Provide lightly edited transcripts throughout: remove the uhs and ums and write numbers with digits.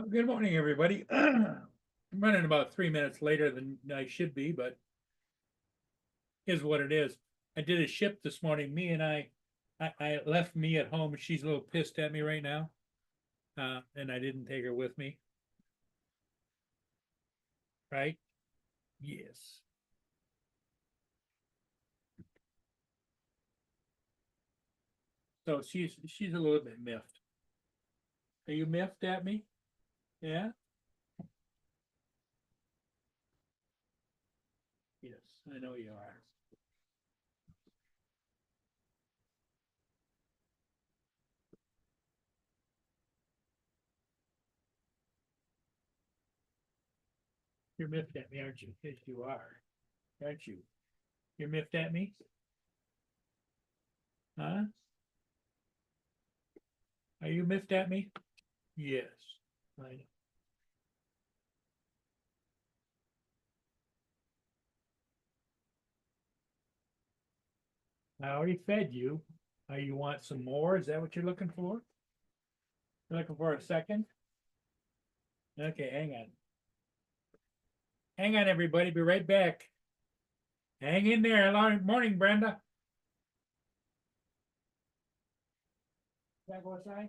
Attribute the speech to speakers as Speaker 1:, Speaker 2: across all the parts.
Speaker 1: Good morning, everybody. I'm running about 3 minutes later than I should be, but is what it is. I did a ship this morning. I left me at home. She's a little pissed at me right now. And I didn't take her with me. Right? Yes. So she's a little bit miffed. Are you miffed at me? Yeah? Yes, I know you are. You're miffed at me, aren't you? Yes, you are. Aren't you? You're miffed at me? Huh? Are you miffed at me? Yes. I I already fed you. You want some more? Is that what you're looking for? You're looking for a second? Okay, hang on. Hang on, everybody. Be right back. Hang in there. Morning, Brenda. Can I go outside?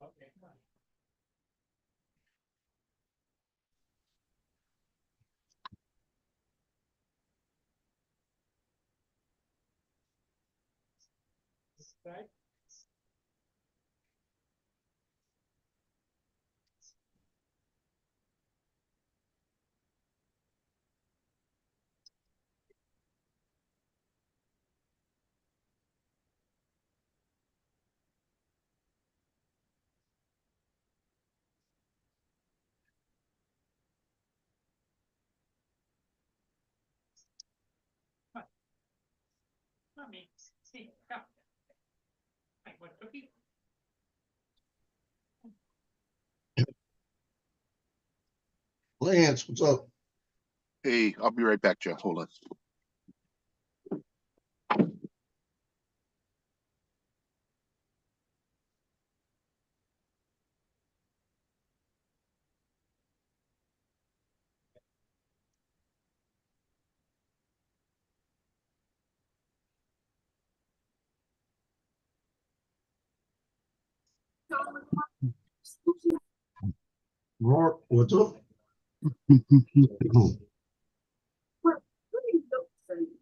Speaker 1: Okay, come on. Outside? Come on, me. See, come. Hey, what cookie?
Speaker 2: Lance, what's up?
Speaker 3: Hey, I'll be right back, Jeff. Hold on.
Speaker 2: Mark, what's up?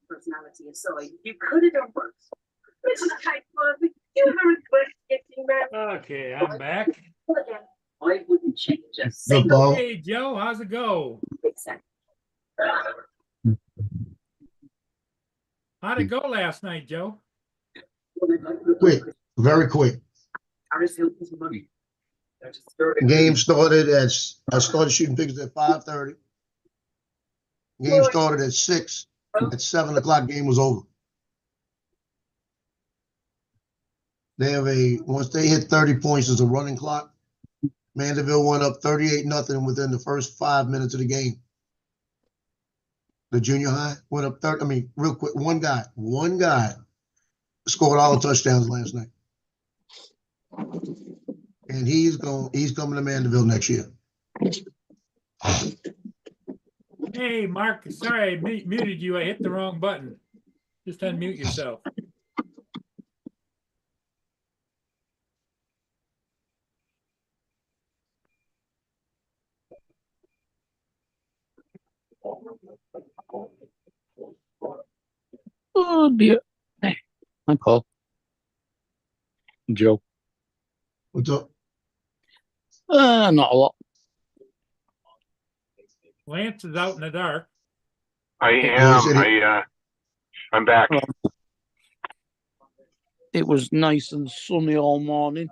Speaker 4: Personality is so you could have done worse. This is type of you have a good getting back.
Speaker 1: Okay, I'm back.
Speaker 4: I wouldn't change a
Speaker 2: Good,
Speaker 4: single
Speaker 2: Paul.
Speaker 1: Hey, Joe, how's it go?
Speaker 4: second.
Speaker 1: How'd it go last night, Joe?
Speaker 2: Quick, very quick.
Speaker 4: Money.
Speaker 2: Game started I started shooting pictures at 5:30. Game started at 6. At 7 o'clock, game was over. They have once they hit 30 points, there's a running clock. Mandeville went up 38-0 within the first 5 minutes of the game. The junior high went up 30. Real quick, one guy scored all the touchdowns last night. And he's coming to Mandeville next year.
Speaker 1: Hey, Mark, sorry I muted you. I hit the wrong button. Just unmute yourself.
Speaker 5: Oh dear. Hey, I'm Paul. Joe.
Speaker 2: What's up?
Speaker 5: Not a lot.
Speaker 1: Lance is out in the dark.
Speaker 6: I
Speaker 2: Yeah, he said
Speaker 6: am. I'm back.
Speaker 5: It was nice and sunny all morning,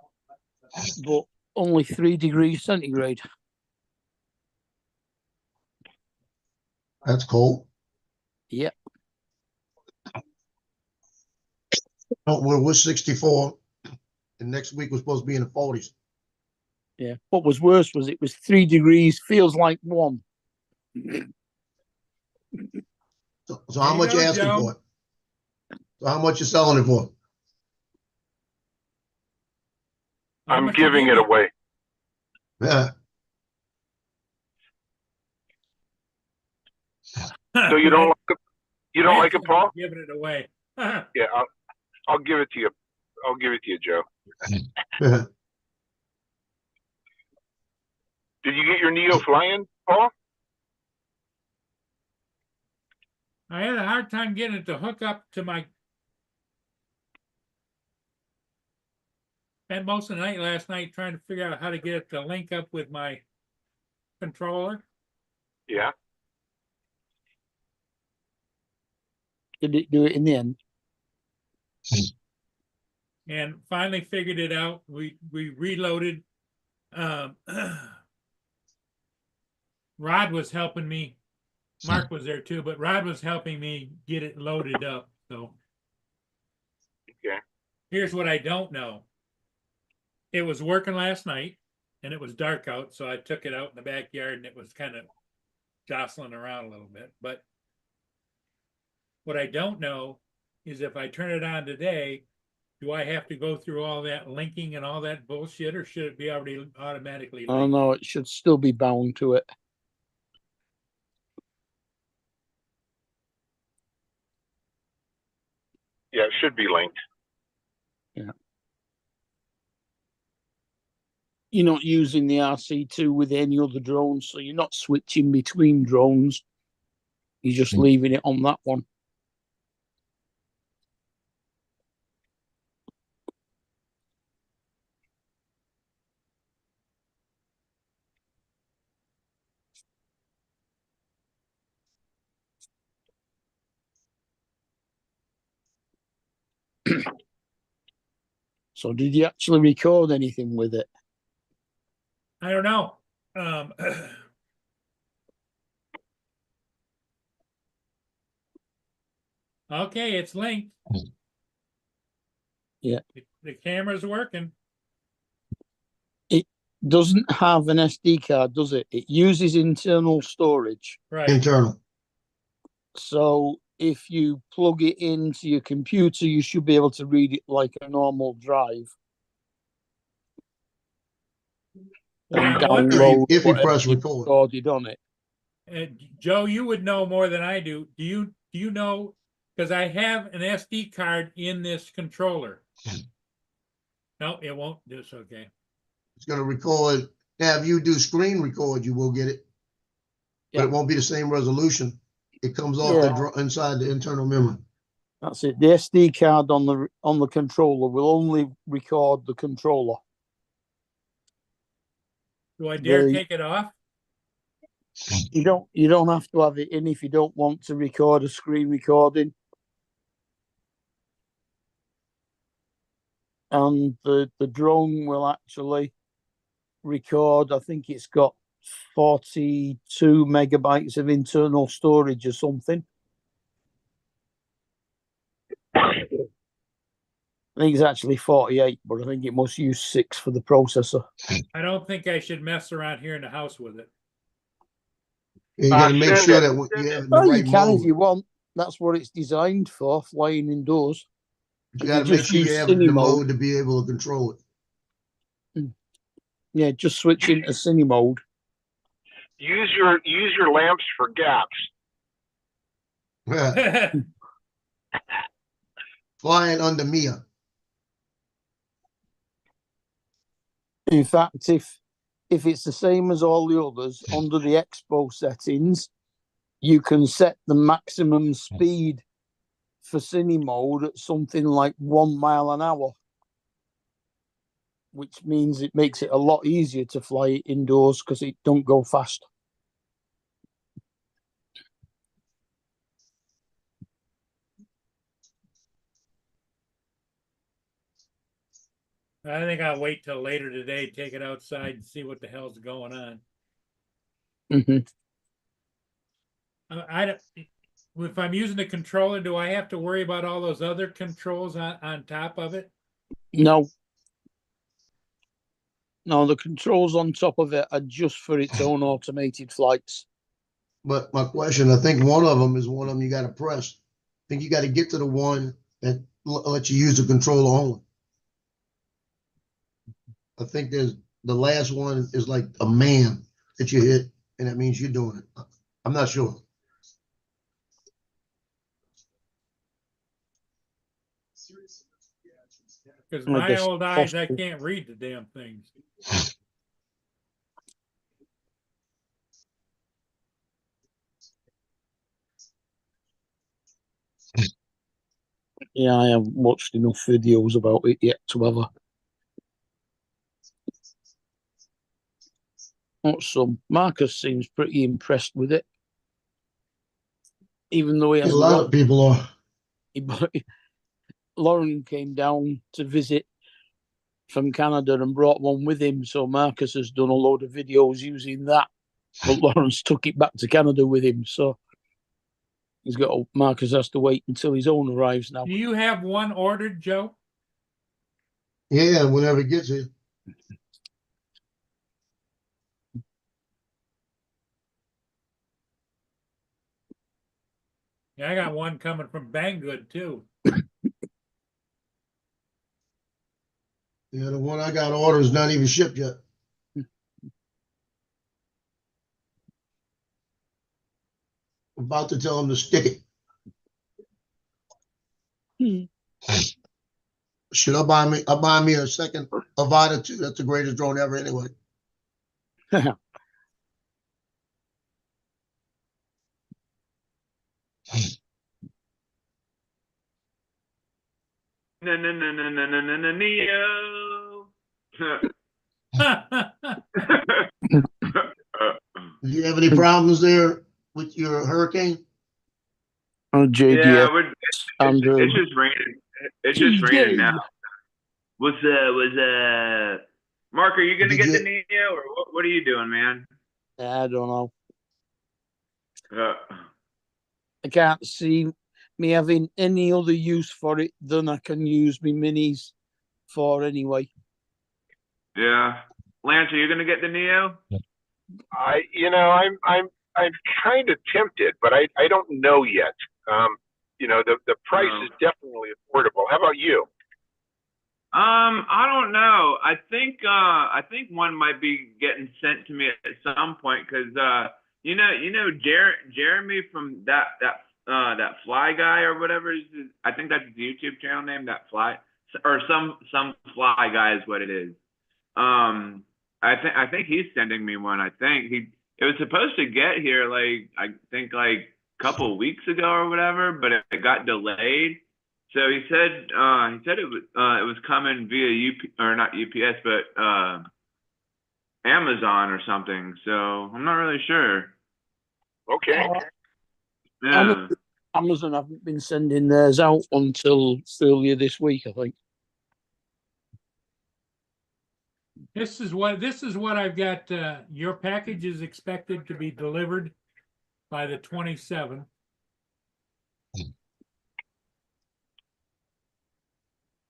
Speaker 5: but only 3 degrees centigrade.
Speaker 2: That's cold.
Speaker 5: Yep.
Speaker 2: Oh, we're 64. And next week was supposed to be in the 40s.
Speaker 5: Yeah. What was worse was it was 3 degrees, feels like 1.
Speaker 2: So how much you asking
Speaker 1: Joe.
Speaker 2: for it? So how much you selling it for?
Speaker 1: How
Speaker 6: I'm
Speaker 1: much you
Speaker 6: giving
Speaker 1: give
Speaker 6: it
Speaker 1: me?
Speaker 6: away.
Speaker 2: Yeah.
Speaker 6: So you don't like it? You don't like it, Paul?
Speaker 1: Giving it away.
Speaker 6: Yeah, I'll give it to you. I'll give it to you, Joe.
Speaker 2: Yeah.
Speaker 6: Did you get your Neo flying, Paul?
Speaker 1: I had a hard time getting it to hook up to my. Spent most of the night last night trying to figure out how to get it to link up with my controller.
Speaker 6: Yeah.
Speaker 5: Did it do it in the end?
Speaker 1: And finally figured it out. We reloaded. Rod was helping me. Mark was there too, but Rod was helping me get it loaded up. So
Speaker 6: Okay.
Speaker 1: here's what I don't know. It was working last night and it was dark out, so I took it out in the backyard and it was kind of jostling around a little bit. But what I don't know is if I turn it on today, do I have to go through all that linking and all that bullshit, or should it be already automatically
Speaker 5: Oh
Speaker 1: linked?
Speaker 5: no, it should still be bound to it.
Speaker 6: Yeah, it should be linked.
Speaker 5: You're not using the RC2 with any other drones, so you're not switching between drones. You're just leaving it on that one. So did you actually record anything with it?
Speaker 1: I don't know. Okay, it's linked.
Speaker 5: Yeah.
Speaker 1: The camera's working.
Speaker 5: Doesn't have an SD card, does it? It uses internal storage.
Speaker 1: Right.
Speaker 2: Internal.
Speaker 5: So if you plug it into your computer, you should be able to read it like a normal drive.
Speaker 1: What
Speaker 5: And
Speaker 1: I'm wondering,
Speaker 5: download
Speaker 2: If you
Speaker 5: whatever
Speaker 2: press
Speaker 5: you
Speaker 2: record.
Speaker 5: recorded on it.
Speaker 1: Joe, you would know more than I do. Do you know? Because I have an SD card in this controller. No, it won't. This okay.
Speaker 2: It's gonna record. Now, if you do screen record, you will get it. But
Speaker 5: Yeah.
Speaker 2: it won't be the same resolution. It comes off the inside the internal memory.
Speaker 5: That's it. The SD card on the controller will only record the controller.
Speaker 1: Do I dare
Speaker 5: The-
Speaker 1: take it off?
Speaker 5: You don't have to have it in if you don't want to record a screen recording. And the drone will actually record. I think it's got 42 megabytes of internal storage or something. I think it's actually 48, but I think it must use 6 for the processor.
Speaker 1: I don't think I should mess around here in the house with it.
Speaker 2: You gotta make
Speaker 6: Send
Speaker 2: sure
Speaker 6: it.
Speaker 2: that you have it in the
Speaker 5: Well, you
Speaker 2: right
Speaker 5: can if
Speaker 2: mode.
Speaker 5: you want. That's what it's designed for, flying indoors.
Speaker 2: You gotta
Speaker 5: you
Speaker 2: make
Speaker 5: just
Speaker 2: sure you
Speaker 5: use
Speaker 2: have it in the
Speaker 5: cine mode.
Speaker 2: mode to be able to control it.
Speaker 5: Yeah, just switch into cine mode.
Speaker 6: Use your lamps for gaps.
Speaker 2: Flying under Mia.
Speaker 5: In fact, if it's the same as all the others, under the Expo settings, you can set the maximum speed for cine mode at something like 1 mile an hour, which means it makes it a lot easier to fly it indoors because it don't go fast.
Speaker 1: I think I'll wait till later today, take it outside and see what the hell's going on.
Speaker 5: Mm-hmm.
Speaker 1: I don't, if I'm using the controller, do I have to worry about all those other controls on top of it?
Speaker 5: No, the controls on top of it are just for its own automated flights.
Speaker 2: But my question, I think one of them you gotta press. I think you gotta get to the one that lets you use the controller only. I think there's, the last one is like a man that you hit, and that means you're doing it. I'm not sure.
Speaker 1: Cause
Speaker 5: I
Speaker 1: my
Speaker 5: guess
Speaker 1: old eyes, I
Speaker 5: possible.
Speaker 1: can't read the damn things.
Speaker 5: Yeah, I haven't watched enough videos about it yet to have a. Some Marcus seems pretty impressed with it, even though he
Speaker 2: A
Speaker 5: hasn't
Speaker 2: lot
Speaker 5: got.
Speaker 2: of people are.
Speaker 5: Lauren came down to visit from Canada and brought one with him, so Marcus has done a load of videos using that. But Lawrence took it back to Canada with him, so Marcus has to wait until his own arrives now.
Speaker 1: Do you have one ordered, Joe?
Speaker 2: Yeah, whenever it gets here.
Speaker 1: Yeah, I got one coming from Banggood too.
Speaker 2: Yeah, the one I got ordered is not even shipped yet. About to tell him to stick it. Should I buy me a second Avata too? That's the greatest drone ever anyway.
Speaker 7: No, no, no, no, no, no, no, no, Neo.
Speaker 2: Do you have any problems there with your hurricane?
Speaker 5: JDS
Speaker 7: Yeah,
Speaker 5: and
Speaker 7: it's just raining. It's just raining now. Was Mark, are you gonna
Speaker 2: Did
Speaker 7: get the
Speaker 2: you-
Speaker 7: Neo, or what are you doing, man?
Speaker 5: I don't know.
Speaker 7: Uh,
Speaker 5: I can't see me having any other use for it than I can use my minis for anyway.
Speaker 7: yeah, Lance, are you gonna get the Neo?
Speaker 6: I'm kind of tempted, but I don't know yet. The price
Speaker 7: No.
Speaker 6: is definitely affordable. How about you?
Speaker 7: I don't know. I think one might be getting sent to me at some point because Jeremy from that Fly Guy or whatever I think that's his YouTube channel name, that Fly, or some Fly Guy is what it is. I think he's sending me one. I think it was supposed to get here like a couple weeks ago or whatever, but it got delayed. So he said it was coming via not UPS, but Amazon or something. So I'm not really sure.
Speaker 6: Okay.
Speaker 7: Yeah.
Speaker 5: Amazon haven't been sending theirs out until earlier this week, I think.
Speaker 1: This is what I've got. Your package is expected to be delivered by the 27th.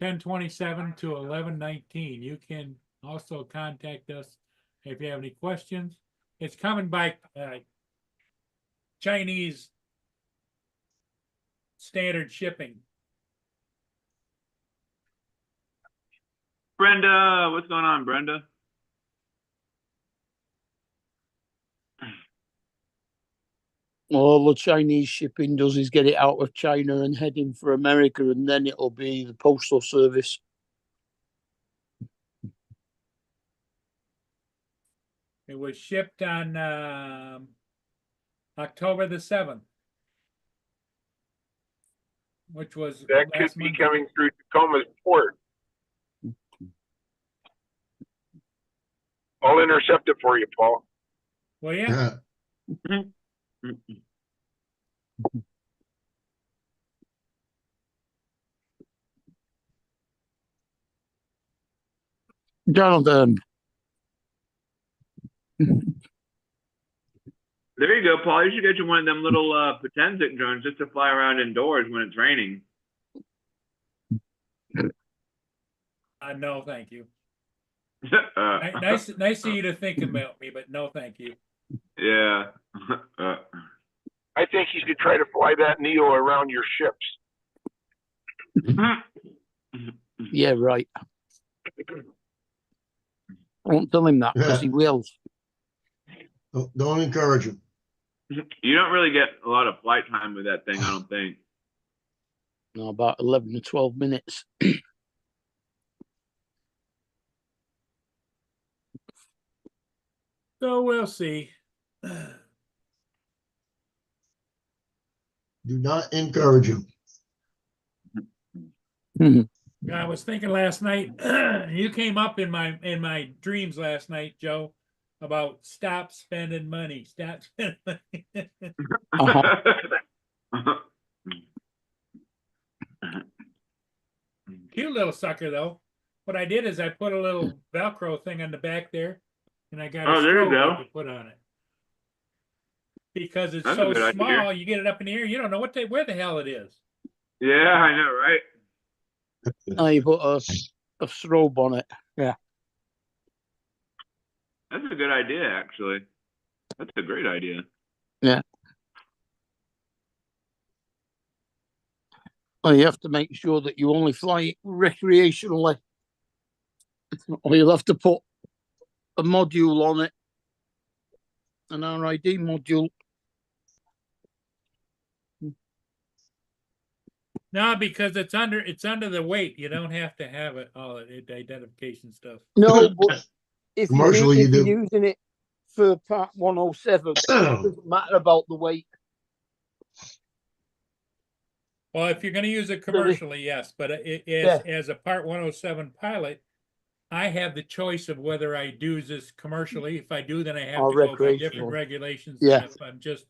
Speaker 1: (10/27) to 11/19. You can also contact us if you have any questions. It's coming by Chinese standard shipping.
Speaker 7: Brenda, what's going on, Brenda?
Speaker 5: All the Chinese shipping does is get it out of China and heading for America, and then it'll be the postal service.
Speaker 1: It was shipped on October the 7th, which was
Speaker 6: That could
Speaker 1: last
Speaker 6: be
Speaker 1: Monday.
Speaker 6: coming through Tacoma's port. I'll intercept it for you, Paul.
Speaker 1: Well, yeah.
Speaker 5: Jonathan.
Speaker 7: There you go, Paul. You should get you one of them little Potensic drones just to fly around indoors when it's raining.
Speaker 1: No, thank you.
Speaker 7: Uh,
Speaker 1: Nice of you to think about me, but no, thank you.
Speaker 7: Yeah.
Speaker 6: I think you should try to fly that Neo around your ships.
Speaker 5: Yeah, right. won't tell him that because
Speaker 2: Yeah.
Speaker 5: he will.
Speaker 2: Don't encourage him.
Speaker 7: You don't really get a lot of flight time with that thing, I don't think.
Speaker 5: No, about 11 to 12 minutes.
Speaker 1: So we'll see.
Speaker 2: Do not encourage him.
Speaker 1: I was thinking last night, you came up in my dreams last night, Joe, about stop spending money, stop spending money. Cute little sucker though. What I did is I put a little Velcro thing on the back there, and I got a
Speaker 7: Oh, there you
Speaker 1: strobe
Speaker 7: go.
Speaker 1: I could put on it. Because it's
Speaker 7: That's a
Speaker 1: so
Speaker 7: good idea.
Speaker 1: small, you get it up in the air, you don't know where the hell it is.
Speaker 7: Yeah, I know, right?
Speaker 5: You put a strobe on it. Yeah.
Speaker 7: That's a good idea, actually. That's a great idea.
Speaker 5: Well, you have to make sure that you only fly it recreationally, or you'll have to put a module on it, an RID module.
Speaker 1: No, because it's under the weight. You don't have to have it all the identification stuff.
Speaker 5: No, but if
Speaker 2: Commercially, you
Speaker 5: you're
Speaker 2: do.
Speaker 5: using it for Part 107, it doesn't matter about the weight.
Speaker 1: Well, if you're going to use it commercially, yes, but as a Part 107 pilot, I have the choice of whether I do this commercially. If I do, then I have
Speaker 5: Or
Speaker 1: to go by
Speaker 5: recreational.
Speaker 1: different regulations
Speaker 5: Yeah.
Speaker 1: than if I'm just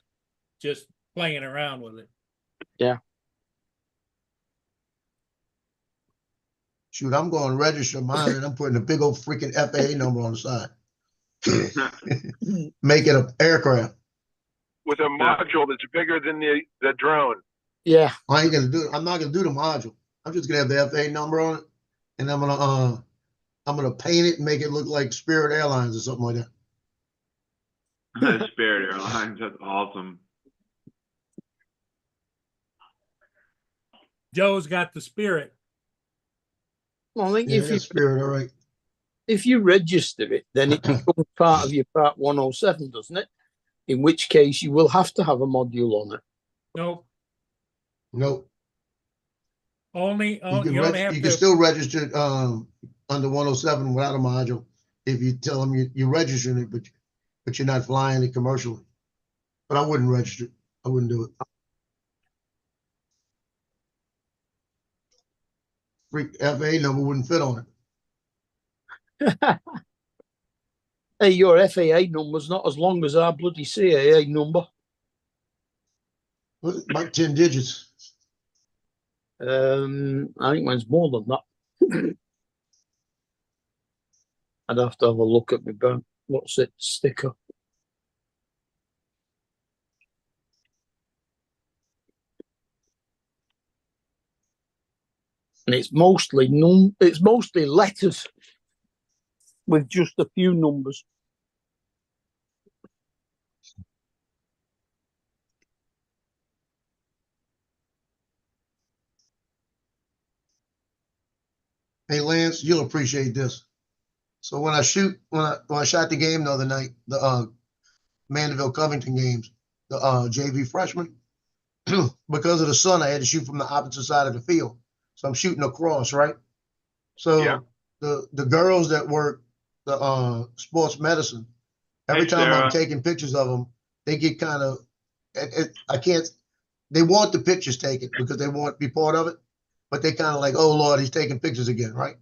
Speaker 1: playing around with it.
Speaker 5: Yeah.
Speaker 2: Shoot, I'm going to register mine and I'm putting a big old freaking FAA number on the side. Make it an aircraft.
Speaker 6: With a module that's bigger than the drone.
Speaker 5: Yeah.
Speaker 2: I ain't gonna do it. I'm not gonna do the module. I'm just gonna have the FAA number on it, and I'm gonna paint it and make it look like Spirit Airlines or something like that.
Speaker 7: Spirit Airlines, that's awesome.
Speaker 1: Joe's got the spirit.
Speaker 5: Well, I think
Speaker 2: Yeah, that's Spirit, all right.
Speaker 5: if you register it, then it becomes part of your Part 107, doesn't it? In which case you will have to have a module on it.
Speaker 1: No,
Speaker 2: Nope.
Speaker 1: only
Speaker 2: You can,
Speaker 1: you only have
Speaker 2: you
Speaker 1: to.
Speaker 2: can still register under 107 without a module if you tell them you're registering it, but you're not flying it commercially. But I wouldn't register it. I wouldn't do it. Freak FAA number wouldn't fit on it.
Speaker 5: Hey, your FAA number's not as long as our bloody CAA number.
Speaker 2: About 10 digits.
Speaker 5: I think mine's more than that. I'd have to have a look at my bank. What's it? Sticker. And it's mostly letters with just a few numbers.
Speaker 2: Hey Lance, you'll appreciate this. So when I shot the game the other night, the Mandeville Covington games, the JV freshman, because of the sun, I had to shoot from the opposite side of the field. So I'm shooting across, right? So
Speaker 6: Yeah.
Speaker 2: the girls that work the sports medicine, every
Speaker 7: Hey,
Speaker 2: time I'm
Speaker 7: Sarah.
Speaker 2: taking pictures of them, they get kind of, they want the pictures taken because they want to be part of it, but they kind of like, oh Lord, he's taking pictures again, right?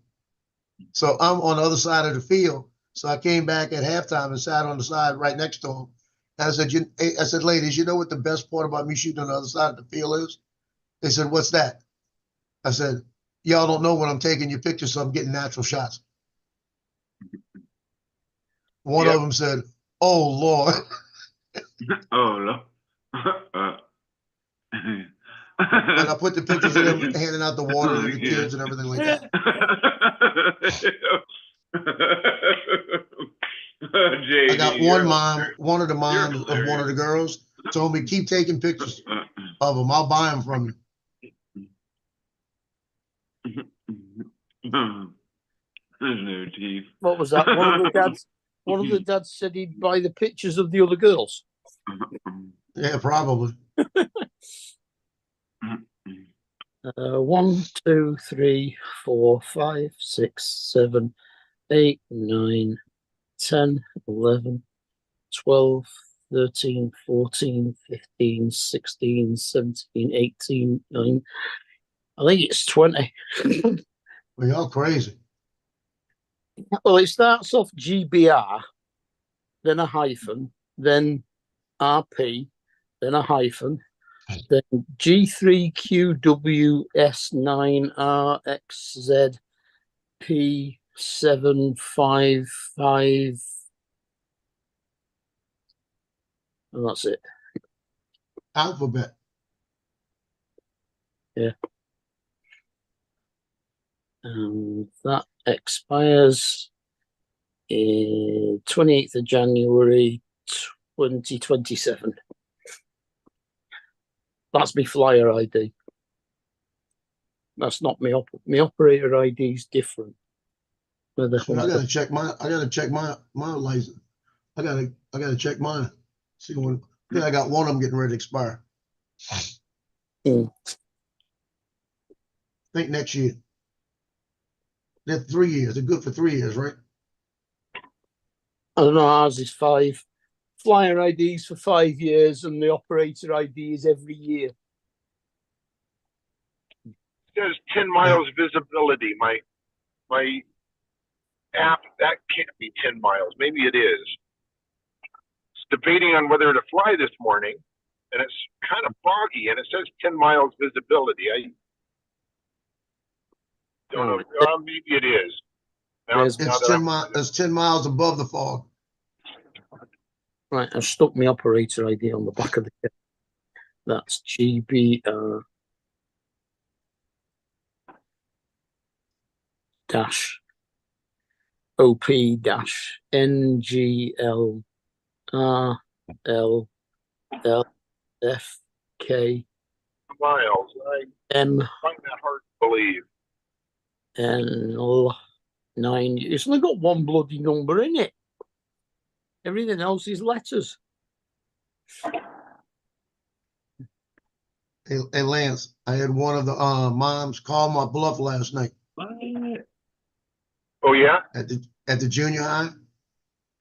Speaker 2: So I'm on the other side of the field. So I came back at halftime and sat on the side right next to him. And I said, ladies, you know what the best part about me shooting on the other side of the field is? They said, what's that? I said, y'all don't know when I'm taking your pictures, so I'm getting natural shots. One of them said, oh Lord.
Speaker 7: Oh, no.
Speaker 2: And I put the pictures of them handing out the water to the kids and everything like that. I got one of the moms of one of the girls told me, keep taking pictures of them. I'll buy them from you.
Speaker 7: There's no teeth.
Speaker 5: What was that? One of the dads said he'd buy the pictures of the other girls.
Speaker 2: Yeah, probably.
Speaker 5: 1, 2, 3, 4, 5, 6, 7, 8, 9, 10, 11, 12, 13, 14, 15, 16, 17, 18, 9. I think it's 20.
Speaker 2: Well, y'all crazy.
Speaker 5: Well, it starts off GBR, then a hyphen, then RP, then a hyphen, then G3QWS9RXZP755, and that's it.
Speaker 2: Alphabet.
Speaker 5: That expires 28th of January 2027. That's my flyer ID. That's not my operator ID is different.
Speaker 2: I gotta check my license. I gotta check mine. See when I got one of them getting ready to expire.
Speaker 5: Mm.
Speaker 2: I think next year. They're 3 years. They're good for 3 years, right?
Speaker 5: I don't know, ours is 5. Flyer IDs for 5 years and the operator ID is every year.
Speaker 6: There's 10 miles visibility. My app, that can't be 10 miles. Maybe it is. It's debating on whether to fly this morning, and it's kind of foggy, and it says 10 miles visibility. I don't know. Maybe it is.
Speaker 5: It's
Speaker 2: It's 10 miles above the fog.
Speaker 5: Right, I've stuck my operator ID on the back of the kit. That's GBR dash OP dash NGL RL LFK
Speaker 6: miles. I
Speaker 5: M
Speaker 6: find that hard to believe.
Speaker 5: N 9. It's only got one bloody number in it. Everything else is letters.
Speaker 2: Hey, Lance, I had one of the moms call my bluff last night
Speaker 6: Oh yeah,
Speaker 2: at the junior high.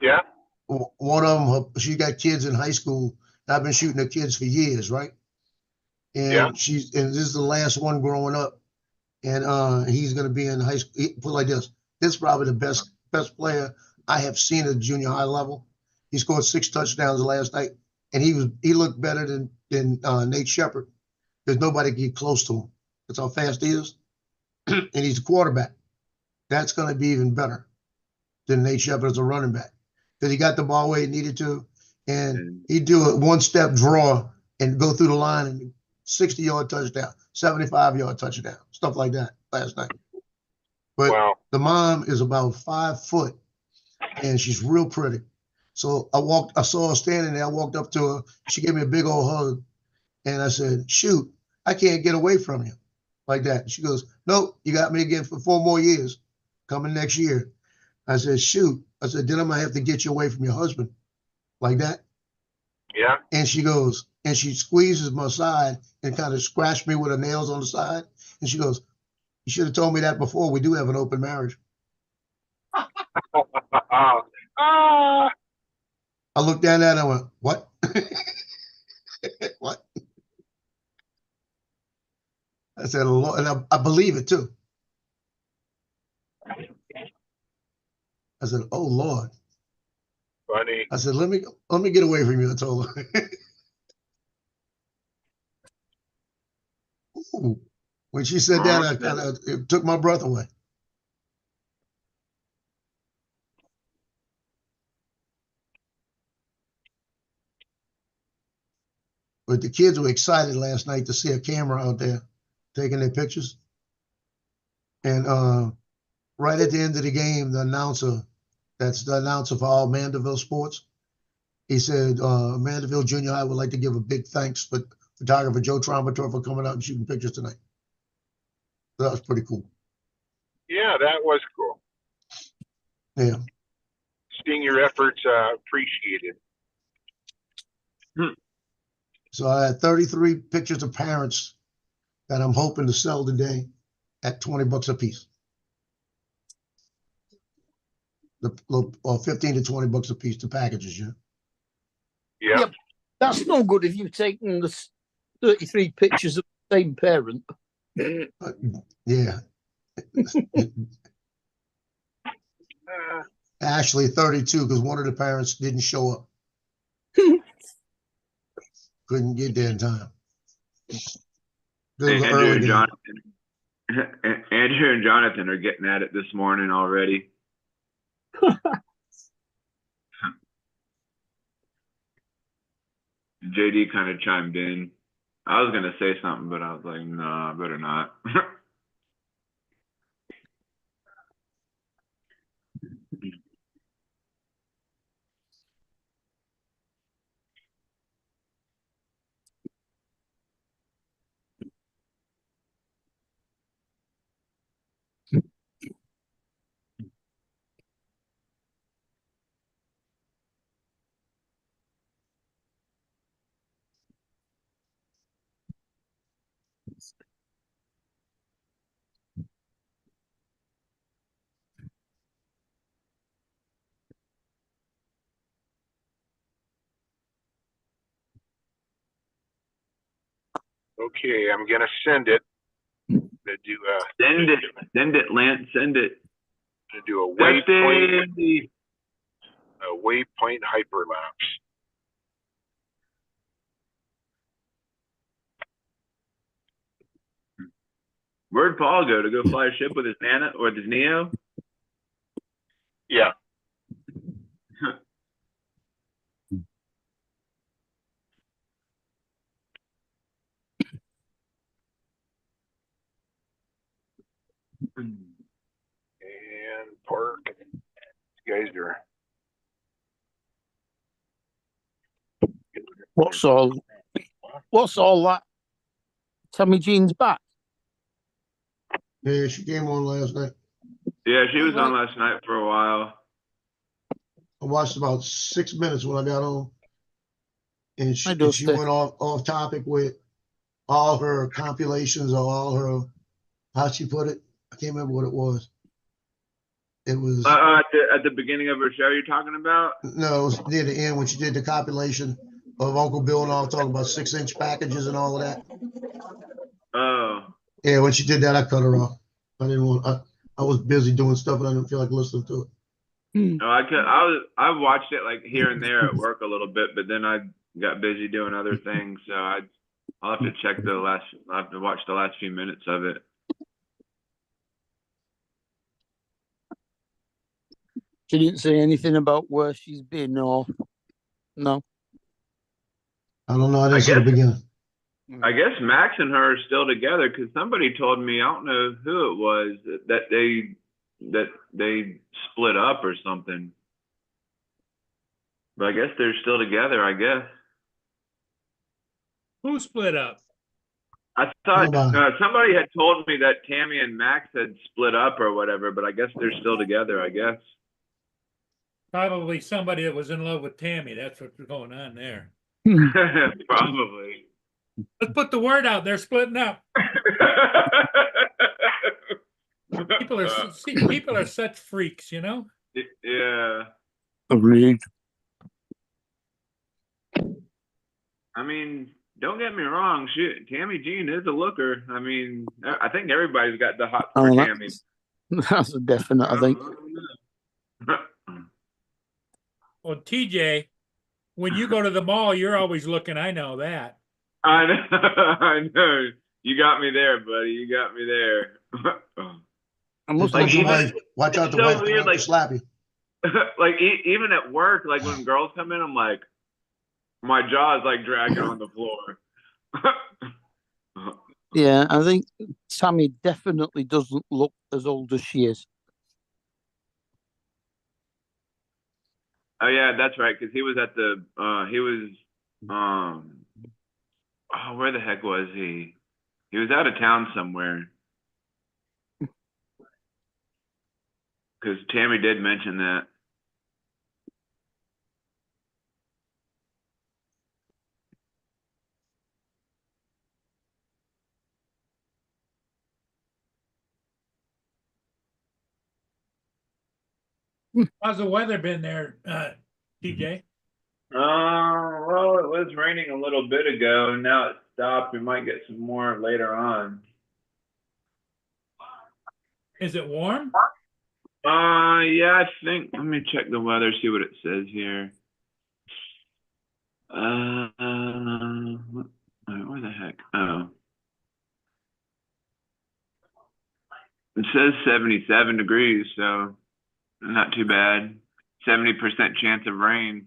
Speaker 6: yeah.
Speaker 2: One of them, she got kids in high school. I've been shooting her kids for years, right? And
Speaker 6: Yeah.
Speaker 2: this is the last one growing up, and he's gonna be in high school. Put it like this: this is probably the best player I have seen at junior high level. He scored 6 touchdowns last night, and he looked better than Nate Shepard. There's nobody can get close to him. That's how fast he is, and he's a quarterback. That's going to be even better than Nate Shepard as a running back because he got the ball where he needed to, and he'd do a one-step draw and go through the line and 60-yard touchdown, 75-yard touchdown, stuff like that last night. But
Speaker 6: Wow.
Speaker 2: the mom is about 5 foot, and she's real pretty. So I saw her standing there. I walked up to her. She gave me a big old hug, and I said, "Shoot, I can't get away from you like that." She goes, "Nope, you got me again for 4 more years, coming next year." I said, "Shoot," I said, "then I'm gonna have to get you away from your husband like that."
Speaker 6: Yeah.
Speaker 2: And she goes, and she squeezes my side and kind of scratched me with her nails on the side. And she goes, "You should have told me that before. We do have an open marriage." I looked down at her and I went, "What?" What? I said, "Lord," and I believe it too. I said, "Oh Lord."
Speaker 6: Funny.
Speaker 2: I said, let me get away from you," I told her. Ooh. When she said that, it took my breath away. But the kids were excited last night to see a camera out there taking their pictures. And right at the end of the game, the announcer, that's the announcer for all Mandeville sports, he said, Mandeville Junior High would like to give a big thanks for photographer Joe Trombator for coming out and shooting pictures tonight. So that was pretty cool.
Speaker 6: Yeah, that was cool.
Speaker 2: Yeah.
Speaker 6: Seeing your efforts appreciated.
Speaker 2: So I had 33 pictures of parents that I'm hoping to sell today at $20 a piece. Or 15 to $20 a piece, the packages, yeah.
Speaker 6: Yeah.
Speaker 5: Yep. That's no good if you've taken the 33 pictures of the same parent.
Speaker 2: Yeah. Actually 32, because one of the parents didn't show up. Couldn't get there in time. This was an early game.
Speaker 7: Andrew and Jonathan are getting at it this morning already. JD kind of chimed in. I was gonna say something, but I was like, no, better not.
Speaker 6: Okay, I'm gonna send it. Gonna do
Speaker 7: Send it, Lance. Send it.
Speaker 6: gonna do a waypoint hyperlapse.
Speaker 7: Where'd Paul go to go fly a ship with his Nana or his Neo?
Speaker 6: Yeah. And park. You guys are.
Speaker 5: What's all that? Tammy Jean's back.
Speaker 2: Yeah, she came on last night.
Speaker 7: Yeah, she was on last night for a while.
Speaker 2: I watched about 6 minutes when I got home. And she
Speaker 5: Stay.
Speaker 2: went off topic with all her compilations or all her, how she put it. I can't remember what it was. It was
Speaker 7: At the beginning of her show you're talking about?
Speaker 2: no, it was near the end when she did the compilation of Uncle Bill and all talking about 6-inch packages and all of that.
Speaker 7: Oh.
Speaker 2: Yeah, when she did that, I cut her off. I didn't want. I was busy doing stuff, and I didn't feel like listening to it.
Speaker 7: No, I watched it like here and there at work a little bit, but then I got busy doing other things. So I'll have to I'll have to watch the last few minutes of it.
Speaker 5: She didn't say anything about where she's been or no.
Speaker 2: I don't know. I didn't see the beginning.
Speaker 7: I guess Max and her are still together because somebody told me, I don't know who it was, that they split up or something. But I guess they're still together, I guess.
Speaker 1: Who split up?
Speaker 7: I thought
Speaker 2: Nobody.
Speaker 7: somebody had told me that Tammy and Max had split up or whatever, but I guess they're still together, I guess.
Speaker 1: Probably somebody that was in love with Tammy. That's what's going on there.
Speaker 7: Probably.
Speaker 1: Let's put the word out. They're splitting up. People are such freaks, you know?
Speaker 7: Yeah.
Speaker 5: Agreed.
Speaker 7: I mean, don't get me wrong. Tammy Jean is a looker. I mean, I think everybody's got the hot for Tammy.
Speaker 5: That's a definite, I think.
Speaker 1: Well, TJ, when you go to the mall, you're always looking. I know that.
Speaker 7: I know. I know. You got me there, buddy. You got me there.
Speaker 5: I must
Speaker 2: Like
Speaker 5: like
Speaker 2: watch out, the
Speaker 7: so
Speaker 2: wife
Speaker 7: weird,
Speaker 2: like, slap you.
Speaker 7: Like even at work, like when girls come in, I'm like, my jaw is like dragging on the floor.
Speaker 5: Yeah, I think Tammy definitely doesn't look as old as she is.
Speaker 7: Oh yeah, that's right. Because he was at the where the heck was he? He was out of town somewhere. because Tammy did mention that.
Speaker 1: How's the weather been there, TJ?
Speaker 7: Well, it was raining a little bit ago, and now it stopped. We might get some more later on.
Speaker 1: Is it warm?
Speaker 7: Yeah, I think. Let me check the weather, see what it says here. Where the heck? Oh, it says 77 degrees, so not too bad. 70% chance of rain.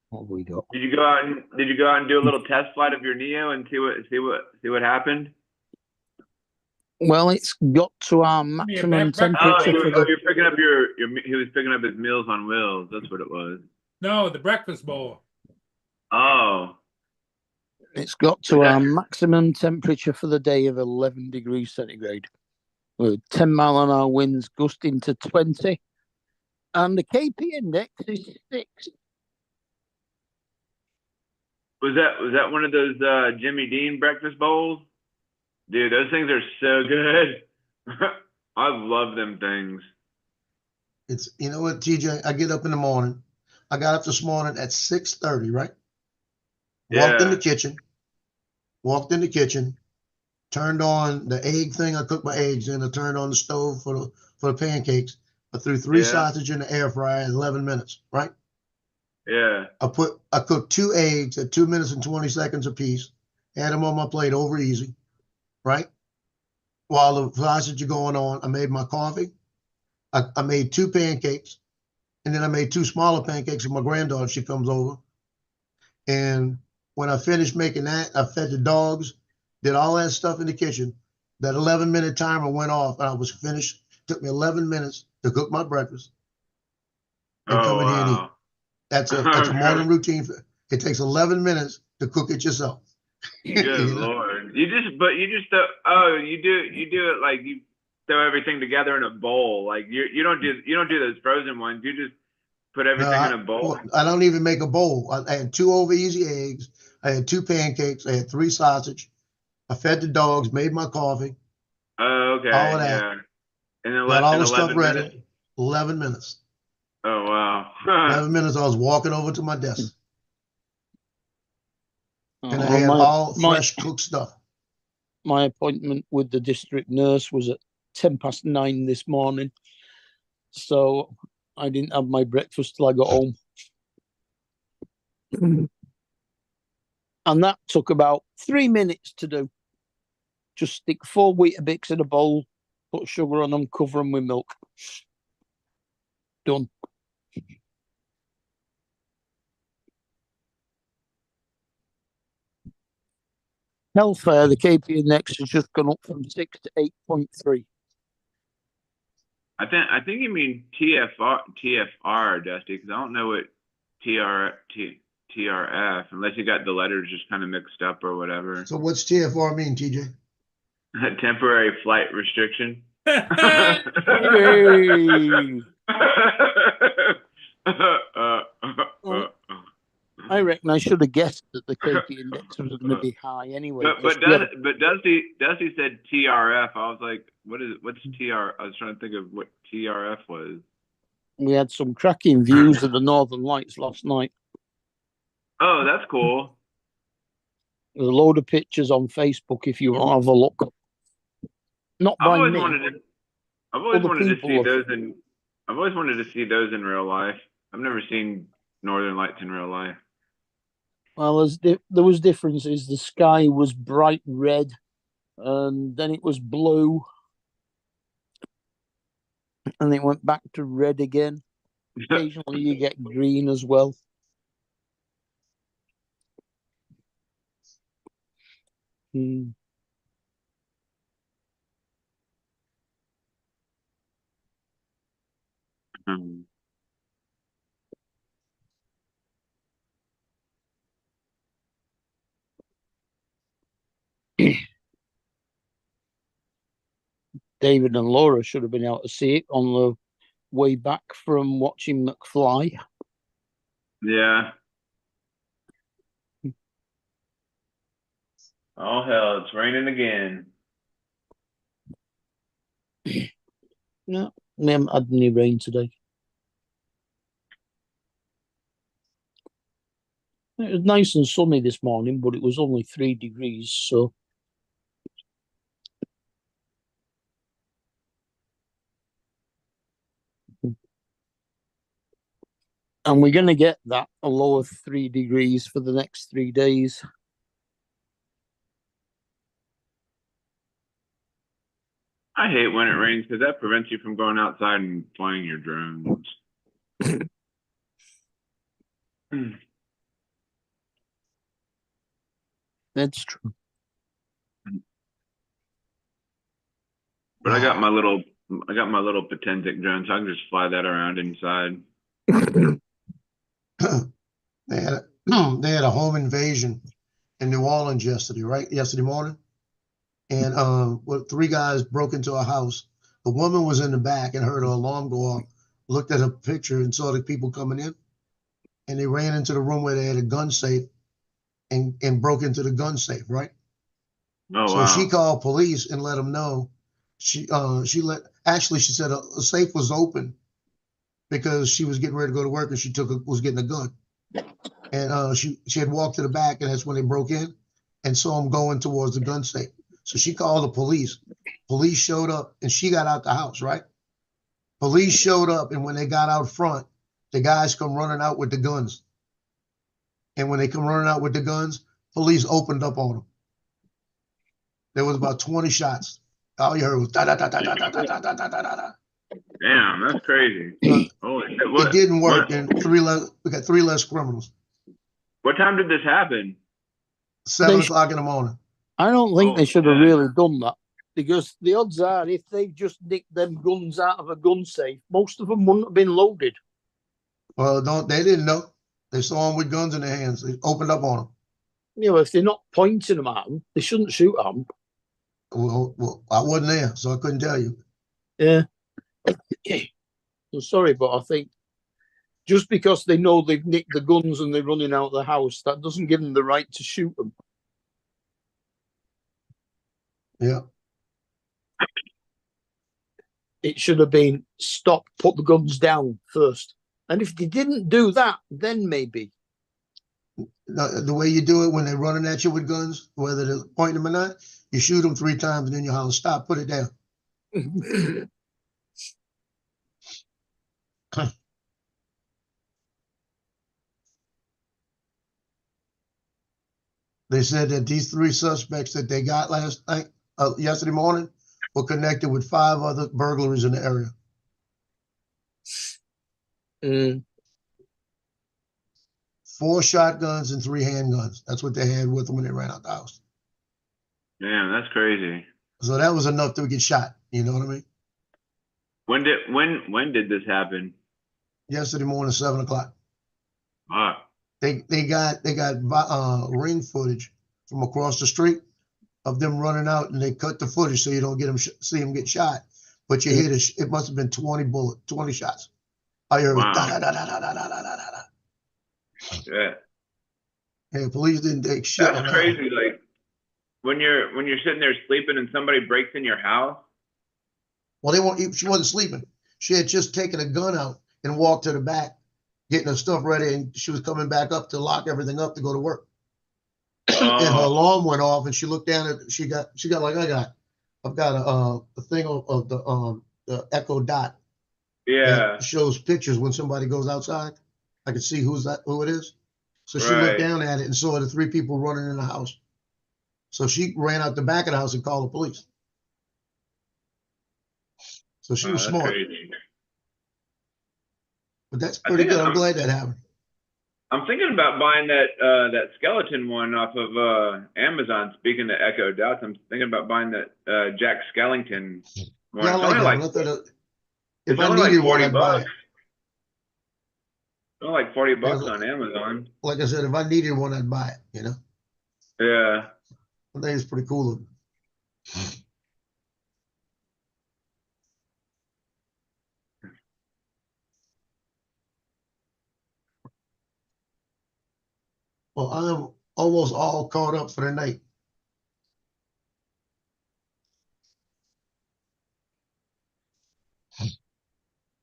Speaker 5: What have we got?
Speaker 7: Did you go out and do a little test flight of your Neo and see what happened?
Speaker 5: Well, it's got to our
Speaker 1: me a
Speaker 5: maximum
Speaker 1: breakfast.
Speaker 5: temperature for the.
Speaker 7: You're picking up he was picking up his Meals on Wheels. That's what it was.
Speaker 1: No, the breakfast bowl.
Speaker 7: Oh,
Speaker 5: It's got to our maximum temperature for the day of 11 degrees centigrade, with 10-mile-an-hour winds gusting to 20, and the KP index is 6.
Speaker 7: was that one of those Jimmy Dean breakfast bowls? Dude, those things are so good. I love them things.
Speaker 2: It's, you know what, TJ, I get up in the morning. I got up this morning at 6:30, right? Walked in the kitchen, turned on the egg thing. I cooked my eggs in. I turned on the stove for the pancakes. I threw 3
Speaker 7: Yeah.
Speaker 2: sausage in the air fryer in 11 minutes, right?
Speaker 7: Yeah.
Speaker 2: I cooked 2 eggs at 2 minutes and 20 seconds apiece. Had them on my plate over easy, right? While the sausage are going on, I made my coffee. I made 2 pancakes, and then I made 2 smaller pancakes for my granddaughter. She comes over, and when I finished making that, I fed the dogs, did all that stuff in the kitchen. That 11-minute timer went off, and I was finished. Took me 11 minutes to cook my breakfast and come in here and eat.
Speaker 7: Wow.
Speaker 2: That's a morning routine. It takes 11 minutes to cook it yourself.
Speaker 7: Good
Speaker 2: You know?
Speaker 7: Lord. You do it like you throw everything together in a bowl. Like you don't do those frozen ones. You just put everything in a bowl.
Speaker 2: I don't even make a bowl. I had 2 over easy eggs. I had 2 pancakes. I had 3 sausage. I fed the dogs, made my coffee,
Speaker 7: Oh, okay.
Speaker 2: all of that.
Speaker 7: Yeah. And then
Speaker 2: got all
Speaker 7: in
Speaker 2: the stuff
Speaker 7: 11
Speaker 2: ready.
Speaker 7: minutes.
Speaker 2: 11 minutes.
Speaker 7: Oh wow.
Speaker 2: 11 minutes, I was walking over to my desk. And I
Speaker 5: Well,
Speaker 2: had all fresh cooked stuff.
Speaker 5: My appointment with the district nurse was at 9:10 this morning, so I didn't have my breakfast till I got home. And that took about 3 minutes to do. Just stick 4 Weetabix in a bowl, put sugar on them, cover them with milk. Done. Healthcare, the KP index has just gone up from 6 to 8.3.
Speaker 7: I think you mean TFR, Dusty, because I don't know what TRF, unless you got the letters just kind of mixed up or whatever.
Speaker 2: So what's TFR mean, TJ?
Speaker 7: Temporary flight restriction.
Speaker 5: Hey! I reckon I should have guessed that the KP index was going to be high anyway.
Speaker 7: But Dusty said TRF. I was like, what's TR? I was trying to think of what TRF was.
Speaker 5: We had some cracking views of the Northern Lights last night.
Speaker 7: Oh, that's cool.
Speaker 5: There's a load of pictures on Facebook if you want to have a look. Not
Speaker 7: I've
Speaker 5: by
Speaker 7: always
Speaker 5: me.
Speaker 7: wanted
Speaker 5: Other
Speaker 7: to see
Speaker 5: people
Speaker 7: those in. I've always wanted to see those in real life. I've never seen Northern Lights in real life.
Speaker 5: Well, there was differences. The sky was bright red, and then it was blue, and it went back to red again. Occasionally, you get green as well. Hmm.
Speaker 7: Hmm.
Speaker 5: David and Laura should have been able to see it on the way back from watching McFly.
Speaker 7: Yeah. Oh hell, it's raining again.
Speaker 5: No, we haven't had any rain today. It was nice and sunny this morning, but it was only 3 degrees, so and we're going to get that a lower 3 degrees for the next 3 days.
Speaker 7: I hate when it rains because that prevents you from going outside and flying your drones.
Speaker 5: That's true.
Speaker 7: But I got my little Potentic drone, so I can just fly that around inside.
Speaker 2: They had a home invasion in New Orleans yesterday, right? Yesterday morning. And well, 3 guys broke into a house. The woman was in the back and heard her alarm go off, looked at her picture and saw the people coming in. And they ran into the room where they had a gun safe and broke into the gun safe, right?
Speaker 7: Oh
Speaker 2: So
Speaker 7: wow.
Speaker 2: she called police and let them know. She said a safe was open because she was getting ready to go to work and she was getting a gun. And she had walked to the back and that's when they broke in and saw them going towards the gun safe. So she called the police. Police showed up and she got out the house, right? Police showed up and when they got out front, the guys come running out with the guns. And when they come running out with the guns, police opened up on them. There was about 20 shots. All you heard was da da da da da da da da da da da.
Speaker 7: Damn, that's crazy. Holy shit.
Speaker 2: It didn't work, and we got 3 less criminals.
Speaker 7: What time did this happen?
Speaker 2: 7 o'clock in the morning.
Speaker 5: I don't think they should have
Speaker 7: yeah.
Speaker 5: really done that because the odds are if they just nicked them guns out of a gun safe, most of them wouldn't have been loaded.
Speaker 2: Well, they didn't know. They saw them with guns in their hands. They opened up on them.
Speaker 5: You know, if they're not pointing them at them, they shouldn't shoot at them.
Speaker 2: Well, I wasn't there, so I couldn't tell you.
Speaker 5: Yeah. I'm sorry, but I think just because they know they've nicked the guns and they're running out of the house, that doesn't give them the right to shoot them.
Speaker 2: Yeah.
Speaker 5: It should have been stop, put the guns down first. And if they didn't do that, then maybe.
Speaker 2: The way you do it when they're running at you with guns, whether they're pointing them or not, you shoot them 3 times and then you holler, stop, put it down. They said that these 3 suspects that they got yesterday morning, were connected with 5 other burglaries in the area. 4 shotguns and 3 handguns. That's what they had with them when they ran out the house.
Speaker 7: Damn, that's crazy.
Speaker 2: So that was enough to get shot. You know what I mean?
Speaker 7: When did this happen?
Speaker 2: Yesterday morning, 7 o'clock.
Speaker 7: Fuck.
Speaker 2: They got ring footage from across the street of them running out, and they cut the footage so you don't get them see them get shot. But you hit it must have been 20 shots. I heard
Speaker 7: Wow.
Speaker 2: da, da, da, da, da, da, da, da, da.
Speaker 7: Yeah.
Speaker 2: Yeah, police didn't take shit.
Speaker 7: That's crazy. Like when you're sitting there sleeping and somebody breaks in your house.
Speaker 2: Well, she wasn't sleeping. She had just taken a gun out and walked to the back, getting her stuff ready, and she was coming back up to lock everything up to go to work. And her alarm went off, and she looked down at she got like I've got a thing of the Echo Dot.
Speaker 7: Yeah.
Speaker 2: That shows pictures when somebody goes outside. I can see who it is. So she
Speaker 7: Right.
Speaker 2: looked down at it and saw the 3 people running in the house. So she ran out the back of the house and called the police. So she was
Speaker 7: That's
Speaker 2: smart.
Speaker 7: crazy.
Speaker 2: But that's pretty good. I'm glad that happened.
Speaker 7: I'm thinking about buying that skeleton one off of Amazon. Speaking of Echo Dots, I'm thinking about buying that Jack Skellington one.
Speaker 2: Yeah, I
Speaker 7: It's
Speaker 2: like
Speaker 7: only
Speaker 2: that. If I needed one, I'd buy it.
Speaker 7: It's only like $40
Speaker 2: Yeah.
Speaker 7: on Amazon.
Speaker 2: Like I said, if I needed one, I'd buy it, you know?
Speaker 7: Yeah.
Speaker 2: I think it's pretty cool. Well, I'm almost all caught up for the night.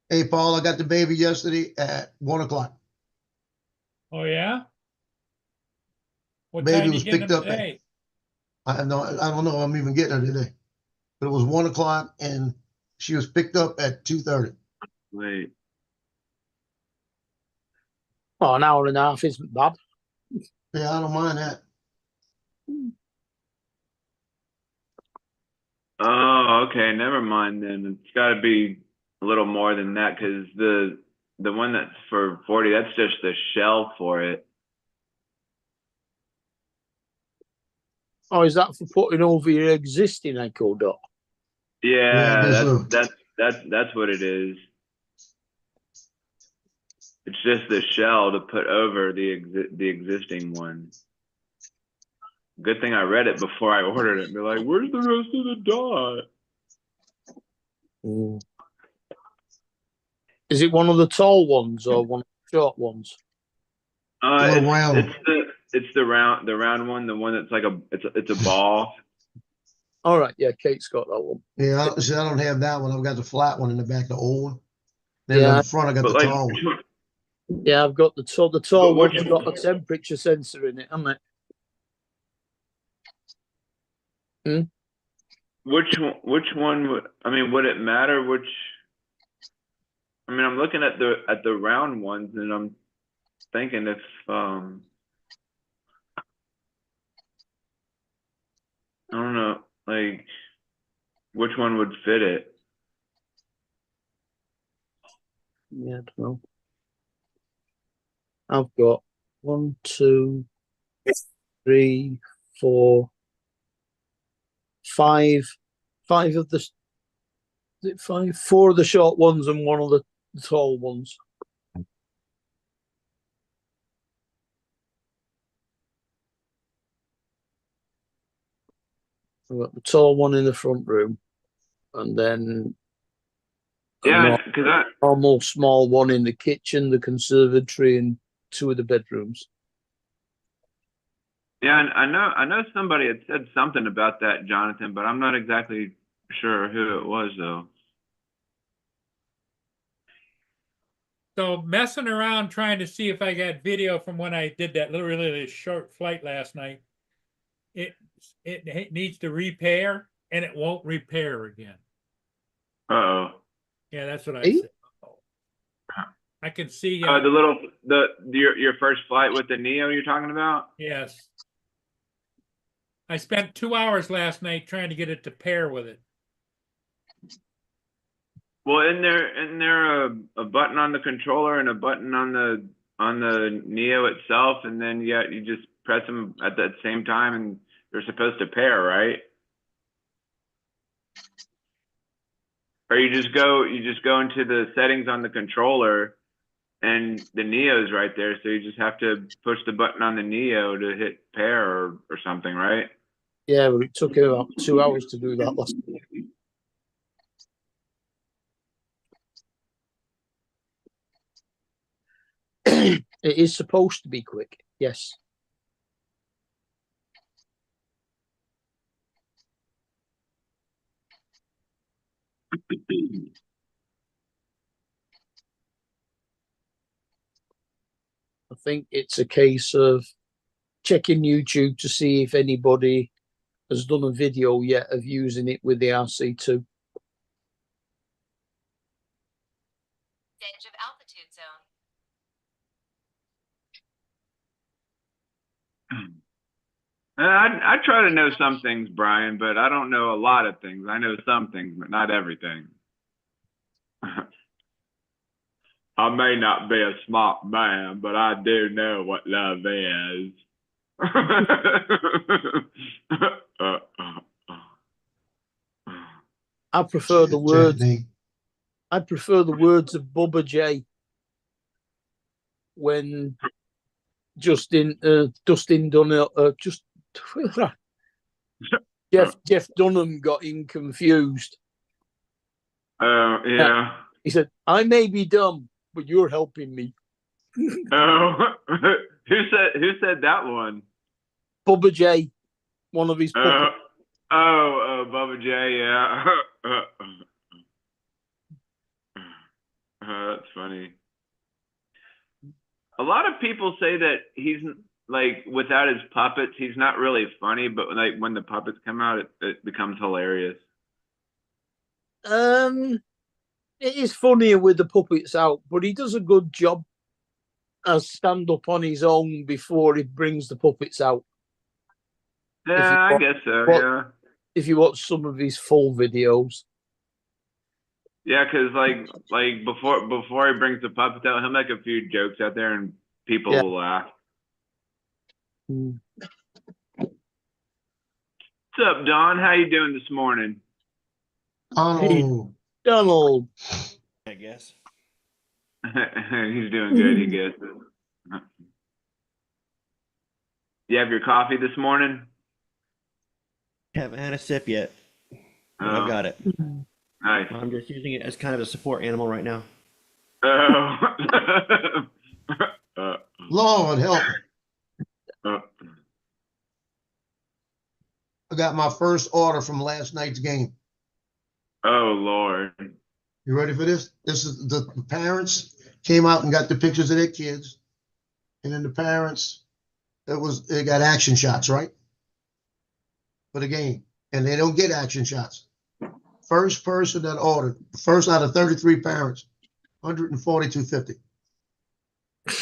Speaker 2: Hey, Paul, I got the baby yesterday at 1 o'clock.
Speaker 1: Oh, yeah? What
Speaker 2: Baby
Speaker 1: time you
Speaker 2: was
Speaker 1: getting
Speaker 2: picked
Speaker 1: them
Speaker 2: up at,
Speaker 1: today?
Speaker 2: I don't know, I'm even getting her today. But it was 1 o'clock and she was picked up at 2:30.
Speaker 7: Wait.
Speaker 5: Oh, an hour and a half isn't bad.
Speaker 2: Yeah, I don't mind that.
Speaker 7: Oh, okay. Never mind then. It's got to be a little more than that because the one that's for 40, that's just the shell for it.
Speaker 5: Oh, is that for putting over your existing Echo Dot?
Speaker 7: Yeah,
Speaker 2: guess
Speaker 7: that's
Speaker 2: so.
Speaker 7: that's what it is. It's just the shell to put over the existing one. Good thing I read it before I ordered it. And be like, where's the rest of the dot?
Speaker 5: Mm. Is it one of the tall ones or one of the short ones?
Speaker 2: Little round.
Speaker 7: It's the round one, the one that's like it's a ball.
Speaker 5: All right, yeah, Kate's got that one.
Speaker 2: Yeah, see, I don't have that one. I've got the flat one in the back, the old one. Then
Speaker 5: Yeah.
Speaker 2: in the front, I got
Speaker 7: But
Speaker 2: the
Speaker 7: like,
Speaker 2: tall
Speaker 7: which
Speaker 2: one.
Speaker 7: one?
Speaker 5: Yeah, I've got the tall
Speaker 7: But which
Speaker 5: one's got a temperature sensor in it, hasn't it?
Speaker 7: Which one would, I mean, would it matter which? I mean, I'm looking at the round ones and I'm thinking if I don't know, like which one would fit it.
Speaker 5: Yeah, I don't know. I've got 1, 2, 3, 4, 5 of the. Is it 5? 4 of the short ones and 1 of the tall ones. I've got the tall one in the front room, and then
Speaker 7: Yeah, because
Speaker 5: normal small one in the kitchen, the conservatory, and 2 of the bedrooms.
Speaker 7: yeah, I know somebody had said something about that, Jonathan, but I'm not exactly sure who it was though.
Speaker 1: So messing around trying to see if I got video from when I did that really short flight last night. It needs to repair and it won't repair again.
Speaker 7: Uh-oh.
Speaker 1: Yeah, that's what I
Speaker 5: Hey?
Speaker 1: said. I can see.
Speaker 7: Your first flight with the Neo you're talking about?
Speaker 1: Yes. I spent 2 hours last night trying to get it to pair with it.
Speaker 7: Well, isn't there a button on the controller and a button on the Neo itself, and then you just press them at that same time, and they're supposed to pair, right? Or you just go into the settings on the controller, and the Neo's right there, so you just have to push the button on the Neo to hit pair or something, right?
Speaker 5: Yeah, but it took about 2 hours to do that last night. It is supposed to be quick, yes. I think it's a case of checking YouTube to see if anybody has done a video yet of using it with the RC2.
Speaker 8: Edge of altitude zone.
Speaker 7: I try to know some things, Brian, but I don't know a lot of things. I know some things, but not everything. I may not be a smart man, but I do know what love is.
Speaker 5: I prefer the
Speaker 2: Chat
Speaker 5: words.
Speaker 2: name.
Speaker 5: I prefer the words of Bubba J when Dustin Dunham, Jeff Dunham got him confused.
Speaker 7: Yeah.
Speaker 5: He said, "I may be dumb, but you're helping me."
Speaker 7: Oh, who said that one?
Speaker 5: Bubba J, one of his puppets.
Speaker 7: Bubba J, yeah. That's funny. A lot of people say that he's like without his puppets, he's not really funny, but like when the puppets come out, it becomes hilarious.
Speaker 5: It is funnier with the puppets out, but he does a good job as stand up on his own before he brings the puppets out.
Speaker 7: Yeah, I guess so.
Speaker 5: what-
Speaker 7: Yeah,
Speaker 5: If you watch some of his full videos.
Speaker 7: yeah, because like before he brings the puppets out, he'll make a few jokes out there, and people
Speaker 5: Yeah.
Speaker 7: will laugh.
Speaker 5: Mm.
Speaker 7: What's up, Don? How you doing this morning?
Speaker 2: Donald,
Speaker 5: Donald,
Speaker 8: I guess.
Speaker 7: He's doing good, he guesses. You have your coffee this morning?
Speaker 8: Haven't had a sip yet. But
Speaker 7: Oh,
Speaker 8: I've got it.
Speaker 7: nice.
Speaker 8: I'm just using it as kind of a support animal right now.
Speaker 7: Oh.
Speaker 2: Lord help me.
Speaker 7: uh,
Speaker 2: I got my first order from last night's game.
Speaker 7: oh Lord.
Speaker 2: You ready for this? This is the parents came out and got the pictures of their kids. And then the parents, they got action shots, right? For the game. And they don't get action shots. First person that ordered, first out of 33 parents, $142.50.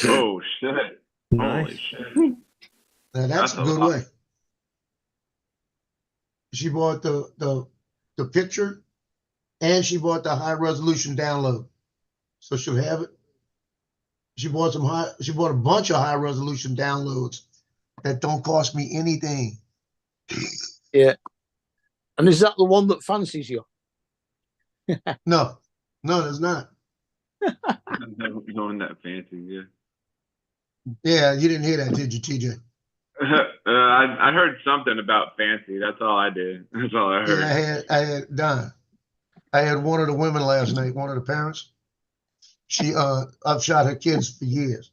Speaker 7: Oh shit. Holy
Speaker 8: Nice.
Speaker 7: shit.
Speaker 2: Now that's
Speaker 7: That's
Speaker 2: a
Speaker 7: a
Speaker 2: good
Speaker 7: lot.
Speaker 2: way. She bought the picture and she bought the high resolution download. So she'll have it. She bought a bunch of high resolution downloads that don't cost me anything.
Speaker 5: and is that the one that fancies you?
Speaker 2: No, there's not.
Speaker 7: No one that fancy, yeah.
Speaker 2: Yeah, you didn't hear that, did you, TJ?
Speaker 7: I heard something about fancy. That's all I did. That's all I heard.
Speaker 2: Yeah, I had Don. I had one of the women last night, one of the parents. I've shot her kids for years.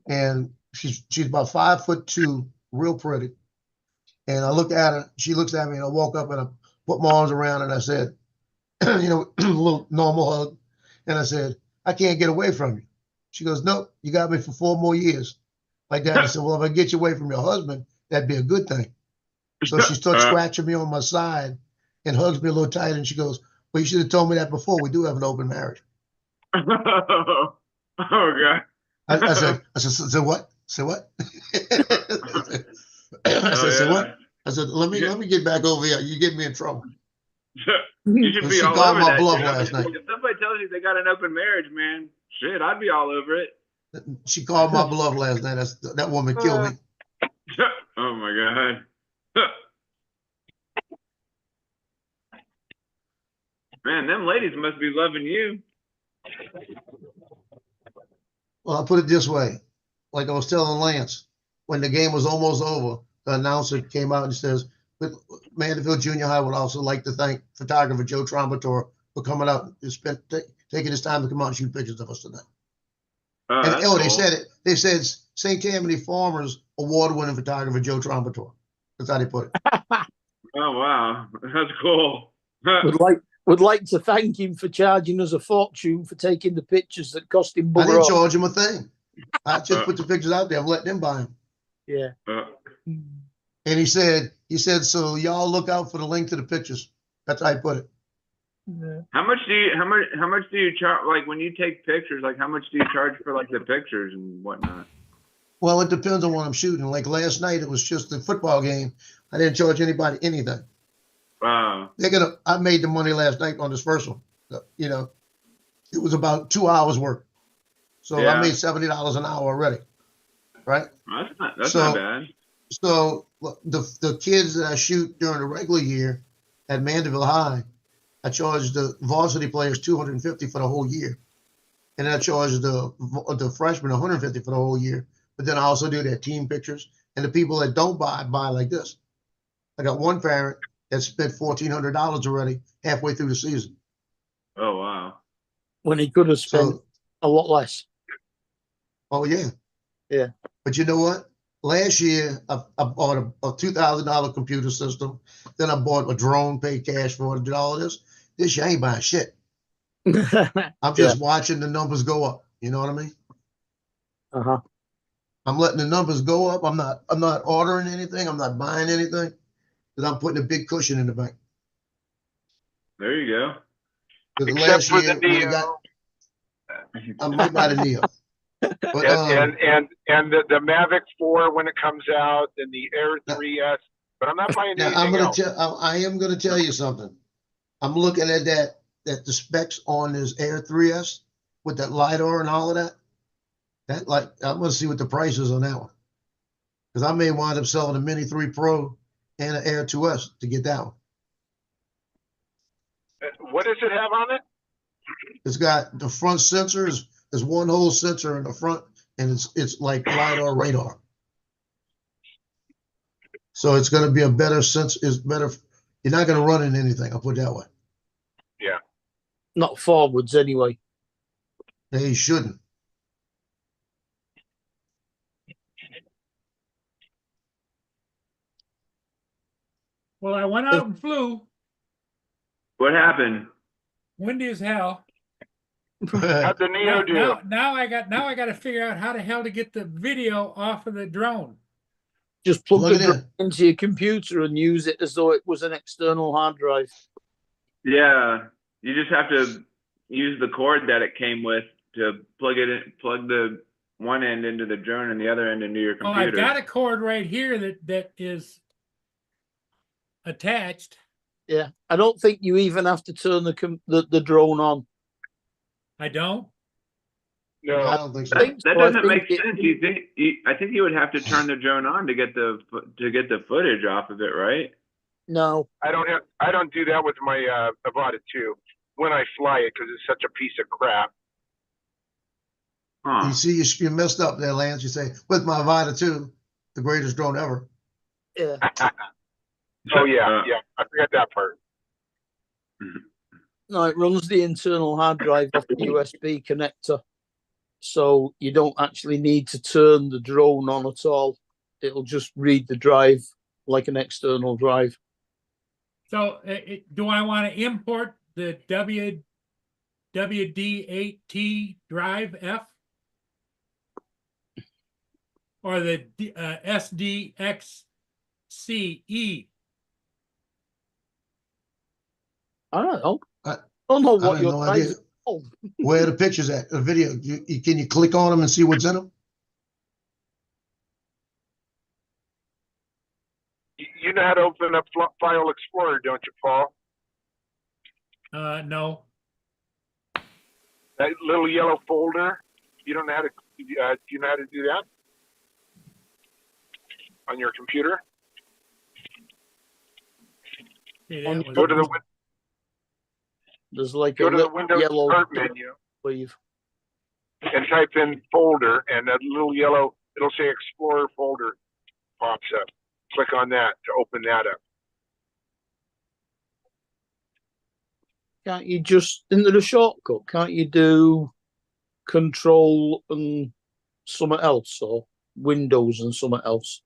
Speaker 2: And she's about 5'2", real pretty. And I look at her, she looks at me, and I walk up and I put my arms around her and I said, a little normal hug. And I said, I can't get away from you. She goes, nope, you got me for 4 more years. Like that. I said, well, if I get you away from your husband, that'd be a good thing. So she starts scratching me on my side and hugs me a little tight. And she goes, well, you should have told me that before. We do have an open marriage.
Speaker 7: Oh God.
Speaker 2: I said, what? Say what? I said, say what? I said, let me get back over here. You get me in trouble.
Speaker 7: You should be
Speaker 2: She
Speaker 7: all
Speaker 2: called
Speaker 7: over
Speaker 2: my
Speaker 7: that.
Speaker 2: bluff
Speaker 7: Dude.
Speaker 2: last night.
Speaker 7: If somebody tells you they got an open marriage, man, shit, I'd be all over it.
Speaker 2: She called my bluff last night. That woman killed me.
Speaker 7: Oh my God. Man, them ladies must be loving you.
Speaker 2: Well, I'll put it this way. Like I was telling Lance, when the game was almost over, the announcer came out and says, but Mandeville Junior High would also like to thank photographer Joe Trombator for coming out and taking his time to come out and shoot pictures of us tonight.
Speaker 7: Oh,
Speaker 2: And
Speaker 7: that's
Speaker 2: they
Speaker 7: cool.
Speaker 2: said it. They said St. Tammany Farmers award-winning photographer Joe Trombator. That's how they put it.
Speaker 7: Oh wow, that's cool.
Speaker 5: Would like to thank him for charging us a fortune for taking the pictures that cost him
Speaker 2: I didn't
Speaker 5: bugger all.
Speaker 2: charge him a thing. I just put the pictures out there. I've let them buy them.
Speaker 5: Yeah.
Speaker 2: And he said, so y'all look out for the link to the pictures. That's how I put it.
Speaker 5: Yeah.
Speaker 7: How much do you charge? Like when you take pictures, like how much do you charge for like the pictures and whatnot?
Speaker 2: Well, it depends on what I'm shooting. Like last night, it was just a football game. I didn't charge anybody anything.
Speaker 7: Wow.
Speaker 2: I made the money last night on this first one. It was about 2 hours work. So
Speaker 7: Yeah.
Speaker 2: I made $70 an hour already. Right?
Speaker 7: That's
Speaker 2: So-
Speaker 7: not bad.
Speaker 2: So the kids that I shoot during the regular year at Mandeville High, I charge the varsity players $250 for the whole year. And then I charge the freshmen $150 for the whole year. But then I also do their team pictures. And the people that don't buy like this. I got one parent that spent $1,400 already halfway through the season.
Speaker 7: Oh wow.
Speaker 5: When he could have spent
Speaker 2: So
Speaker 5: a lot less.
Speaker 2: Oh, yeah.
Speaker 5: Yeah.
Speaker 2: But you know what? Last year, I bought a $2,000 computer system. Then I bought a drone, paid cash for it, did all of this. This year, I ain't buying shit. I'm just watching the numbers go up. You know what I mean?
Speaker 5: Uh-huh.
Speaker 2: I'm letting the numbers go up. I'm not ordering anything. I'm not buying anything. Because I'm putting a big cushion in the bank.
Speaker 7: There you go.
Speaker 2: Because
Speaker 6: Except
Speaker 2: last
Speaker 6: for the
Speaker 2: year, when it
Speaker 6: Neo.
Speaker 2: got, I might buy the Neo. But
Speaker 6: And the Mavic 4 when it comes out, and the Air 3S. But I'm not buying
Speaker 2: now
Speaker 6: anything else.
Speaker 2: I am gonna tell you something. I'm looking at that the specs on this Air 3S with that LiDAR and all of that. I'm gonna see what the price is on that one. Because I may wind up selling a Mini 3 Pro and an Air 2S to get that one.
Speaker 6: What does it have on it?
Speaker 2: It's got the front sensors. There's one whole sensor in the front, and it's like LiDAR radar. So it's going to be a better sense. It's better. You're not going to run into anything. I'll put it that way.
Speaker 6: Yeah.
Speaker 5: Not forwards anyway.
Speaker 2: They shouldn't.
Speaker 1: Well, I went out and flew,
Speaker 7: What happened?
Speaker 1: windy as hell.
Speaker 6: How'd the Neo do?
Speaker 1: Now I got to figure out how the hell to get the video off of the drone.
Speaker 5: Just plug
Speaker 2: Plug
Speaker 5: the
Speaker 2: it
Speaker 5: drone
Speaker 2: in.
Speaker 5: into your computer and use it as though it was an external hard drive.
Speaker 7: Yeah, you just have to use the cord that it came with to plug it in, plug the one end into the drone and the other end into your
Speaker 1: Well,
Speaker 7: computer.
Speaker 1: I've got a cord right here that is attached.
Speaker 5: Yeah, I don't think you even have to turn the drone on.
Speaker 1: I don't.
Speaker 6: No.
Speaker 2: I don't think so.
Speaker 5: think
Speaker 7: That
Speaker 5: so. I
Speaker 7: doesn't
Speaker 5: think
Speaker 7: make sense. I think you would have to turn the drone on to get the footage off of it, right?
Speaker 5: No,
Speaker 6: I don't do that with my Avata 2 when I fly it because it's such a piece of crap.
Speaker 7: Huh.
Speaker 2: You see, you messed up there, Lance. You say, with my Vita 2, the greatest drone ever.
Speaker 5: yeah.
Speaker 6: Oh yeah, I forgot that part.
Speaker 5: No, it runs the internal hard drive off the USB connector. So you don't actually need to turn the drone on at all. It'll just read the drive like an external drive.
Speaker 1: So do I want to import the WD8T drive F? Or the SDXCE?
Speaker 5: I don't know.
Speaker 2: I
Speaker 5: don't know
Speaker 2: I
Speaker 5: what
Speaker 2: have
Speaker 5: your
Speaker 2: no
Speaker 5: drive
Speaker 2: idea.
Speaker 5: is called.
Speaker 2: Where are the pictures at? The video. Can you click on them and see what's in them?
Speaker 6: You know how to open up File Explorer, don't you, Paul?
Speaker 1: No.
Speaker 6: That little yellow folder. You don't know how to. Do you know how to do that on your computer?
Speaker 1: See,
Speaker 5: On
Speaker 1: that
Speaker 5: your
Speaker 1: was-
Speaker 6: Go to the
Speaker 5: There's like
Speaker 6: go
Speaker 5: a
Speaker 6: to the
Speaker 5: little
Speaker 6: Windows
Speaker 5: yellow
Speaker 6: Start menu
Speaker 5: sleeve.
Speaker 6: and type in folder, and that little yellow, it'll say Explorer folder pops up. Click on that to open that up.
Speaker 5: Can't you just into the shortcut? Can't you do Control and something else, or Windows and something else?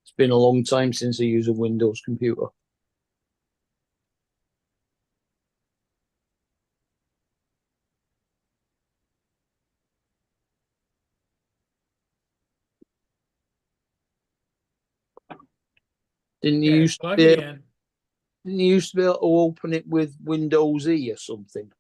Speaker 5: It's been a long time since I used a Windows computer. Didn't you
Speaker 1: Okay,
Speaker 5: used to
Speaker 1: plug
Speaker 5: be
Speaker 1: it
Speaker 5: able,
Speaker 1: in.
Speaker 5: didn't you used to be able to open it with Windows E or something?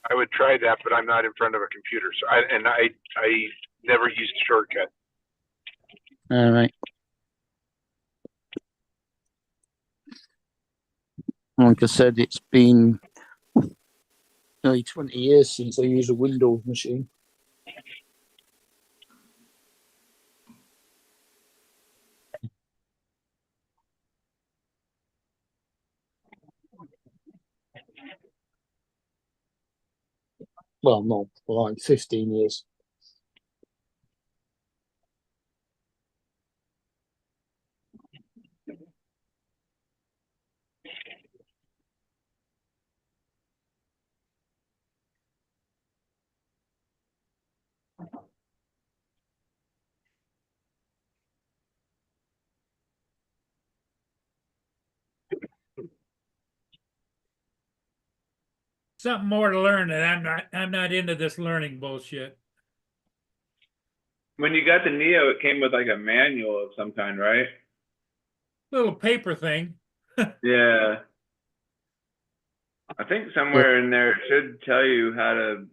Speaker 6: I would try that, but I'm not in front of a computer, so I never used a shortcut.
Speaker 5: All right. Like I said, it's been nearly 20 years since I used a Windows machine. Well, no, like 15 years.
Speaker 1: Something more to learn, and I'm not into this learning bullshit.
Speaker 7: When you got the Neo, it came with like a manual of some kind, right?
Speaker 1: Little paper thing.
Speaker 7: Yeah. I think somewhere in there it should tell you how to,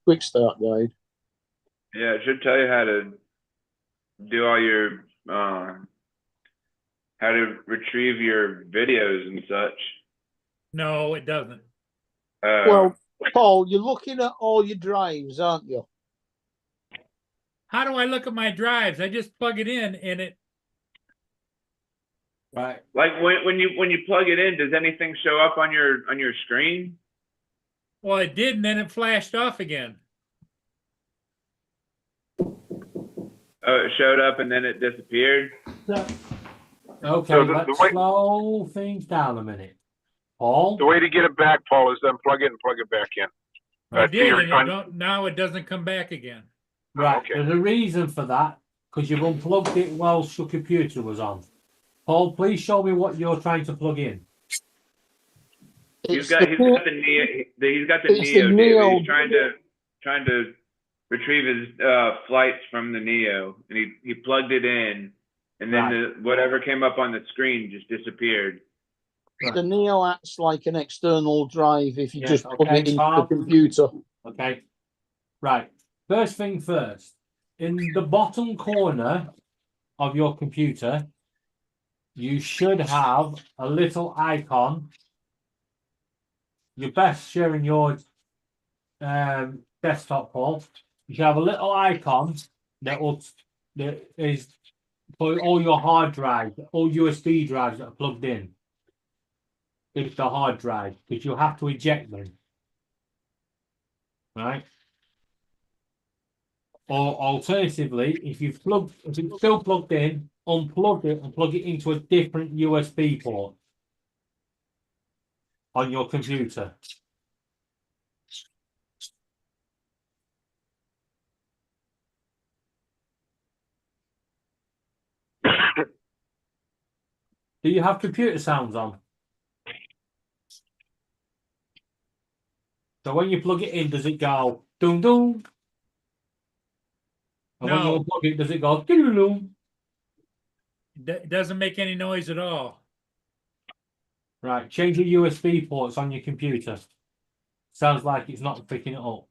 Speaker 5: Quick start guide.
Speaker 7: yeah, it should tell you how to do all your, how to retrieve your videos and such.
Speaker 1: No, it doesn't.
Speaker 5: Well, Paul, you're looking at all your drives, aren't you?
Speaker 1: How do I look at my drives? I just plug it in and it.
Speaker 9: Right.
Speaker 7: like when you plug it in, does anything show up on your screen?
Speaker 1: Well, it did, and then it flashed off again.
Speaker 7: Oh, it showed up and then it disappeared.
Speaker 9: Okay,
Speaker 6: So
Speaker 9: let's
Speaker 6: the way-
Speaker 9: slow things down a minute. Paul?
Speaker 6: The way to get it back, Paul, is then plug it and plug it back in.
Speaker 1: I
Speaker 6: to
Speaker 1: did,
Speaker 6: your
Speaker 1: and now it doesn't come back again.
Speaker 9: Right,
Speaker 6: Okay.
Speaker 9: there's a reason for that, because you've unplugged it whilst your computer was on. Paul, please show me what you're trying to plug in.
Speaker 7: He's
Speaker 5: It's
Speaker 7: got
Speaker 5: the-
Speaker 7: the Neo. He's got the
Speaker 5: It's the
Speaker 7: Neo. David.
Speaker 5: Neo.
Speaker 7: He's trying to retrieve his flights from the Neo, and he plugged it in, and then
Speaker 9: Right.
Speaker 7: whatever came up on the screen just disappeared.
Speaker 5: The Neo acts like an external drive if you
Speaker 9: Yes,
Speaker 5: just plug
Speaker 9: okay,
Speaker 5: it into the
Speaker 9: Bob.
Speaker 5: computer.
Speaker 9: Okay. Right. First thing first. In the bottom corner of your computer, you should have a little icon. You're best sharing your desktop, Paul. You should have a little icon that is for all your hard drives, all USB drives that are plugged in. It's the hard drive, because you have to eject them. Right? Or alternatively, if it's still plugged in, unplug it and plug it into a different USB port on your computer. Do you have computer sounds on? So when you plug it in, does it go doom doom? And when you
Speaker 1: No.
Speaker 9: unplug it, does it go doom doom?
Speaker 1: It doesn't make any noise at all.
Speaker 9: Right, change your USB ports on your computer. Sounds like it's not picking it up.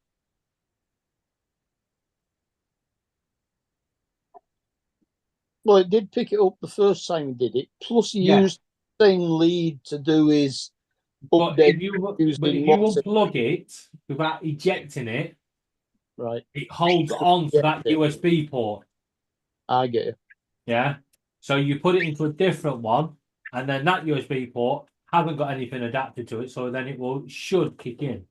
Speaker 5: Well, it did pick it up the first time he did it. Plus, he
Speaker 9: Yeah.
Speaker 5: used the same lead to do his
Speaker 9: But
Speaker 5: update.
Speaker 9: if you
Speaker 5: used in WhatsApp.
Speaker 9: unplug it without ejecting it,
Speaker 5: Right,
Speaker 9: it holds on to
Speaker 5: Yeah.
Speaker 9: that USB port.
Speaker 5: I get you.
Speaker 9: Yeah. So you put it into a different one, and then that USB port hasn't got anything adapted to it, so then it should kick in.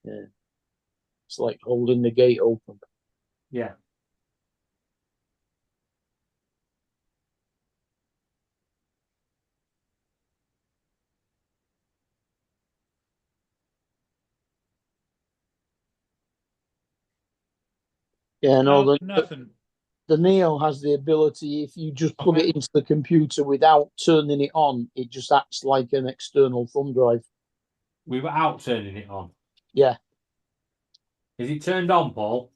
Speaker 5: It's like holding the gate open.
Speaker 9: Yeah.
Speaker 5: Yeah, no,
Speaker 1: Nothing.
Speaker 5: the Neo has the ability, if you just plug it into the computer without turning it on, it just acts like an external thumb drive.
Speaker 9: Without turning it on.
Speaker 5: Yeah.
Speaker 9: Is it turned on, Paul?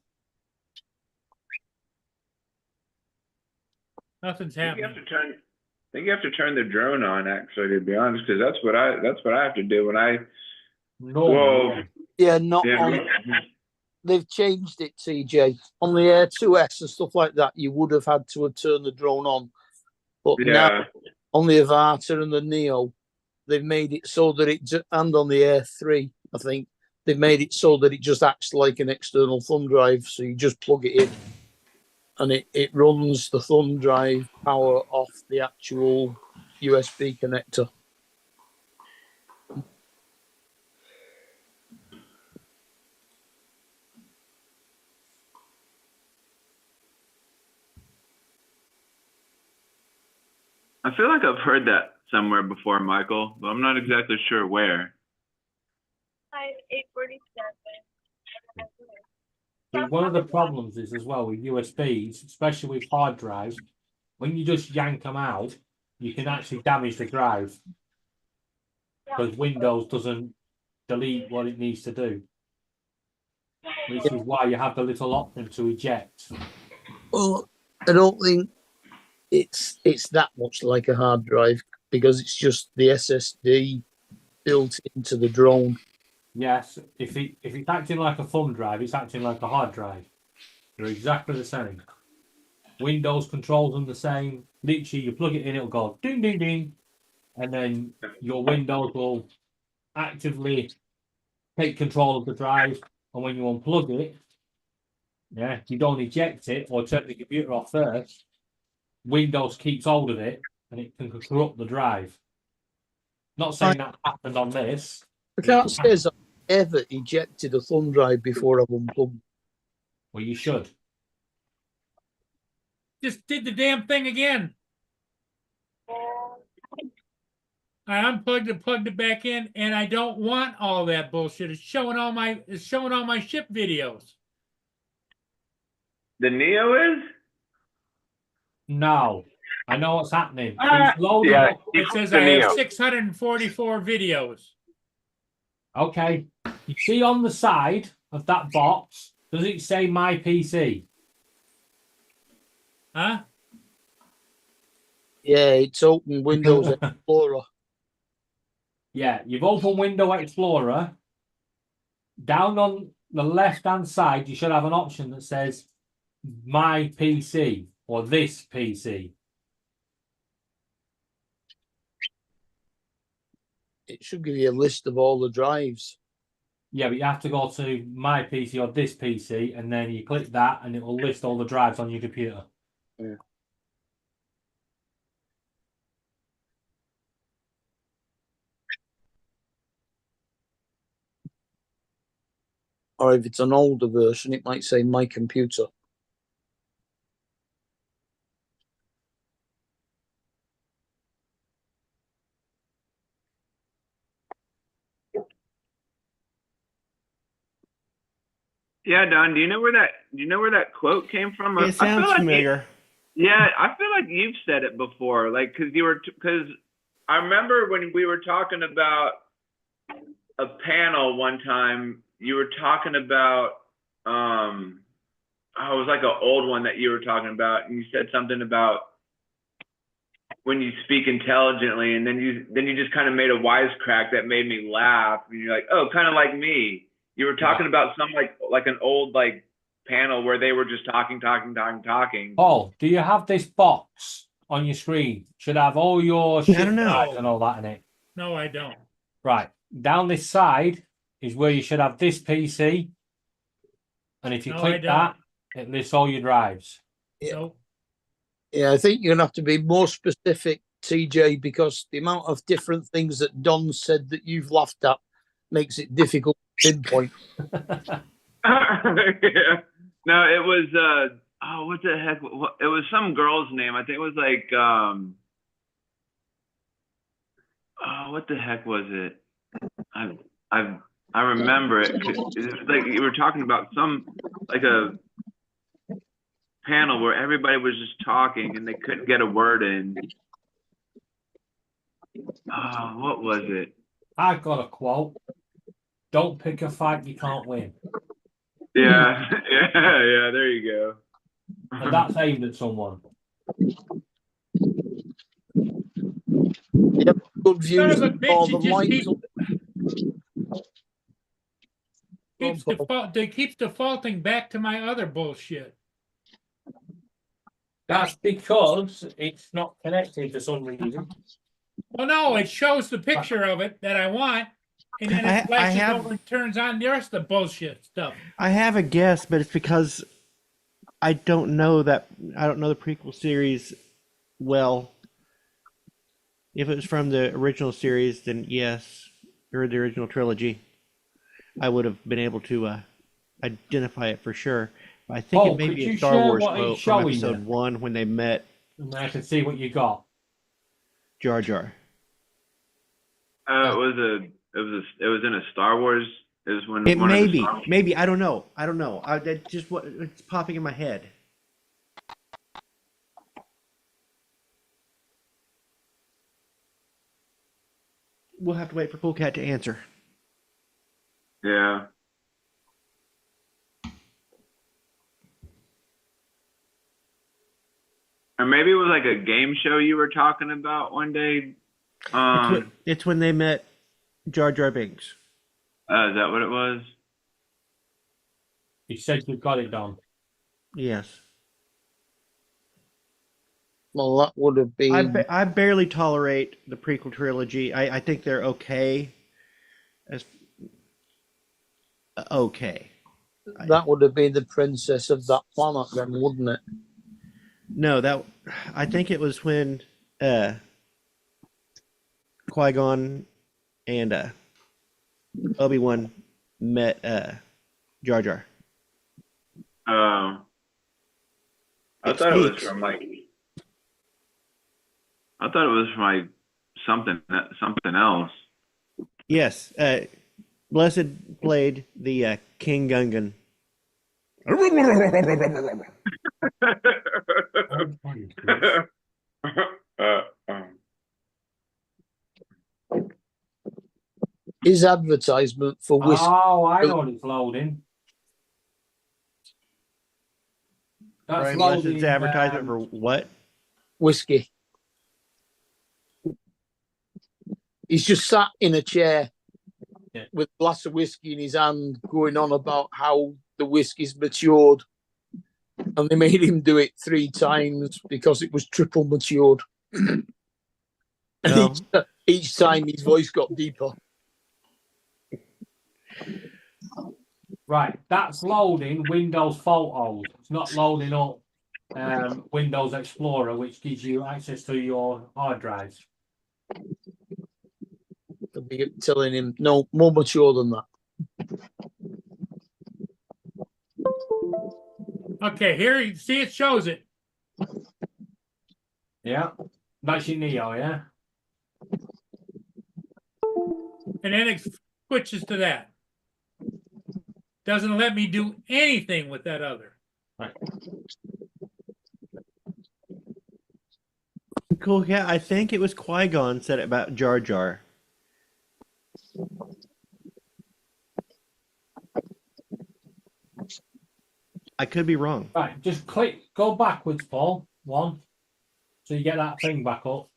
Speaker 1: Nothing's
Speaker 7: I think you have
Speaker 1: happening.
Speaker 7: to turn. I think you have to turn the drone on, actually, to be honest, because that's what I have to do when I.
Speaker 9: No.
Speaker 7: Whoa.
Speaker 5: Yeah, not
Speaker 7: Yeah.
Speaker 5: on. They've changed it, TJ. On the Air 2S and stuff like that, you would have had to have turned the drone on. But now,
Speaker 7: Yeah.
Speaker 5: on the Avata and the Neo, they've made it so that and on the Air 3, I think, they've made it so that it just acts like an external thumb drive. So you just plug it in and it runs the thumb drive power off the actual USB connector.
Speaker 7: I feel like I've heard that somewhere before, Michael, but I'm not exactly sure where.
Speaker 4: 8:47.
Speaker 9: But one of the problems is as well with USBs, especially with hard drives, when you just yank them out, you can actually damage the drive because Windows doesn't delete what it needs to do, which is why you have the little option to eject.
Speaker 5: Well, I don't think it's that much like a hard drive because it's just the SSD built into the drone.
Speaker 9: Yes, if it's acting like a thumb drive, it's acting like a hard drive. They're exactly the same. Windows controls them the same. Literally, you plug it in, it'll go ding ding ding, and then your Windows will actively take control of the drive. And when you unplug it, yeah, you don't eject it or turn the computer off first. Windows keeps hold of it and it can corrupt the drive. Not saying that happened on this.
Speaker 5: I can't say I've ever ejected a thumb drive before I've unplugged.
Speaker 9: Well, you should.
Speaker 1: Just did the damn thing again. I unplugged it, plugged it back in, and I don't want all that bullshit. It's showing all my ship videos.
Speaker 7: The Neo is?
Speaker 9: No, I know what's happening.
Speaker 1: Ah,
Speaker 9: It's loaded
Speaker 6: yeah.
Speaker 9: up.
Speaker 1: It says
Speaker 6: The
Speaker 1: I have
Speaker 6: Neo.
Speaker 1: 644 videos.
Speaker 9: Okay. You see on the side of that box, does it say my PC?
Speaker 1: Huh?
Speaker 5: Yeah, it's open Windows Explorer.
Speaker 9: Yeah, you've opened Window Explorer. Down on the left-hand side, you should have an option that says my PC or this PC.
Speaker 5: It should give you a list of all the drives.
Speaker 9: Yeah, but you have to go to my PC or this PC, and then you click that, and it will list all the drives on your computer.
Speaker 3: Yeah.
Speaker 5: Or if it's an older version, it might say my computer.
Speaker 7: Yeah, Don. Do you know where that quote came from?
Speaker 8: It
Speaker 7: I
Speaker 8: sounds
Speaker 7: feel like
Speaker 8: familiar.
Speaker 7: Yeah, I feel like you've said it before, like because I remember when we were talking about a panel one time. You were talking about it was like an old one that you were talking about, and you said something about when you speak intelligently, and then you just kind of made a wisecrack that made me laugh, and you're like, oh, kind of like me. You were talking about some like an old like panel where they were just talking.
Speaker 9: Paul, do you have this box on your screen? Should have all your
Speaker 8: I
Speaker 9: shit
Speaker 8: don't know.
Speaker 9: drives and all that in it.
Speaker 1: No, I don't.
Speaker 9: Right. Down this side is where you should have this PC. And if you
Speaker 1: No, I
Speaker 9: click
Speaker 1: don't.
Speaker 9: that, it lists all your drives.
Speaker 5: Yeah.
Speaker 1: Nope.
Speaker 5: Yeah, I think you're going to have to be more specific, TJ, because the amount of different things that Don said that you've laughed at makes it difficult to pinpoint.
Speaker 7: Yeah. No, it was what the heck? It was some girl's name. I think it was like what the heck was it? I remember it. It's like you were talking about some like a panel where everybody was just talking and they couldn't get a word in. What was it?
Speaker 9: I've got a quote. Don't pick a fight you can't win.
Speaker 7: Yeah, yeah. There you go.
Speaker 9: And that's aimed at someone.
Speaker 5: Yep, good views.
Speaker 1: Son of a bitch,
Speaker 5: All
Speaker 1: you
Speaker 5: the
Speaker 1: just
Speaker 5: lights.
Speaker 1: keeps defaulting back to my other bullshit.
Speaker 9: That's because it's not connected for some reason.
Speaker 1: Well, no, it shows the picture of it that I want, and then
Speaker 8: I
Speaker 1: it flashes
Speaker 8: have-
Speaker 1: over and turns on the rest of the bullshit stuff.
Speaker 8: I have a guess, but it's because I don't know the prequel series well. If it was from the original series, then yes, or the original trilogy, I would have been able to identify it for sure. But I think
Speaker 9: Oh,
Speaker 8: it may
Speaker 9: could
Speaker 8: be
Speaker 9: you
Speaker 8: a Star
Speaker 9: share
Speaker 8: Wars
Speaker 9: what it's
Speaker 8: quote from
Speaker 9: showing
Speaker 8: episode
Speaker 9: you?
Speaker 8: 1 when they met
Speaker 9: And I can see what you got.
Speaker 8: Jar Jar.
Speaker 7: It was in a Star Wars Is when
Speaker 8: It
Speaker 7: one
Speaker 8: may
Speaker 7: of the
Speaker 8: be,
Speaker 7: songs-
Speaker 8: maybe I don't know. I don't know. That just what it's popping in my head. We'll have to wait for Cool Cat to answer.
Speaker 7: Yeah. Or maybe it was like a game show you were talking about one day.
Speaker 8: It's when they met Jar Jar Binks.
Speaker 7: Is that what it was?
Speaker 9: He said you've got it done.
Speaker 8: Yes.
Speaker 5: Well, that would have been.
Speaker 8: I barely tolerate the prequel trilogy. I think they're okay. Okay.
Speaker 5: That would have been the princess of that planet, then, wouldn't it?
Speaker 8: No, I think it was when Qui-Gon and Obi-Wan met Jar Jar.
Speaker 7: Oh. I thought it was from like. I thought it was from like something else.
Speaker 8: Yes, Blessed played the King Gungan.
Speaker 5: His advertisement for whiskey.
Speaker 9: Oh, I know it's loading. That's
Speaker 8: Brian
Speaker 9: loading.
Speaker 8: Blessed's advertisement for what?
Speaker 5: Whiskey. He's just sat in a chair with a glass of whiskey in his hand, going on about how the whiskey's matured. And they made him do it 3 times because it was triple matured. And
Speaker 8: No.
Speaker 5: each time his voice got deeper.
Speaker 9: Right, that's loading Windows Photos. It's not loading up Windows Explorer, which gives you access to your hard drives.
Speaker 5: They'll be telling him, no, more mature than that.
Speaker 1: Okay, here you see it shows it.
Speaker 9: Yeah, that's your Neo, yeah?
Speaker 1: And then it switches to that. Doesn't let me do anything with that other.
Speaker 9: Right.
Speaker 8: Cool Cat, I think it was Qui-Gon said it about Jar Jar. I could be wrong.
Speaker 9: Right, just go backwards, Paul. 1. So you get that thing back up.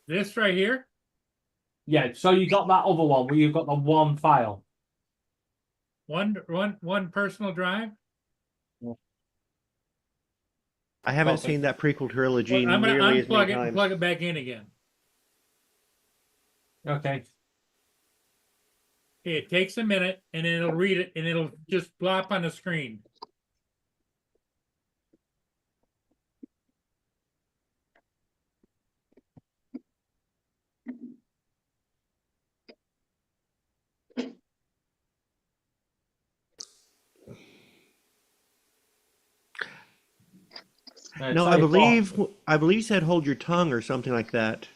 Speaker 1: This right here.
Speaker 9: Yeah, so you got that other one where you've got the one file.
Speaker 1: One personal drive.
Speaker 8: I haven't
Speaker 9: Okay.
Speaker 8: seen that prequel trilogy
Speaker 1: Well, I'm gonna
Speaker 8: nearly as
Speaker 1: unplug
Speaker 8: many
Speaker 1: it and
Speaker 8: times.
Speaker 1: plug it back in again.
Speaker 9: Okay.
Speaker 1: Okay, it takes a minute and then it'll read it and it'll just plop on the screen.
Speaker 8: No, I believe he said hold your tongue or something like that.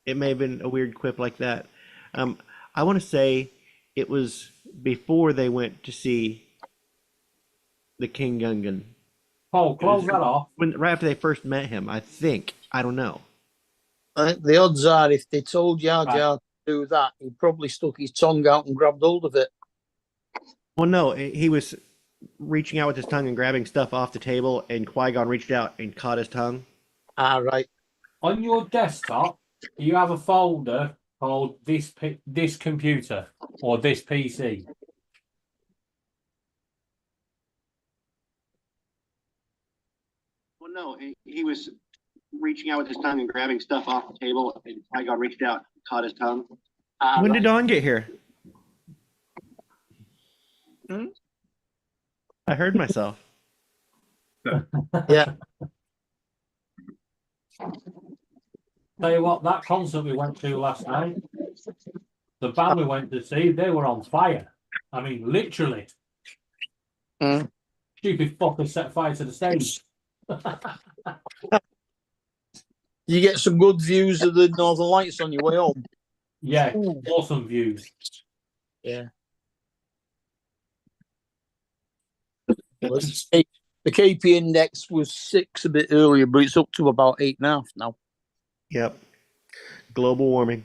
Speaker 8: It may have been a weird quip like that. I want to say it was before they went to see the King Gungan.
Speaker 9: Paul, close that off.
Speaker 8: Right after they first met him, I think. I don't know.
Speaker 5: The odds are, if they told Jar Jar to do that, he probably stuck his tongue out and grabbed hold of it.
Speaker 8: Well, no, he was reaching out with his tongue and grabbing stuff off the table, and Qui-Gon reached out and caught his tongue.
Speaker 5: Ah, right.
Speaker 9: On your desktop, you have a folder called this computer or this PC.
Speaker 10: Well, no, he was reaching out with his tongue and grabbing stuff off the table. And Qui-Gon reached out, caught his tongue.
Speaker 8: When did Dawn get here? I heard myself.
Speaker 5: Yeah.
Speaker 9: Tell you what, that concert we went to last night, the band we went to see, they were on fire. I mean, literally. Stupid fuckers set fire to the stage.
Speaker 5: You get some good views of the Northern Lights on your way home.
Speaker 9: Yeah, awesome views.
Speaker 5: Yeah. The KP index was 6 a bit earlier, but it's up to about 8.5 now.
Speaker 8: Yep. Global warming.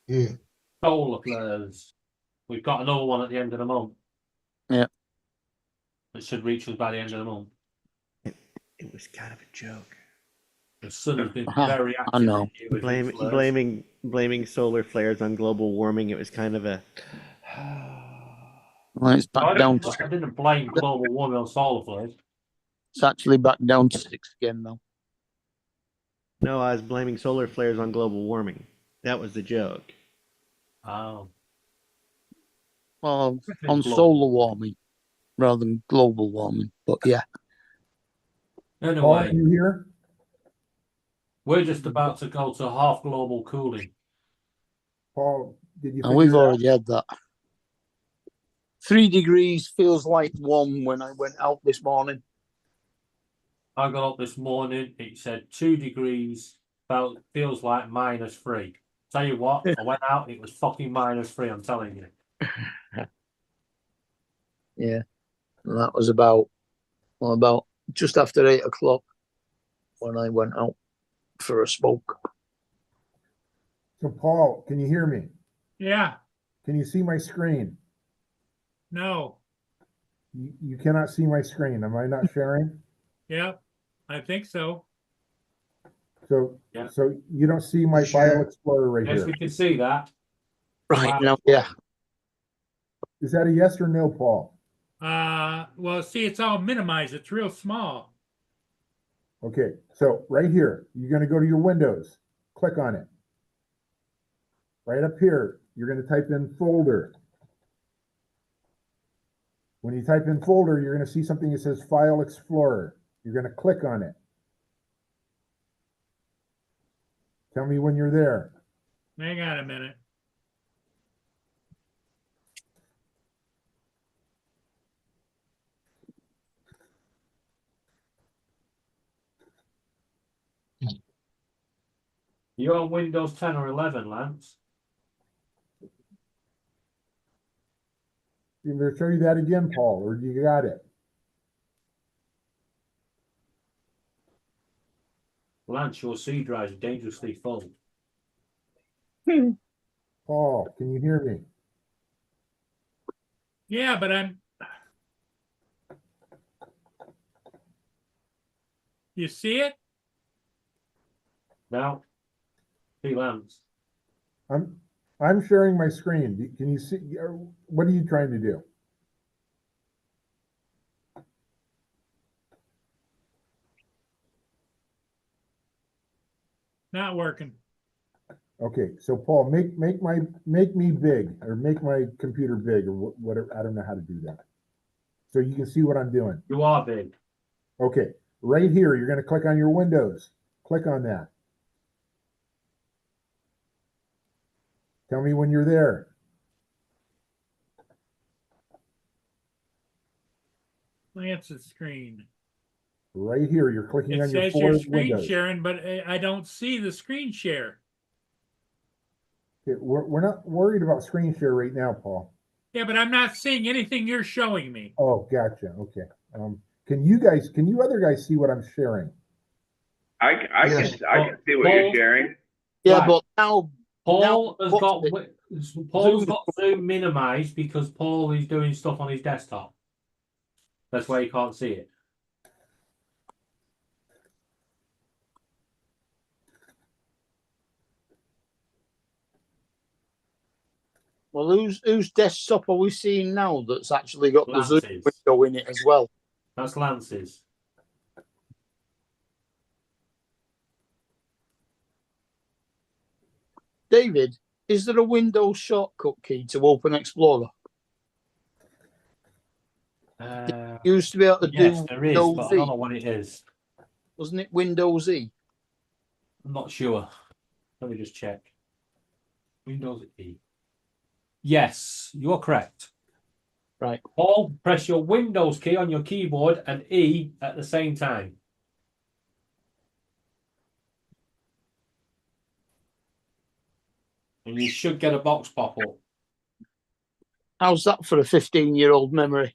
Speaker 2: Yeah.
Speaker 9: Solar flares. We've got another one at the end of the month.
Speaker 5: Yeah.
Speaker 9: It should reach us by the end of the month.
Speaker 8: It was kind of a joke.
Speaker 9: The sun has been
Speaker 5: Uh-huh,
Speaker 9: very
Speaker 5: I
Speaker 9: active.
Speaker 5: know.
Speaker 9: this year with these flares.
Speaker 8: Blaming solar flares on global warming. It was kind of a.
Speaker 5: Well, it's
Speaker 9: I
Speaker 5: back down to
Speaker 9: didn't blame global warming on solar flares.
Speaker 5: it's actually back down to 6 again now.
Speaker 8: No, I was blaming solar flares on global warming. That was the joke.
Speaker 9: Oh.
Speaker 5: Well,
Speaker 9: It's
Speaker 5: on
Speaker 9: global.
Speaker 5: solar warming rather than global warming. But yeah.
Speaker 11: Paul,
Speaker 9: Anyway,
Speaker 11: you here?
Speaker 9: we're just about to go to half global cooling.
Speaker 11: Paul, did you
Speaker 5: And we've
Speaker 11: figure it out?
Speaker 5: already had that. 3 degrees feels like 1 when I went out this morning.
Speaker 9: I got up this morning, it said 2 degrees, feels like -3. Tell you what, I went out, it was fucking -3, I'm telling you.
Speaker 5: Yeah. And that was about just after 8 o'clock when I went out for a smoke.
Speaker 11: So Paul, can you hear me?
Speaker 1: Yeah,
Speaker 11: Can you see my screen?
Speaker 1: no,
Speaker 11: You cannot see my screen. Am I not sharing?
Speaker 1: yeah, I think so.
Speaker 11: So,
Speaker 9: Yeah.
Speaker 11: so you don't see my
Speaker 2: You share?
Speaker 11: File Explorer right
Speaker 9: Yes,
Speaker 11: here.
Speaker 9: we can see that.
Speaker 5: Right
Speaker 9: Wow.
Speaker 5: now, yeah.
Speaker 11: Is that a yes or no, Paul?
Speaker 1: Well, see, it's all minimized. It's real small.
Speaker 11: Okay, so right here, you're gonna go to your Windows, click on it. Right up here, you're gonna type in folder. When you type in folder, you're gonna see something that says File Explorer. You're gonna click on it. Tell me when you're there.
Speaker 1: Hang on a minute.
Speaker 9: You're on Windows 10 or 11, Lance?
Speaker 11: I'm gonna show you that again, Paul, or you got it?
Speaker 9: Lance, your C drive is dangerously full.
Speaker 11: Paul, can you hear me?
Speaker 1: Yeah, but you see it?
Speaker 9: Now, see Lance.
Speaker 11: I'm sharing my screen. Can you see? What are you trying to do?
Speaker 1: Not working.
Speaker 11: Okay, so Paul, make me big, or make my computer big, or whatever. I don't know how to do that. So you can see what I'm doing.
Speaker 9: You are big.
Speaker 11: Okay, right here, you're going to click on your Windows. Click on that. Tell me when you're there.
Speaker 1: Lance's screen.
Speaker 11: Right here, you're clicking
Speaker 1: It
Speaker 11: on your
Speaker 1: says
Speaker 11: 4
Speaker 1: you're screen
Speaker 11: windows.
Speaker 1: sharing, but I don't see the screen share.
Speaker 11: Okay, we're not worried about screen share right now, Paul.
Speaker 1: Yeah, but I'm not seeing anything you're showing me.
Speaker 11: Oh, gotcha. Okay. Can you other guys see what I'm sharing?
Speaker 7: I
Speaker 2: Yes.
Speaker 7: can see what you're sharing.
Speaker 5: Yeah,
Speaker 9: Right.
Speaker 5: but now
Speaker 9: Paul has
Speaker 5: what's
Speaker 9: got
Speaker 5: it?
Speaker 9: Paul's got Zoom minimized because Paul is doing stuff on his desktop. That's why you can't see it.
Speaker 5: well, whose desktop are we seeing now that's actually got the Zoom
Speaker 9: Lance's.
Speaker 5: window in it as well?
Speaker 9: That's Lance's.
Speaker 5: David, is there a Windows shortcut key to open Explorer? You used to be able to
Speaker 9: Yes,
Speaker 5: do
Speaker 9: there is,
Speaker 5: Windows
Speaker 9: but I
Speaker 5: Z.
Speaker 9: don't know what it is.
Speaker 5: Wasn't it Windows E?
Speaker 9: I'm not sure. Let me just check. Windows E. Yes, you're correct.
Speaker 5: Right.
Speaker 9: Paul, press your Windows key on your keyboard and E at the same time. and you should get a box pop up.
Speaker 5: How's that for a 15-year-old memory?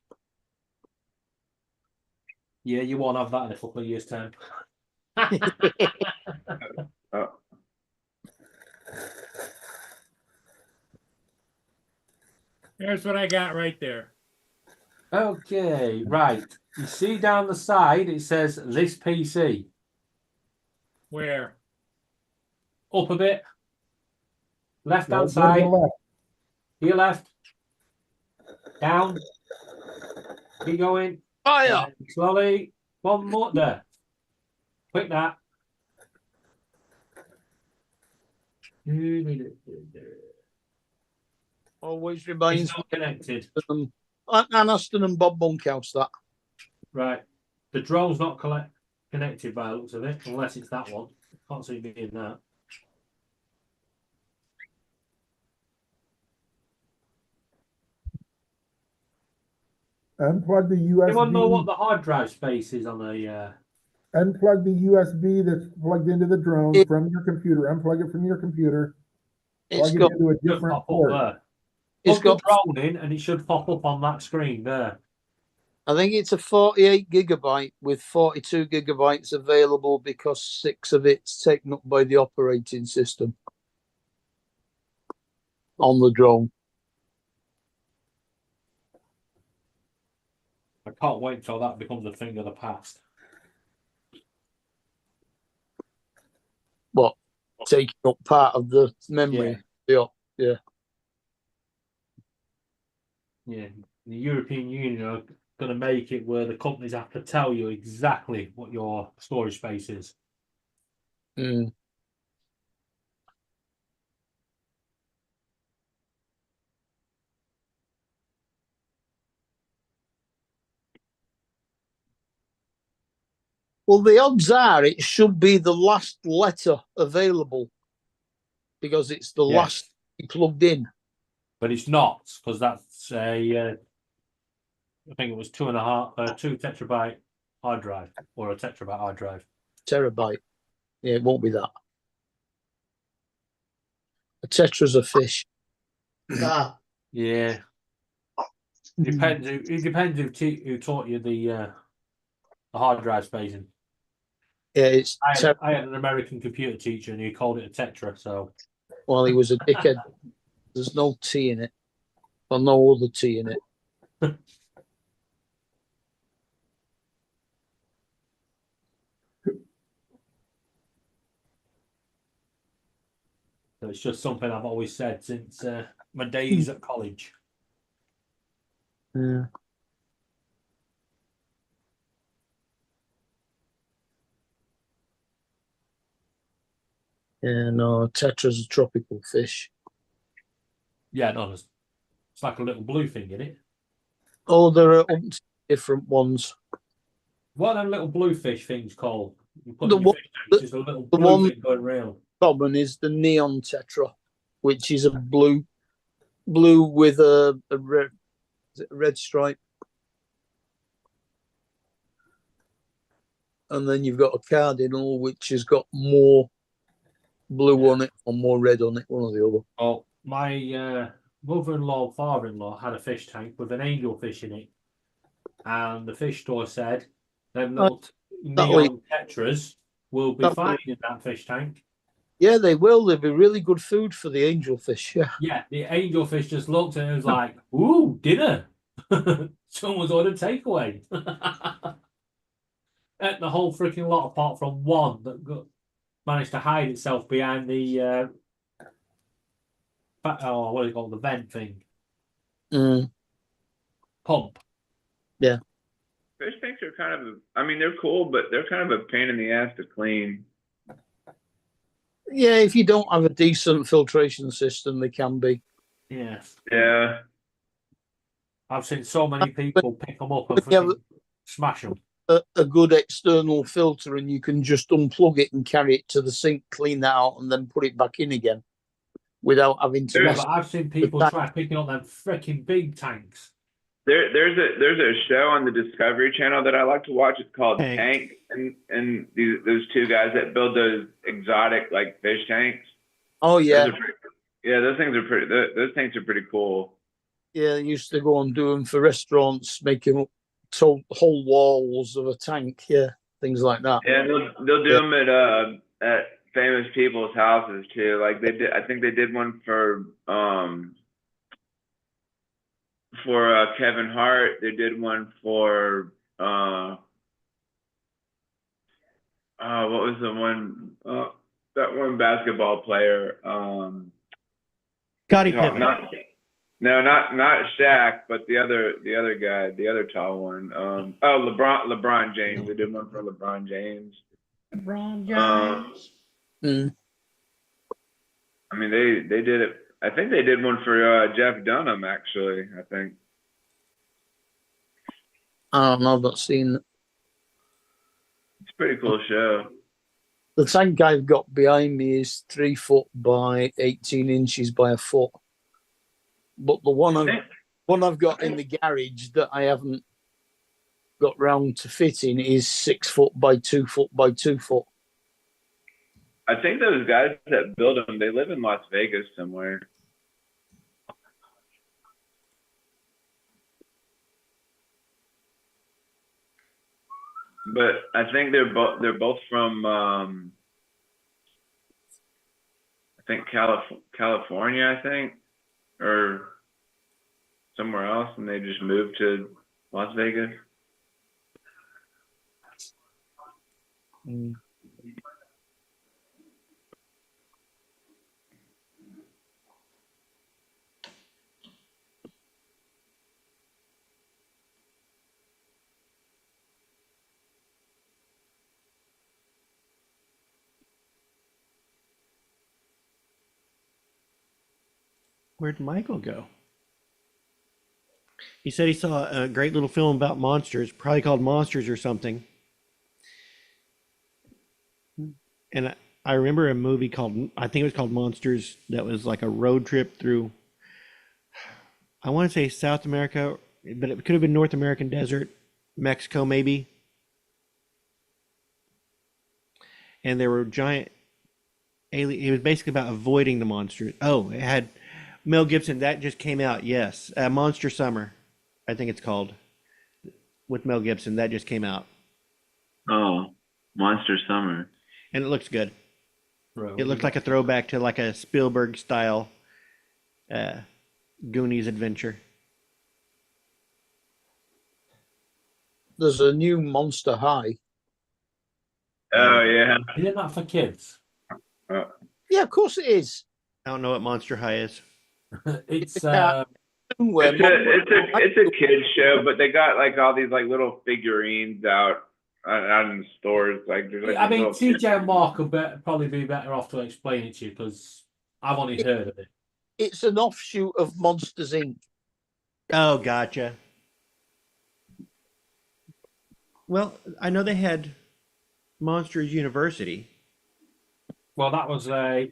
Speaker 9: Yeah, you won't have that in a couple of years' time.
Speaker 7: Oh,
Speaker 1: There's what I got right there.
Speaker 9: Okay, right. You see down the side, it says this PC.
Speaker 1: Where?
Speaker 9: Up a bit. Left
Speaker 11: Go
Speaker 9: hand
Speaker 11: to the
Speaker 9: side.
Speaker 11: left.
Speaker 9: Here left. Down. Keep going.
Speaker 5: Fire!
Speaker 9: Slowly. One more there. Quick that.
Speaker 5: Always
Speaker 9: It's
Speaker 5: reminds
Speaker 9: not connected.
Speaker 5: me of Ann Aston and Bob Bunkhouse, that.
Speaker 9: Right. The drone's not connected by the looks of it, unless it's that one. Can't see it being that.
Speaker 11: Unplug the
Speaker 9: Anyone know what
Speaker 11: USB.
Speaker 9: the hard drive space is on a?
Speaker 11: Unplug the USB that's plugged into the drone from your computer. Unplug it from your computer.
Speaker 5: It's
Speaker 11: Plug
Speaker 5: got,
Speaker 11: it into a
Speaker 9: Should
Speaker 11: different
Speaker 9: pop
Speaker 11: port.
Speaker 9: up there.
Speaker 5: it's
Speaker 9: Plug
Speaker 5: got,
Speaker 9: the drone in, and it should pop up on that screen there.
Speaker 5: I think it's a 48 gigabyte with 42 gigabytes available because 6 of it's taken up by the operating system on the drone.
Speaker 9: I can't wait until that becomes a thing of the past.
Speaker 5: What? Taking up part of the memory. Yeah.
Speaker 9: Yeah, the European Union are going to make it where the companies have to tell you exactly what your storage space is.
Speaker 5: Mm. Well, the odds are it should be the last letter available because it's the
Speaker 9: Yes.
Speaker 5: last plugged in.
Speaker 9: But it's not, because that's I think it was 2 terabyte hard drive, or a terabyte hard drive.
Speaker 5: Terabyte. Yeah, it won't be that. A tetra's a fish.
Speaker 2: Ah,
Speaker 9: Yeah. Depends. It depends who taught you the hard drive spacing.
Speaker 5: Yeah, it's
Speaker 9: I had an American computer teacher, and he called it a tetra. So
Speaker 5: well, he was a dickhead. There's no T in it. Well, no other T in it.
Speaker 9: it's just something I've always said since my days at college.
Speaker 5: Yeah. Yeah, no, tetra's a tropical fish.
Speaker 9: Yeah, no, it's like a little blue thing in it.
Speaker 5: Oh, there are different ones.
Speaker 9: What are them little blue fish things called? You put
Speaker 5: The
Speaker 9: in your
Speaker 5: one-
Speaker 9: fish tank, it's just a little
Speaker 5: the
Speaker 9: blue
Speaker 5: one-
Speaker 9: thing going round.
Speaker 5: Common is the neon tetra, which is a blue with a red, is it a red stripe. And then you've got a cardinal, which has got more blue on it or more red on it, one or the other.
Speaker 9: Oh, my mother-in-law, father-in-law had a fish tank with an angelfish in it, and the fish store said them little neon tetras will be fine in that fish tank.
Speaker 5: Yeah, they will. They'll be really good food for the angelfish. Yeah.
Speaker 9: Yeah, the angelfish just looked and it was like, "Ooh, dinner! Someone's ordered takeaway." Ate the whole freaking lot apart from one that managed to hide itself behind the what do you call it, the vent thing? Pump.
Speaker 5: Yeah.
Speaker 7: fish tanks are kind of, I mean, they're cool, but they're kind of a pain in the ass to clean.
Speaker 5: Yeah, if you don't have a decent filtration system, they can be.
Speaker 9: Yeah.
Speaker 7: Yeah.
Speaker 9: I've seen so many people pick them up and
Speaker 5: But yeah,
Speaker 9: freaking smash them.
Speaker 5: A good external filter, and you can just unplug it and carry it to the sink, clean that out, and then put it back in again without having to.
Speaker 9: Yeah, but I've seen people try picking up them freaking big tanks.
Speaker 7: There's a show on the Discovery Channel that I like to watch. It's called Tank, and those two guys that build those exotic like fish tanks.
Speaker 5: Oh yeah,
Speaker 7: Yeah, those things are pretty. Those things are pretty cool.
Speaker 5: Yeah, I used to go and do them for restaurants, making whole walls of a tank. Yeah, things like that.
Speaker 7: Yeah, they'll do them at famous people's houses too. Like they did, I think they did one for Kevin Hart. They did one for what was the one? That one basketball player.
Speaker 8: Scottie
Speaker 7: tall-
Speaker 8: Pippen.
Speaker 7: not Shaq, but the other guy, the other tall one. LeBron James. They did one for LeBron James.
Speaker 8: LeBron
Speaker 7: James.
Speaker 5: Mm.
Speaker 7: I mean, they did it. I think they did one for Jeff Dunham, actually. I think.
Speaker 5: I don't know. I've not seen it.
Speaker 7: It's a pretty cool show.
Speaker 5: The tank I've got behind me is 3 foot by 18 inches by a foot. But the one I've got in the garage that I haven't got round to fitting is 6 foot by 2 foot by 2 foot.
Speaker 7: I think those guys that build them, they live in Las Vegas somewhere. But I think they're both from I think California, I think, or somewhere else, and they just moved to Las Vegas.
Speaker 5: Mm.
Speaker 8: Where'd Michael go? He said he saw a great little film about monsters, probably called Monsters or something. And I remember a movie called, I think it was called Monsters, that was like a road trip through, I want to say South America, but it could have been North American desert, Mexico maybe. And there were giant alien, it was basically about avoiding the monsters. Oh, it had Mel Gibson, that just came out, yes. Monster Summer, I think it's called, with Mel Gibson, that just came out.
Speaker 7: Oh, Monster Summer.
Speaker 8: And it looks good.
Speaker 9: Bro,
Speaker 8: It looked like a throwback to like a Spielberg style Goonies adventure.
Speaker 5: There's a new Monster High.
Speaker 7: Oh yeah.
Speaker 9: Isn't that for kids?
Speaker 5: Yeah, of course it is.
Speaker 8: I don't know what Monster High is.
Speaker 9: It's
Speaker 7: It's a kids show, but they got like all these like little figurines out in the stores. Like, there's like
Speaker 9: I
Speaker 7: these
Speaker 9: mean,
Speaker 7: little-
Speaker 9: TJ and Mark would probably be better off to explain it to you because I've only heard of it.
Speaker 5: It's an offshoot of Monsters Inc.
Speaker 8: Oh, gotcha. Well, I know they had Monsters University.
Speaker 9: Well, that was a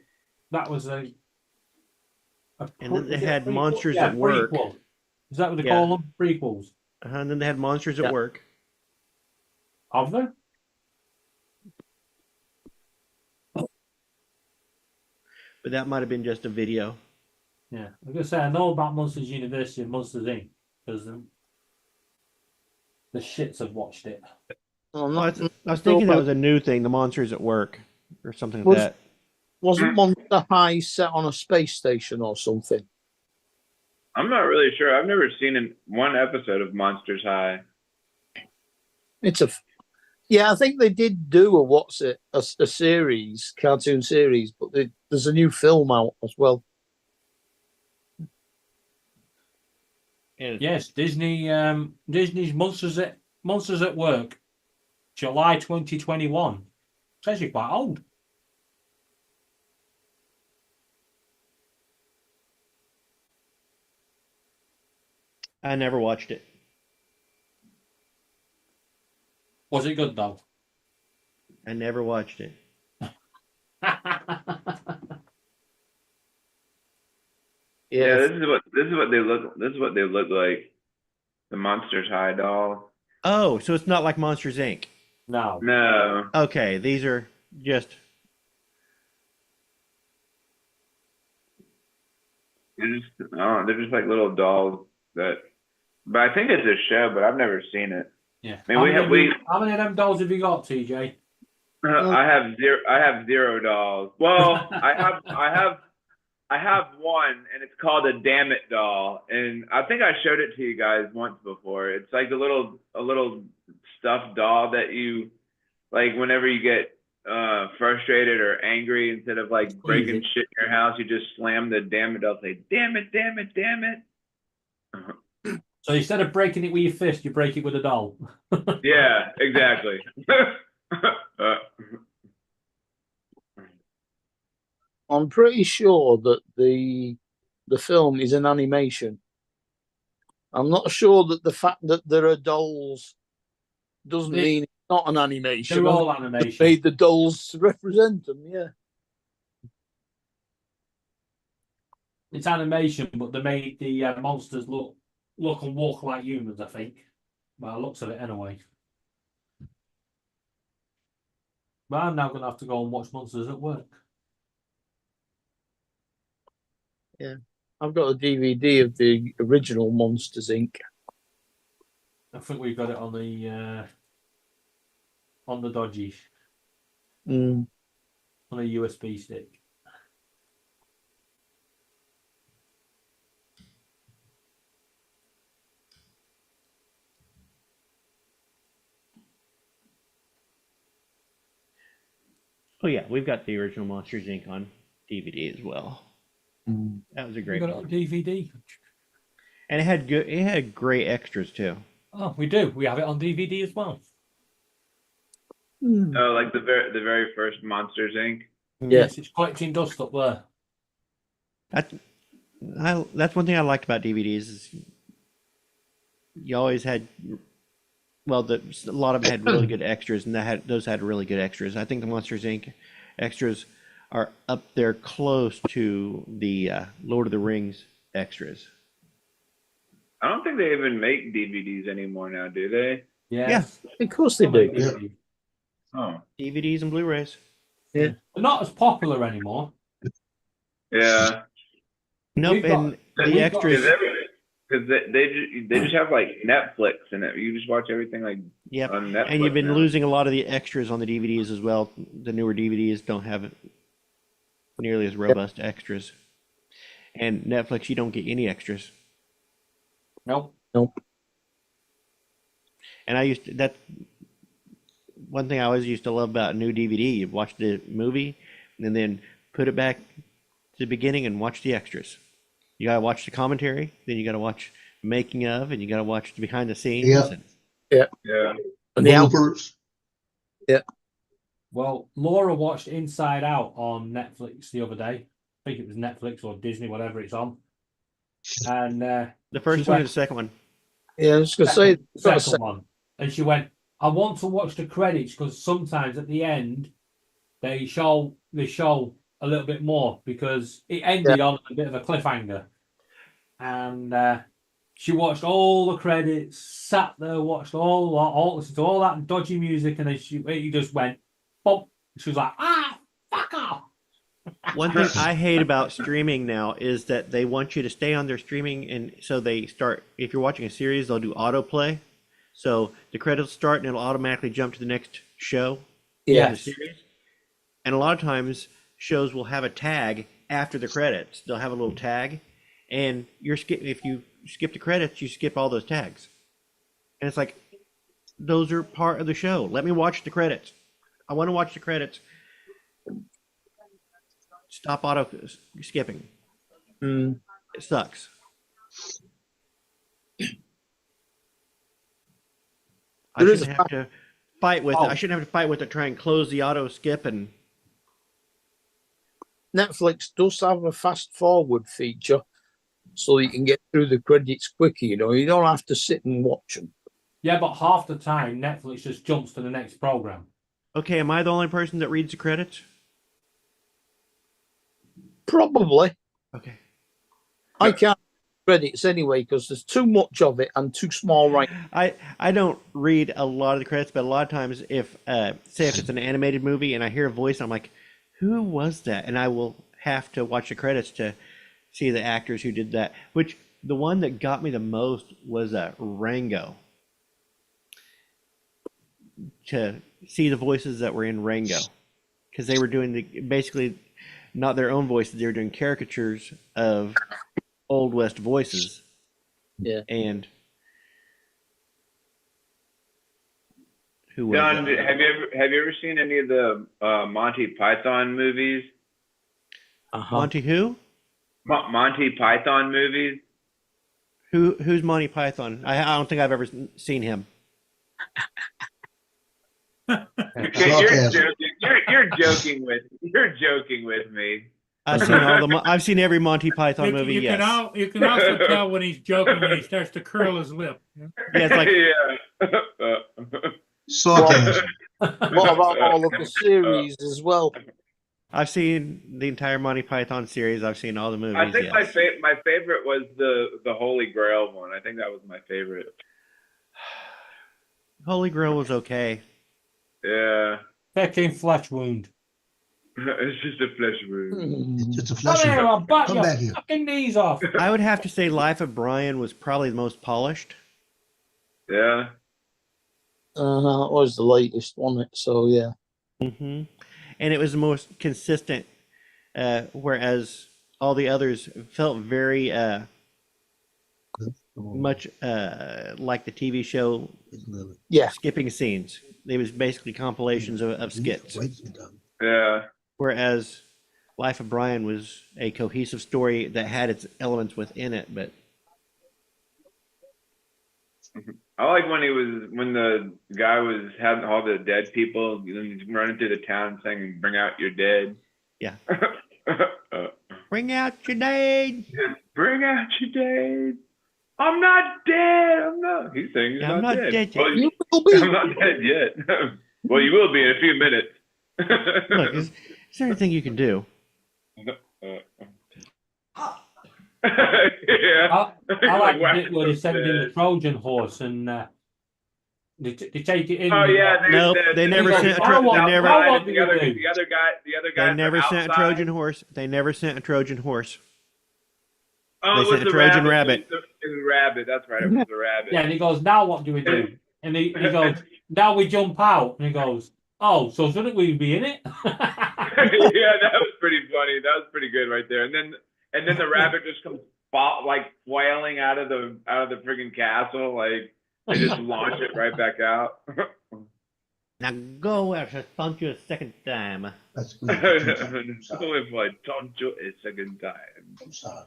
Speaker 8: And then they
Speaker 9: is it a
Speaker 8: had
Speaker 9: prequel?
Speaker 8: Monsters
Speaker 9: Yeah,
Speaker 8: at Work.
Speaker 9: prequel. Is that what they
Speaker 8: Yeah.
Speaker 9: call them? Prequels.
Speaker 8: And then they had Monsters at
Speaker 5: Yeah.
Speaker 8: Work.
Speaker 9: Have they?
Speaker 8: But that might have been just a video.
Speaker 9: Yeah, I was gonna say I know about Monsters University and Monsters Inc. because the shits have watched it.
Speaker 5: Oh,
Speaker 8: Well,
Speaker 5: not,
Speaker 8: I was thinking that was a new thing, the Monsters at Work, or something like
Speaker 5: Was-
Speaker 8: that.
Speaker 5: wasn't Monster High set on a space station or something?
Speaker 7: I'm not really sure. I've never seen one episode of Monsters High.
Speaker 5: Yeah, I think they did do a series, cartoon series, but there's a new film out as well.
Speaker 8: And
Speaker 9: Yes, Disney's Monsters at Work, July 2021. It's actually quite old.
Speaker 8: I never watched it.
Speaker 9: Was it good though?
Speaker 8: I never watched it.
Speaker 7: Yeah, this is what they look. This is what they look like. The Monsters High doll.
Speaker 8: Oh, so it's not like Monsters Inc.
Speaker 9: No.
Speaker 7: No.
Speaker 8: Okay, these are just
Speaker 7: They're just like little dolls that. But I think it's a show, but I've never seen it.
Speaker 9: Yeah.
Speaker 7: I mean,
Speaker 9: How many of them dolls have you got, TJ?
Speaker 7: I have zero. I have 0 dolls. Well, I have one, and it's called a Damn It doll, and I think I showed it to you guys once before. It's like a little stuffed doll that you like whenever you get frustrated or angry, instead of like breaking shit in your house, you just slam the Damn It doll, say damn it, damn it, damn it.
Speaker 9: So instead of breaking it with your fist, you break it with a doll.
Speaker 7: Yeah, exactly.
Speaker 5: I'm pretty sure that the film is an animation. I'm not sure that the fact that there are dolls doesn't mean it's not an animation.
Speaker 9: They're all
Speaker 5: They
Speaker 9: animation.
Speaker 5: made the dolls to represent them, yeah.
Speaker 9: It's animation, but they made the monsters look and walk like humans, I think. By the looks of it, anyway. But I'm now going to have to go and watch Monsters at Work.
Speaker 5: Yeah. I've got a DVD of the original Monsters, Inc.
Speaker 9: I think we've got it on the dodgy,
Speaker 5: Mm.
Speaker 9: on a USB stick.
Speaker 8: Oh yeah, we've got the original Monsters Inc. on DVD as well. That was a
Speaker 9: We
Speaker 8: great
Speaker 9: got it
Speaker 8: one.
Speaker 9: on DVD.
Speaker 8: And it had great extras too.
Speaker 9: Oh, we do. We have it on DVD as well.
Speaker 7: Oh, like the very first Monsters Inc.
Speaker 9: Yes, it's collecting dust up there.
Speaker 8: That's one thing I liked about DVDs is you always had, well, a lot of them had really good extras, and those had really good extras. I think the Monsters Inc. extras are up there close to the Lord of the Rings extras.
Speaker 7: I don't think they even make DVDs anymore now, do they?
Speaker 9: Yes.
Speaker 5: Of course they do.
Speaker 2: Yeah.
Speaker 7: Oh.
Speaker 8: DVDs and Blu-rays.
Speaker 5: Yeah.
Speaker 9: They're not as popular anymore.
Speaker 7: Yeah.
Speaker 8: Nope,
Speaker 9: We've got-
Speaker 8: and
Speaker 9: we've
Speaker 8: the
Speaker 9: got-
Speaker 8: extras.
Speaker 7: Because they just have like Netflix and you just watch everything like
Speaker 8: Yep,
Speaker 7: on Netflix.
Speaker 8: and you've been
Speaker 7: now.
Speaker 8: losing a lot of the extras on the DVDs as well. The newer DVDs don't have nearly as robust extras. And Netflix, you don't get any extras.
Speaker 9: Nope.
Speaker 8: And that's one thing I always used to love about a new DVD. You watch the movie and then put it back to the beginning and watch the extras. You gotta watch the commentary, then you gotta watch making of, and you gotta watch the behind the scenes.
Speaker 2: Yeah.
Speaker 7: Yeah.
Speaker 5: And the album.
Speaker 2: Bloopers.
Speaker 9: Well, Laura watched Inside Out on Netflix the other day. I think it was Netflix or Disney, whatever it's on. And
Speaker 8: The first
Speaker 9: She
Speaker 8: one
Speaker 9: went-
Speaker 8: and the second one.
Speaker 5: Yeah, I was going to say,
Speaker 9: second one. And she went, I want to watch the credits because sometimes at the end they show a little bit more because it ended on a bit of a cliffhanger. And she watched all the credits, sat there, watched all listened to all that dodgy music, and then he just went, bump. She was like, fuck off.
Speaker 8: One thing I hate about streaming now is that they want you to stay on their streaming, and so they start. If you're watching a series, they'll do autoplay, so the credits start and it'll automatically jump to the next show.
Speaker 9: Yes.
Speaker 8: The series. And a lot of times, shows will have a tag after the credits. They'll have a little tag, and if you skip the credits, you skip all those tags, and it's like those are part of the show. Let me watch the credits. I want to watch the credits. Stop auto skipping. It sucks. I
Speaker 5: There is
Speaker 8: shouldn't have to fight with.
Speaker 9: Oh.
Speaker 8: I shouldn't have to fight with it. Try and close the auto skip and.
Speaker 5: Netflix does have a fast forward feature so you can get through the credits quicker. You know, you don't have to sit and watch them.
Speaker 9: Yeah, but half the time Netflix just jumps to the next program.
Speaker 8: Okay, am I the only person that reads the credits?
Speaker 5: Probably.
Speaker 8: Okay.
Speaker 5: I can't credits anyway because there's too much of it and too small right.
Speaker 8: I don't read a lot of the credits, but a lot of times if say if it's an animated movie and I hear a voice, I'm like, who was that? And I will have to watch the credits to see the actors who did that. Which the one that got me the most was Rango. To see the voices that were in Rango, because they were doing basically not their own voices; they were doing caricatures of Old West voices.
Speaker 5: Yeah.
Speaker 8: And who was
Speaker 7: John,
Speaker 8: it?
Speaker 7: have you ever seen any of the Monty Python movies?
Speaker 8: Monty who?
Speaker 7: Monty Python movies.
Speaker 8: Who's Monty Python? I don't think I've ever seen him.
Speaker 7: You're joking with me.
Speaker 8: I've seen every Monty Python
Speaker 1: You,
Speaker 8: movie.
Speaker 1: you
Speaker 8: Yes.
Speaker 1: you can also tell when he's joking when he starts to curl his lip.
Speaker 8: Yeah, it's like
Speaker 2: Sarcasm.
Speaker 5: What about all of the series as well?
Speaker 8: I've seen the entire Monty Python series. I've seen all the movies.
Speaker 7: I think
Speaker 8: yes.
Speaker 7: my favorite was the Holy Grail one. I think that was my favorite.
Speaker 8: Holy Grail was okay.
Speaker 7: Yeah.
Speaker 9: Fucking flesh wound.
Speaker 7: It's just a flesh wound.
Speaker 2: It's just a
Speaker 9: Come
Speaker 2: flesh
Speaker 9: here,
Speaker 2: wound.
Speaker 9: I'll bat
Speaker 2: Come
Speaker 9: your
Speaker 2: back here.
Speaker 9: fucking knees off.
Speaker 8: I would have to say Life of Brian was probably the most polished.
Speaker 7: Yeah.
Speaker 5: That was the latest one. So yeah.
Speaker 8: And it was the most consistent, whereas all the others felt very much like the TV show.
Speaker 5: Yeah.
Speaker 8: Skipping scenes. It was basically compilations of skits.
Speaker 7: Yeah.
Speaker 8: Whereas Life of Brian was a cohesive story that had its elements within it, but
Speaker 7: I like when the guy was having all the dead people running through the town saying, "Bring out your dead."
Speaker 8: Yeah. Bring out your dead.
Speaker 7: Bring out your dead. I'm not dead. I'm not. He's saying he's
Speaker 8: I'm
Speaker 7: not
Speaker 8: not
Speaker 7: dead.
Speaker 8: dead
Speaker 7: Well,
Speaker 5: You will be.
Speaker 7: I'm not dead yet. Well, you will be in a few minutes.
Speaker 8: Look, is there anything you can do?
Speaker 7: Yeah.
Speaker 9: I like the
Speaker 7: Like,
Speaker 9: bit where they send in the Trojan horse and they take it in.
Speaker 7: Oh yeah,
Speaker 8: Nope, they never sent a
Speaker 9: Now what-
Speaker 8: they never
Speaker 9: now what do
Speaker 7: the
Speaker 9: we
Speaker 7: other
Speaker 9: do?
Speaker 7: the other guy.
Speaker 8: They never sent a
Speaker 7: outside.
Speaker 8: Trojan horse. They never sent a Trojan horse.
Speaker 7: Oh,
Speaker 8: They
Speaker 7: it was
Speaker 8: sent a
Speaker 7: the
Speaker 8: Trojan
Speaker 7: rabbit.
Speaker 8: rabbit.
Speaker 7: It was a rabbit. That's right. It was a rabbit.
Speaker 9: Yeah, and he goes, now what do we do? And he goes, now we jump out. And he goes, oh, so shouldn't we be in it?
Speaker 7: Yeah, that was pretty funny. That was pretty good right there. And then the rabbit just comes like flailing out of the friggin' castle. Like they just launch it right back out.
Speaker 8: Now go out and taunt you a second time.
Speaker 2: That's
Speaker 7: So
Speaker 2: good.
Speaker 7: if I taunt you a second time.
Speaker 2: I'm sorry.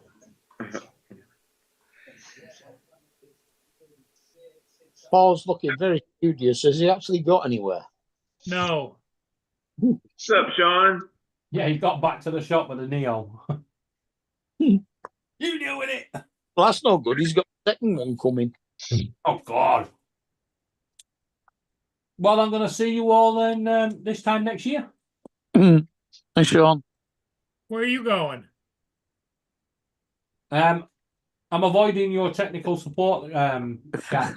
Speaker 5: Paul's looking very studious. Has he actually got anywhere?
Speaker 1: No.
Speaker 7: What's up, Sean?
Speaker 9: Yeah, he got back to the shop with the Neo. You doing it?
Speaker 5: Well, that's no good. He's got a second one coming.
Speaker 9: Oh, God. Well, I'm going to see you all then this time next year.
Speaker 5: Hey, Sean.
Speaker 1: Where are you going?
Speaker 9: I'm avoiding your technical support, Jack.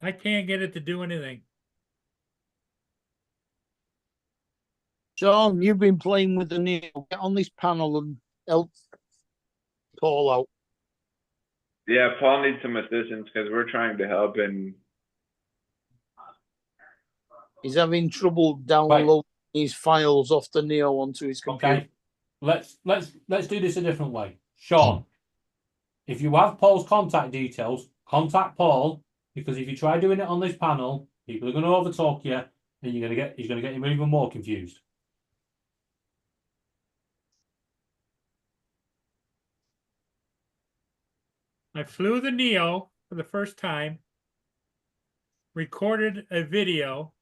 Speaker 1: I can't get it to do anything.
Speaker 5: Sean, you've been playing with the Neo. Get on this panel and help Paul out.
Speaker 7: Yeah, Paul needs some assistance because we're trying to help and
Speaker 5: He's having trouble downloading his files off the Neo onto his computer.
Speaker 9: Okay. Let's do this a different way. Sean, if you have Paul's contact details, contact Paul, because if you try doing it on this panel, people are going to overtalk you, and he's going to get you even more confused.
Speaker 1: I flew the Neo for the first time, recorded a video,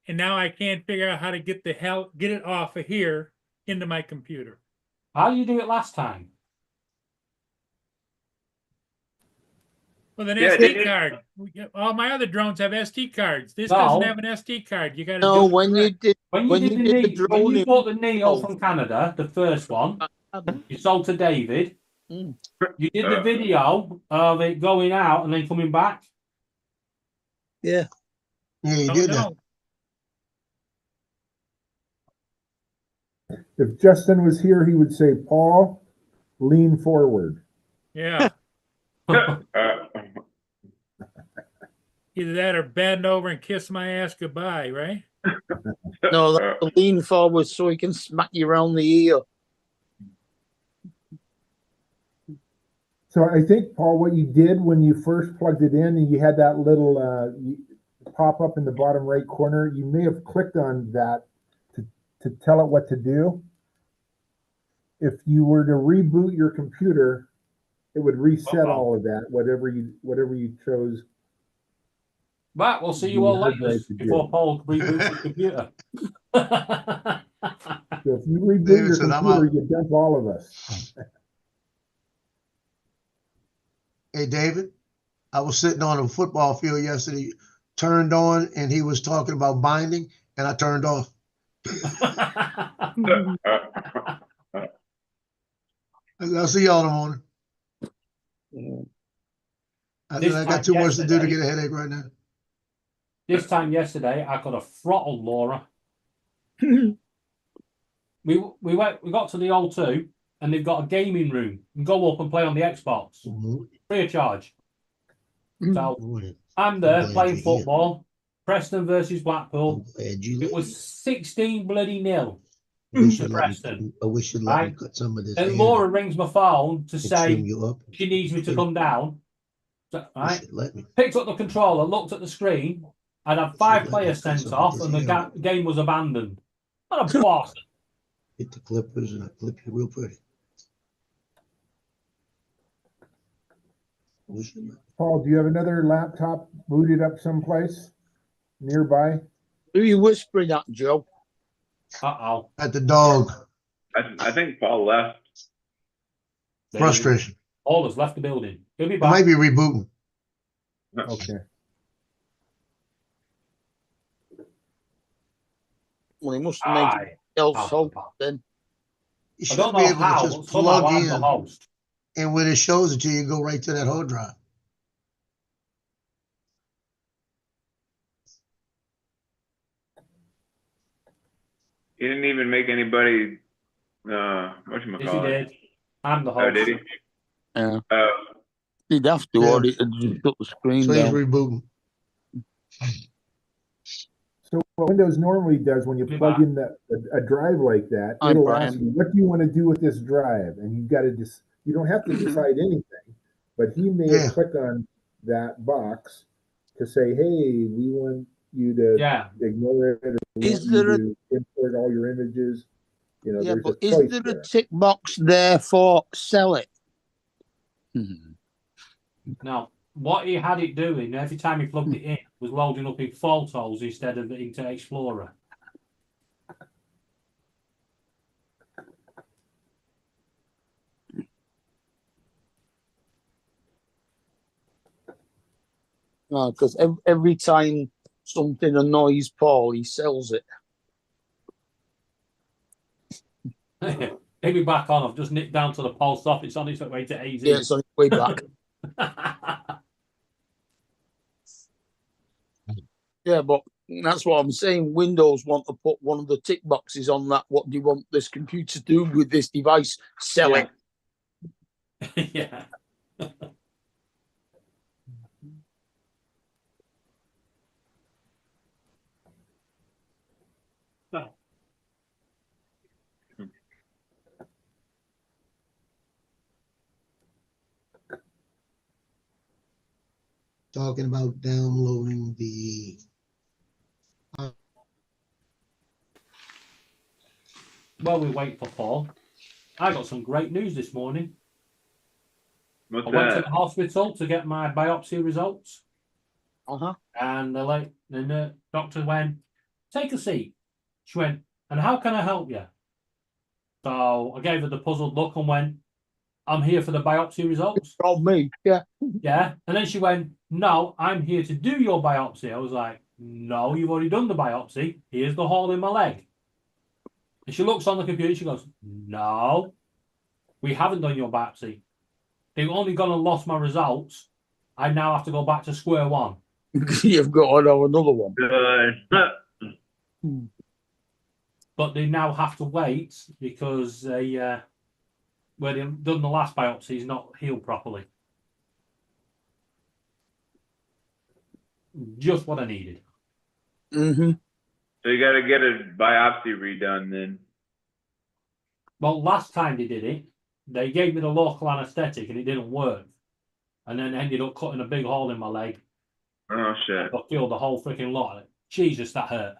Speaker 1: and now I can't figure out how to get it off of here into my computer.
Speaker 9: How did you do it last time?
Speaker 1: With an
Speaker 7: Yeah,
Speaker 1: SD card. All my other drones have SD cards. This doesn't have an SD card. You got to
Speaker 5: No,
Speaker 1: do
Speaker 5: when you did
Speaker 9: When
Speaker 5: when
Speaker 9: you
Speaker 5: you
Speaker 9: did
Speaker 5: did
Speaker 9: the
Speaker 5: the
Speaker 9: Neo, when
Speaker 5: drone
Speaker 9: you
Speaker 5: in-
Speaker 9: bought the Neo from Canada, the first one, you sold to David.
Speaker 5: Mm.
Speaker 9: You did the video of it going out and then coming back.
Speaker 5: Yeah.
Speaker 2: Yeah, you
Speaker 1: Oh,
Speaker 2: did
Speaker 1: no.
Speaker 11: If Justin was here, he would say, Paul, lean forward.
Speaker 1: Yeah, either that or bend over and kiss my ass goodbye, right?
Speaker 5: No, that's to lean forward so he can smack you around the ear.
Speaker 11: So I think, Paul, what you did when you first plugged it in and you had that little pop up in the bottom right corner, you may have clicked on that to tell it what to do. If you were to reboot your computer, it would reset all of that, whatever you chose.
Speaker 9: Right, we'll see you
Speaker 11: You
Speaker 9: all
Speaker 11: heard
Speaker 9: later
Speaker 11: right to
Speaker 9: before
Speaker 11: do.
Speaker 9: Paul reboots the computer.
Speaker 11: So if you reboot
Speaker 2: David
Speaker 11: your
Speaker 2: said, "I'm
Speaker 11: computer,
Speaker 2: out."
Speaker 11: you dump all of us.
Speaker 2: Hey, David, I was sitting on a football field yesterday, turned on, and he was talking about binding, and I turned off. I'll see y'all in the morning. I
Speaker 9: This
Speaker 2: got
Speaker 9: time
Speaker 2: too much to do to
Speaker 9: yesterday-
Speaker 2: get a headache right now.
Speaker 9: This time yesterday, I could have throttled Laura. we got to the O2 and they've got a gaming room. You can go up and play on the Xbox free of charge. So I'm there playing football. Preston versus Blackpool. It was 16 bloody nil to Preston.
Speaker 2: I wish you'd
Speaker 9: let me
Speaker 2: cut some of this.
Speaker 9: And Laura rings my phone to say
Speaker 2: you up.
Speaker 9: she needs me to come down. So, right?
Speaker 2: Let me.
Speaker 9: Picked up the controller, looked at the screen. I'd had 5 players sent off, and the game was abandoned. What a boss!
Speaker 2: Hit the clippers and I clip you real pretty.
Speaker 11: Paul, do you have another laptop booted up someplace nearby?
Speaker 5: Who are you whispering at, Joe?
Speaker 9: Uh-oh.
Speaker 2: At the dog.
Speaker 7: I think Paul left.
Speaker 2: Frustration.
Speaker 9: All has left the building. He'll be
Speaker 2: It
Speaker 9: back.
Speaker 2: might be rebooting.
Speaker 11: Okay.
Speaker 5: Well, he must have made else hope then.
Speaker 2: You
Speaker 9: I
Speaker 2: should
Speaker 9: don't
Speaker 2: be
Speaker 9: know
Speaker 2: able
Speaker 9: how.
Speaker 2: to just
Speaker 9: Somehow
Speaker 2: plug
Speaker 9: I'm the
Speaker 2: in,
Speaker 9: host.
Speaker 2: and when it shows it to you, go right to that hard drive.
Speaker 7: He didn't even make anybody.
Speaker 9: Yes, he
Speaker 7: Whatchamacallit?
Speaker 9: did. I'm the
Speaker 7: Oh,
Speaker 9: host.
Speaker 7: did he?
Speaker 5: Yeah.
Speaker 7: Oh.
Speaker 5: He'd have to,
Speaker 2: Yeah.
Speaker 5: or he'd just shut the screen
Speaker 2: So he's
Speaker 5: down.
Speaker 2: rebooting.
Speaker 11: So what Windows normally does when you
Speaker 9: Be
Speaker 11: plug
Speaker 9: back.
Speaker 11: in a drive like that,
Speaker 5: Hi,
Speaker 11: it'll
Speaker 5: Brian.
Speaker 11: ask you, what do you want to do with this drive? And you've got to you don't have to decide anything, but he may
Speaker 2: Yeah.
Speaker 11: have clicked on that box to say, hey, we want you to
Speaker 9: Yeah.
Speaker 11: ignore it, or we
Speaker 5: Is
Speaker 11: want you
Speaker 5: there a-
Speaker 11: to import all your images. You know,
Speaker 5: Yeah,
Speaker 11: there's
Speaker 5: but
Speaker 11: a
Speaker 5: is
Speaker 11: choice
Speaker 5: there
Speaker 11: there.
Speaker 5: a tick box there for sell it?
Speaker 9: Now, what he had it doing every time he plugged it in was loading up in photos instead of the Internet Explorer.
Speaker 5: No, because every time something annoys Paul, he sells it.
Speaker 9: He'll be back on. I've just nipped down to the post office on its way to AZ.
Speaker 5: Yeah, it's on its way back. Yeah, but that's what I'm saying. Windows want to put one of the tick boxes on that. What do you want this computer to do with this device? Sell it.
Speaker 9: Yeah.
Speaker 2: Talking about downloading the.
Speaker 9: While we wait for Paul, I got some great news this morning.
Speaker 7: What's
Speaker 9: I went to
Speaker 7: that?
Speaker 9: the hospital to get my biopsy results,
Speaker 5: Uh-huh.
Speaker 9: and the doctor went, "Take a seat." She went, "And how can I help you?" So I gave her the puzzled look and went, "I'm here for the biopsy results."
Speaker 5: Oh, me. Yeah.
Speaker 9: Yeah. And then she went, "No, I'm here to do your biopsy." I was like, "No, you've already done the biopsy. Here's the hole in my leg." And she looks on the computer, she goes, "No, we haven't done your biopsy. They've only gone and lost my results. I now have to go back to square one."
Speaker 5: You've got to know another one.
Speaker 9: but they now have to wait because they where they done the last biopsy is not healed properly. Just what I needed.
Speaker 5: Mm-hmm.
Speaker 7: So you got to get a biopsy redone then.
Speaker 9: Well, last time they did it, they gave me the local anaesthetic and it didn't work. And then ended up cutting a big hole in my leg.
Speaker 7: Oh shit!
Speaker 9: I killed the whole freaking lot. Jesus, that hurt.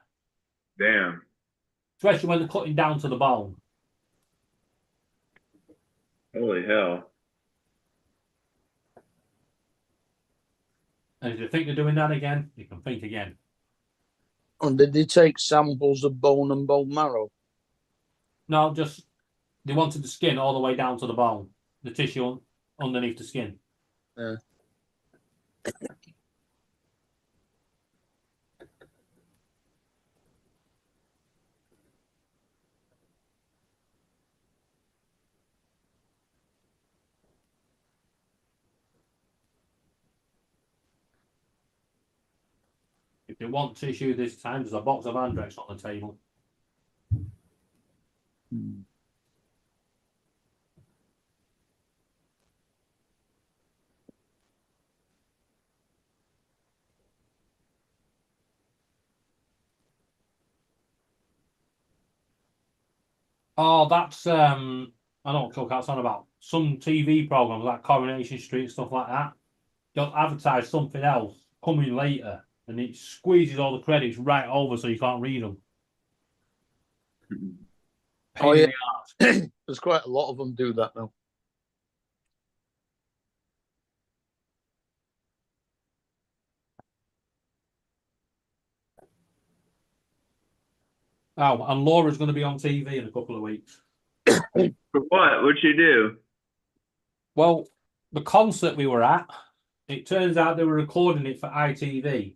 Speaker 7: Damn.
Speaker 9: Especially when they're cutting down to the bone.
Speaker 7: Holy hell!
Speaker 9: And if you think they're doing that again, you can think again.
Speaker 5: And did they take samples of bone and bone marrow?
Speaker 9: No, just they wanted the skin all the way down to the bone, the tissue underneath the skin.
Speaker 5: Yeah.
Speaker 9: If you want tissue this time, there's a box of Andrex on the table. Oh, that's I don't know what Cookouts on about. Some TV programs like Coronation Street, stuff like that. They'll advertise something else coming later, and it squeezes all the credits right over so you can't read them.
Speaker 5: Oh yeah, there's quite a lot of them do that now.
Speaker 9: Oh, and Laura's going to be on TV in a couple of weeks.
Speaker 7: For what? What'd she do?
Speaker 9: Well, the concert we were at, it turns out they were recording it for ITV.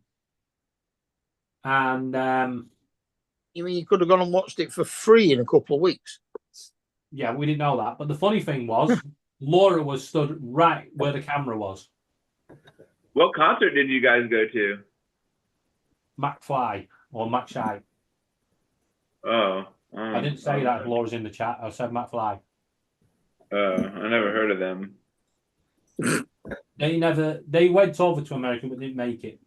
Speaker 9: And
Speaker 5: you mean you could have gone and watched it for free in a couple of weeks?
Speaker 9: Yeah, we didn't know that. But the funny thing was, Laura was stood right where the camera was.
Speaker 7: What concert did you guys go to?
Speaker 9: McFly or McShy.
Speaker 7: Oh.
Speaker 9: I didn't say that if Laura's in the chat. I said McFly.
Speaker 7: I never heard of them.
Speaker 9: They went over to America but didn't make it.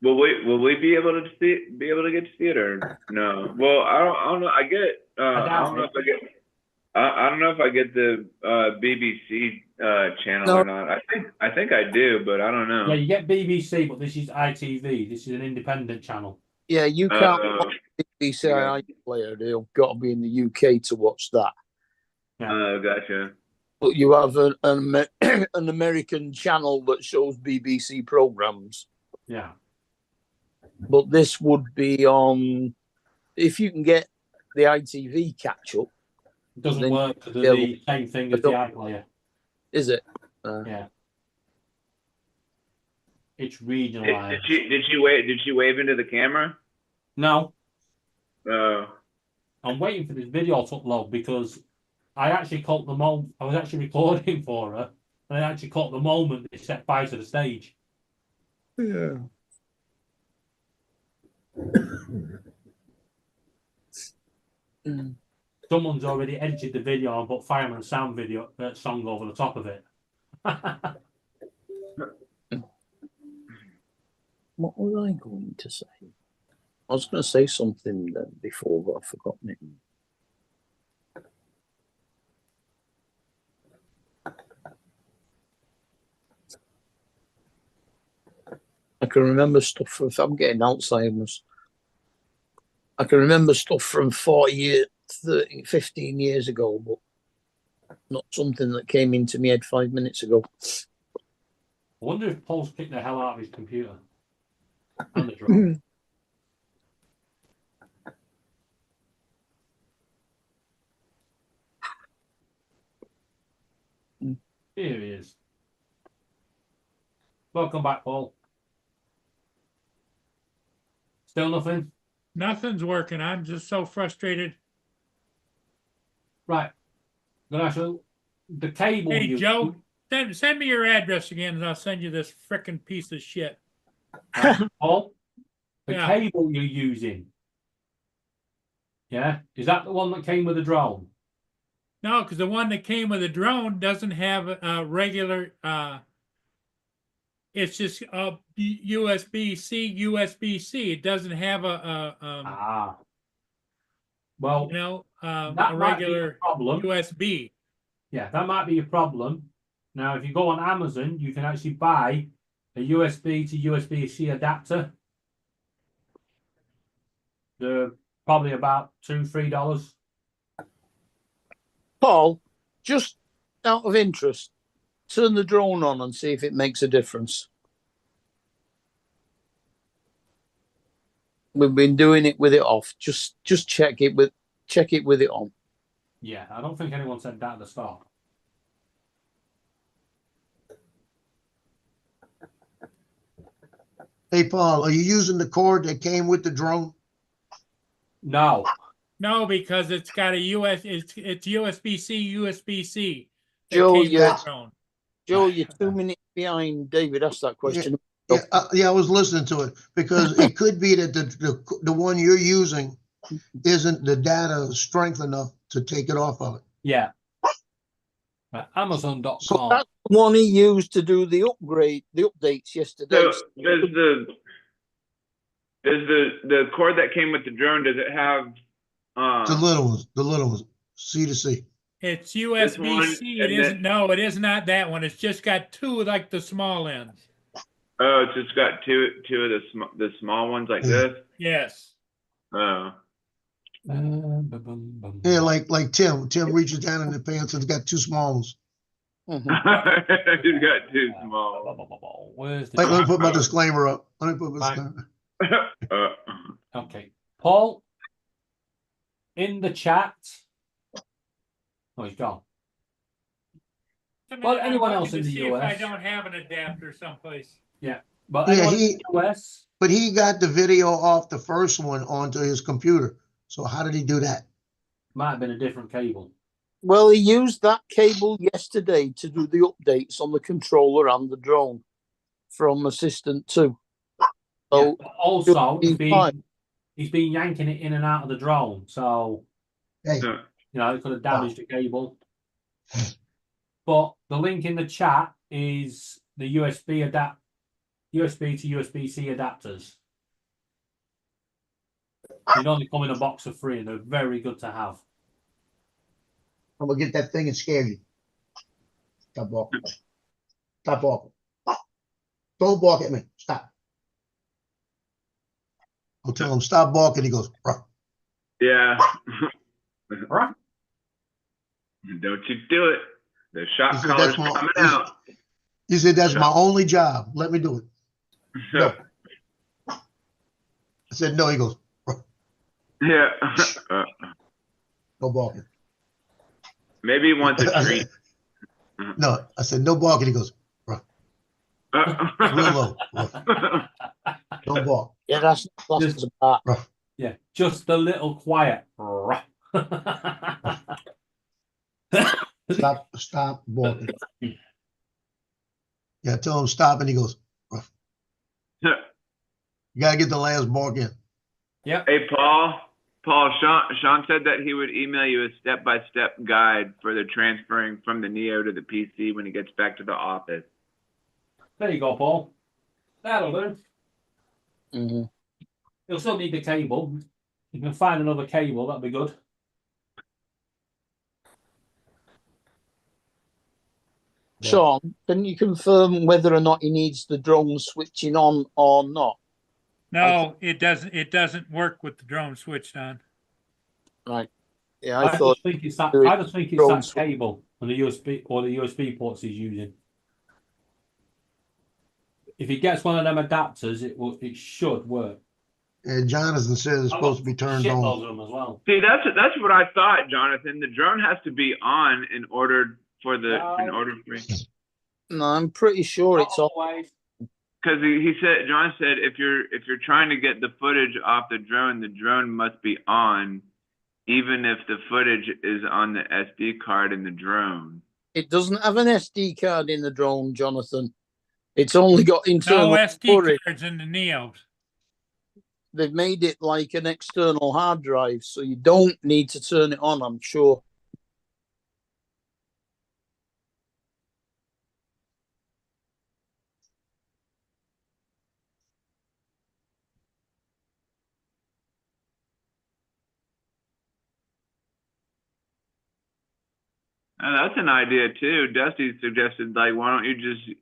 Speaker 7: Will we be able to get to see it or no? Well, I don't know. I don't know if I get the BBC channel or not. I think I do, but I don't know.
Speaker 9: Yeah, you get BBC, but this is ITV. This is an independent channel.
Speaker 5: Yeah, you can't watch BBC player. They've got to be in the UK to watch that.
Speaker 7: Oh, gotcha.
Speaker 5: But you have an American channel that shows BBC programs.
Speaker 9: Yeah.
Speaker 5: But this would be on, if you can get the ITV catch up.
Speaker 9: It doesn't work because it's the same thing as the iPlayer.
Speaker 5: Is it?
Speaker 9: Yeah. It's regionalized.
Speaker 7: Did she wave into the camera?
Speaker 9: No.
Speaker 7: Oh.
Speaker 9: I'm waiting for this video to upload because I actually caught the moment. I was actually recording for her, and I actually caught the moment they set fire to the stage.
Speaker 5: Yeah.
Speaker 9: Someone's already edited the video and put Fireman Sound video song over the top of it.
Speaker 5: What was I going to say? I was going to say something then before, but I've forgotten it. I can remember stuff from, if I'm getting Alzheimer's, I can remember stuff from 40 years, 30, 15 years ago, but not something that came into my head 5 minutes ago.
Speaker 9: I wonder if Paul's kicked the hell out of his computer. And the drone. Here he is. Welcome back, Paul. Still nothing?
Speaker 1: Nothing's working. I'm just so frustrated.
Speaker 9: Right. Gonna the cable.
Speaker 1: Hey, Joe, send me your address again and I'll send you this frickin' piece of shit.
Speaker 9: Paul, the
Speaker 1: Yeah.
Speaker 9: cable you're using. Yeah, is that the one that came with the drone?
Speaker 1: No, because the one that came with the drone doesn't have a regular, it's just a USB-C, USB-C. It doesn't have
Speaker 9: Well,
Speaker 1: you know,
Speaker 9: that
Speaker 1: a
Speaker 9: might be a
Speaker 1: regular
Speaker 9: problem.
Speaker 1: USB.
Speaker 9: Yeah, that might be a problem. Now, if you go on Amazon, you can actually buy a USB to USB-C adapter. They're probably about $2-3.
Speaker 5: Paul, just out of interest, turn the drone on and see if it makes a difference. We've been doing it with it off. Just check it with it on.
Speaker 9: Yeah, I don't think anyone said that at the start.
Speaker 2: Hey, Paul, are you using the cord that came with the drone?
Speaker 9: No.
Speaker 1: No, because it's got a it's USB-C, USB-C. that
Speaker 5: Joe,
Speaker 1: came with
Speaker 5: you're,
Speaker 1: the drone.
Speaker 5: Joe, you're 2 minutes behind David. Asked that question.
Speaker 2: Yeah, I was listening to it because it could be that the one you're using isn't the data strength enough to take it off of it.
Speaker 9: Yeah. Amazon.com.
Speaker 5: So that's the one he used to do the updates yesterday.
Speaker 7: So does the cord that came with the drone, does it have
Speaker 2: The little ones, C to C.
Speaker 1: It's USB-C. It isn't. No, it is not that one. It's just got two like the small ends.
Speaker 7: Oh, it's just got two of the small ones like this.
Speaker 1: Yes.
Speaker 7: Oh.
Speaker 2: Yeah, like Tim. Tim reaches down in the pants and got two small ones.
Speaker 7: He's got two small.
Speaker 9: Where's the
Speaker 2: Let me put my disclaimer up. Let me put my disclaimer.
Speaker 9: Okay. Paul, in the chat. Oh, he's gone. Well, anyone
Speaker 1: I'm
Speaker 9: else
Speaker 1: looking
Speaker 9: in
Speaker 1: to
Speaker 9: the
Speaker 1: see if I
Speaker 9: US?
Speaker 1: don't have an adapter someplace.
Speaker 9: Yeah. But
Speaker 2: Yeah,
Speaker 9: anyone in the US?
Speaker 2: but he got the video off the first one onto his computer. So how did he do that?
Speaker 9: Might have been a different cable.
Speaker 5: Well, he used that cable yesterday to do the updates on the controller and the drone from Assistant 2. So
Speaker 9: Yeah, also,
Speaker 5: he's
Speaker 9: been yanking it in and out of the drone. So,
Speaker 2: hey.
Speaker 9: You know, it could have damaged the cable. But the link in the chat is the USB to USB-C adapters. They only come in a box of 3 and they're very good to have.
Speaker 2: I'm gonna get that thing and scare you. Stop walking. Stop walking. Don't walk at me. Stop. I'll tell him stop walking. He goes, ruh.
Speaker 7: Yeah. Don't you do it. The shot caller's coming out.
Speaker 2: He said, that's my only job. Let me do it. No. I said, no. He goes, ruh.
Speaker 7: Yeah.
Speaker 2: No barking.
Speaker 7: Maybe he wants a treat.
Speaker 2: No, I said, no barking. He goes, ruh. Real low. Ruh. Don't bark.
Speaker 5: Yeah, that's about.
Speaker 9: Yeah, just a little quiet.
Speaker 2: Stop barking. Yeah, tell him stop, and he goes, ruh. You gotta get the last bark in.
Speaker 9: Yeah.
Speaker 7: Hey, Paul, Sean said that he would email you a step-by-step guide for the transferring from the Neo to the PC when he gets back to the office.
Speaker 9: There you go, Paul. That'll do.
Speaker 5: Mm-hmm.
Speaker 9: You'll still need the cable. You can find another cable, that'd be good.
Speaker 5: Sean, can you confirm whether or not he needs the drone switching on or not?
Speaker 1: No, it doesn't. It doesn't work with the drone switched on.
Speaker 5: Right. Yeah,
Speaker 9: I
Speaker 5: thought.
Speaker 9: just think it's that cable and the USB or the USB ports he's using. If he gets one of them adapters, it should work.
Speaker 2: And Jonathan says it's supposed to be turned
Speaker 9: Shitloads
Speaker 2: on.
Speaker 9: of them as well.
Speaker 7: See, that's what I thought, Jonathan. The drone has to be on in order for
Speaker 5: No, I'm pretty sure it's off.
Speaker 7: Because John said if you're trying to get the footage off the drone must be on, even if the footage is on the SD card in the drone.
Speaker 5: It doesn't have an SD card in the drone, Jonathan. It's only got internal
Speaker 1: No SD
Speaker 5: storage.
Speaker 1: cards in the Neos.
Speaker 5: they've made it like an external hard drive, so you don't need to turn it on, I'm sure.
Speaker 7: That's an idea too. Dusty suggested, like, why don't you just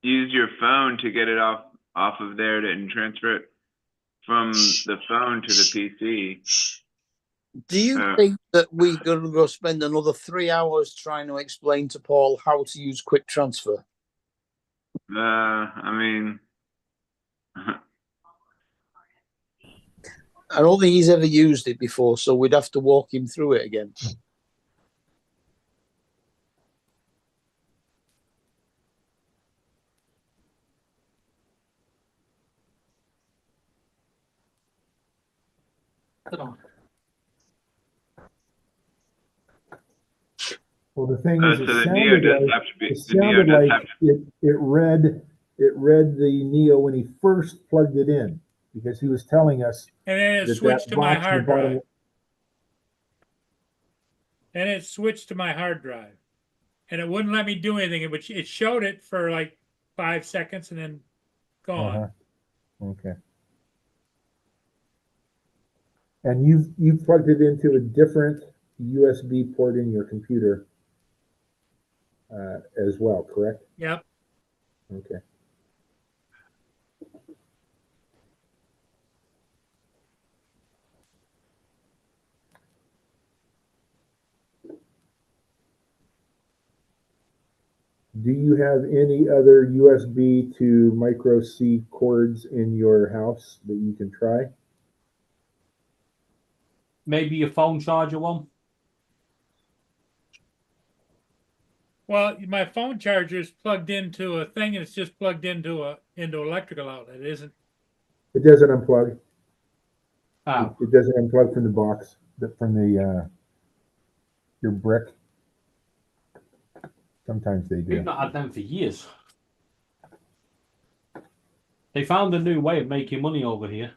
Speaker 7: use your phone to get it off of there and transfer it from the phone to the PC.
Speaker 5: Do you think that we're going to go spend another 3 hours trying to explain to Paul how to use quick transfer?
Speaker 7: I mean,
Speaker 5: I don't think he's ever used it before, so we'd have to walk him through it again.
Speaker 11: Well, the thing is,
Speaker 7: so
Speaker 11: it
Speaker 7: the Neo
Speaker 11: sounded
Speaker 7: does
Speaker 11: like
Speaker 7: have to be.
Speaker 11: it
Speaker 7: The Neo
Speaker 11: sounded
Speaker 7: does
Speaker 11: like
Speaker 7: have to.
Speaker 11: it read the Neo when he first plugged it in, because he was telling us
Speaker 1: And then it
Speaker 11: that
Speaker 1: switched to my
Speaker 11: box in the
Speaker 1: hard
Speaker 11: bottom.
Speaker 1: drive. And it switched to my hard drive. And it wouldn't let me do anything. It showed it for like 5 seconds and then gone.
Speaker 11: Okay. And you've plugged it into a different USB port in your computer as well, correct?
Speaker 1: Yep.
Speaker 11: Okay. Do you have any other USB to micro C cords in your house that you can try?
Speaker 9: Maybe your phone charger one.
Speaker 1: Well, my phone charger is plugged into a thing, and it's just plugged into electrical outlet. It isn't.
Speaker 11: It doesn't unplug.
Speaker 9: Oh.
Speaker 11: It doesn't unplug from the box, from the your brick. Sometimes they do.
Speaker 9: We've not had them for years. They found a new way of making money over here.